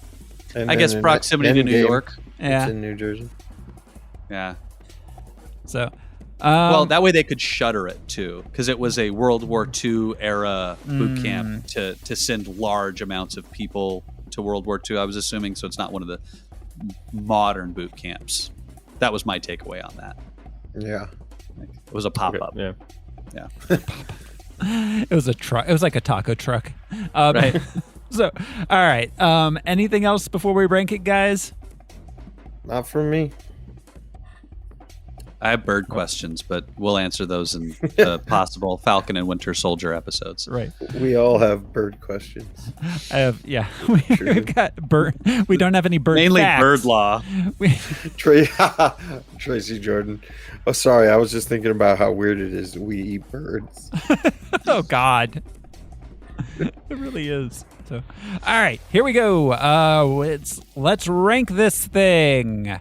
And I guess proximity to New York. Yeah. It's in New Jersey. Yeah. So, well, that way they could shutter it too, because it was a World War II era boot camp to send large amounts of people to World War II. I was assuming, so it's not one of the modern boot camps. That was my takeaway on that. Yeah, it was a pop up. Yeah. It was a truck. It was like a taco truck. Right. So, all right. Anything else before we rank it, guys? not for me. I have bird questions, but we'll answer those in the possible Falcon and Winter Soldier episodes. Right. We all have bird questions. I have, yeah. We've got bird. We don't have any bird Mainly facts. bird law. Tracy Jordan. Oh, sorry. I was just thinking about how weird it is that we eat birds. Oh, God. It really is. So, all right, here we go. Let's rank this thing.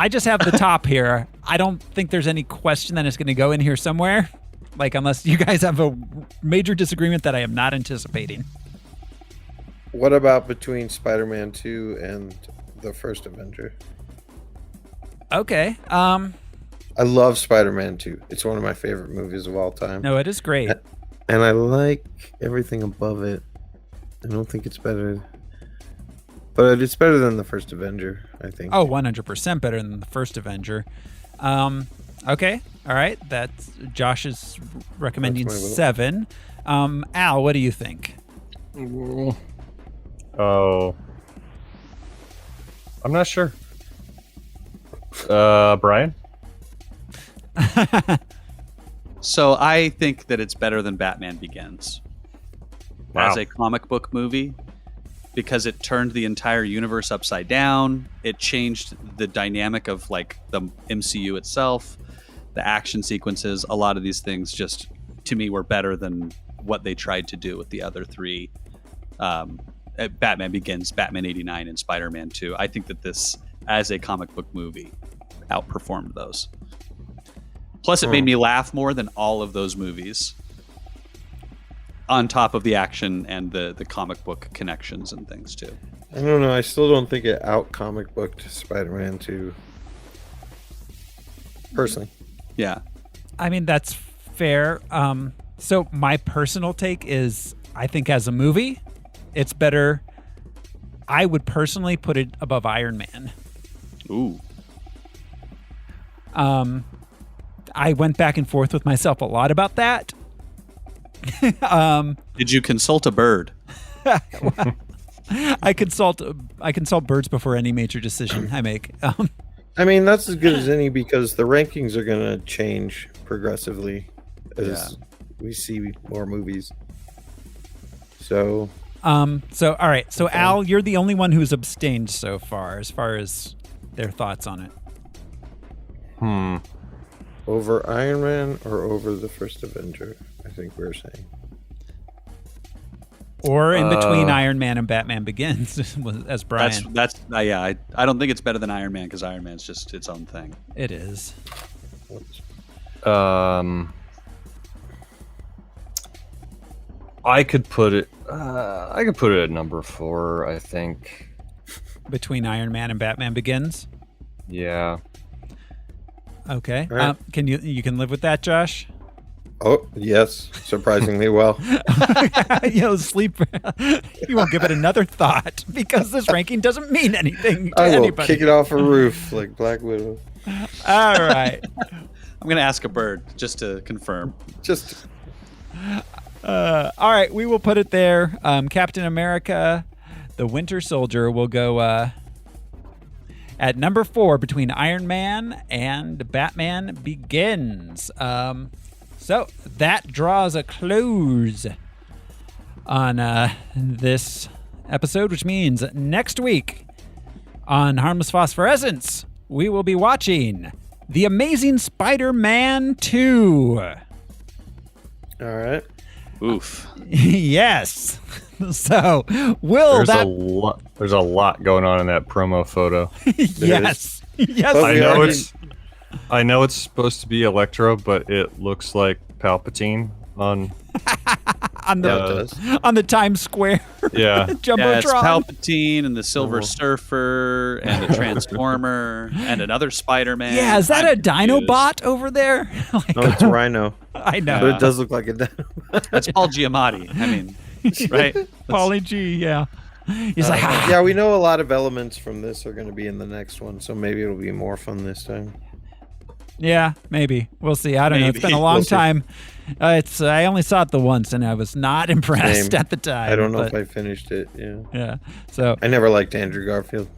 I just have the top here. I don't think there's any question that it's going to go in here somewhere. Like, unless you guys have a major disagreement that I am not anticipating. What about between Spider-Man 2 and the first Avenger? Okay. I love Spider-Man 2. It's one of my favorite movies of all time. No, it is great. And I like everything above it. I don't think it's better. But it's better than the first Avenger, I think. Oh, 100% better than the first Avenger. Okay. All right. That's Josh's recommending 7. Al, what do you think? Oh. I'm not sure. Brian? So I think that it's better than Batman Begins as a comic book movie, because it turned the entire universe upside down. It changed the dynamic of like the MCU itself, the action sequences. A lot of these things just, to me, were better than what they tried to do with the other three. Batman Begins, Batman 89, and Spider-Man 2. I think that this, as a comic book movie, outperformed those. Plus, it made me laugh more than all of those movies, on top of the action and the comic book connections and things too. I don't know. I still don't think it out comic booked Spider-Man 2. Personally. Yeah. I mean, that's Fair. So my personal take is, I think as a movie, it's better. I would personally put it above Iron Man. Ooh. I went back and forth with myself a lot about that. Did you consult a bird? I consult birds before any major decision I make. I mean, that's as good as any because the rankings are going to change progressively as we see more movies. So, all right. So, okay. Al, you're the only one who's abstained so far as their thoughts on it. Over Iron Man or over the first Avenger, I think we're saying. Or in between Iron Man and Batman Begins, as Brian. I don't think it's better than Iron Man because Iron Man's just its own thing. It is. I could put it at number 4, I think. Between Iron Man and Batman Begins? Yeah. Okay. Right. You can live with that, Josh? Oh, yes. Surprisingly well. Sleep. You won't give it another thought because this ranking doesn't mean anything to I will anybody. kick it off a roof like Black Widow. All right. I'm going to ask a bird just to confirm. All right. We will put it there. Captain America, the Winter Soldier, will go at number 4 between Iron Man and Batman Begins. So that draws a close on this episode, which means next week on Harmless Phosphorescence, we will be watching The Amazing Spider-Man 2. All right. Oof. Yes. So there's a lot going on in that promo photo. Yes. Yes. I know it's supposed to be Electro, but it looks like Palpatine on the Times Square. Yeah. Jumbotron. Yeah, it's Palpatine and the Silver Surfer and a Transformer and another Spider-Man. Yeah, is that a Dinobot over there? No, it's a Rhino. I know. But it does look like a Dinobot. That's Paul Giamatti. I mean, right? Paulie G, yeah. He's like, yeah, we know a lot of elements from this are going to be in the next one, so maybe it'll be more fun this time. Yeah, maybe. We'll see. I don't know. It's been a long time. I only saw it the once, and I was not impressed at the time. I don't know if I finished it. Yeah. Yeah. So I never liked Andrew Garfield.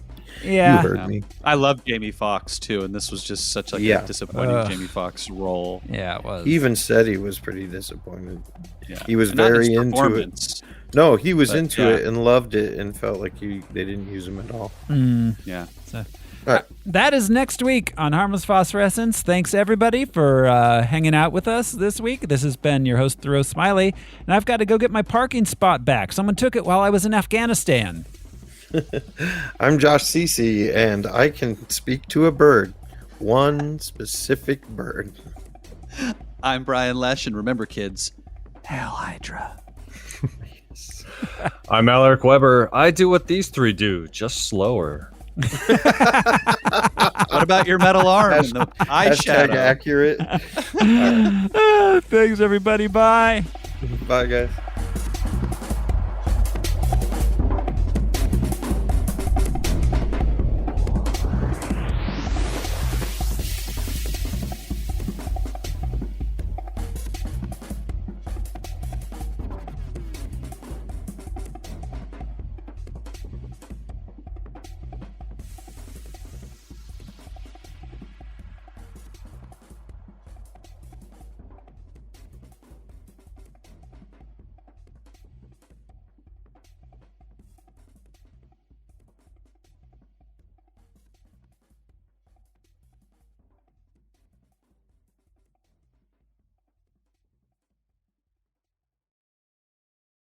Yeah. You heard me. I love Jamie Foxx too, and this was just such a disappointing Jamie Foxx role. Yeah, it was. He even said he was pretty disappointed. Yeah. He was very into it. No, he was into it and loved it and felt like they didn't use him at all. Yeah. So that is next week on Harmless Phosphorescence. Thanks everybody for hanging out with us this week. This has been your host, Thoreau Smiley, and I've got to go get my parking spot back. Someone took it while I was in Afghanistan. I'm Josh Cece, and I can speak to a bird. One specific bird. I'm Brian Lesh, and remember, kids, Hail Hydra. I'm Alaric Weber. I do what these 3 do, just slower. What about your metal arm and the eyeshadow? Accurate. Thanks, everybody. Bye. Bye, guys.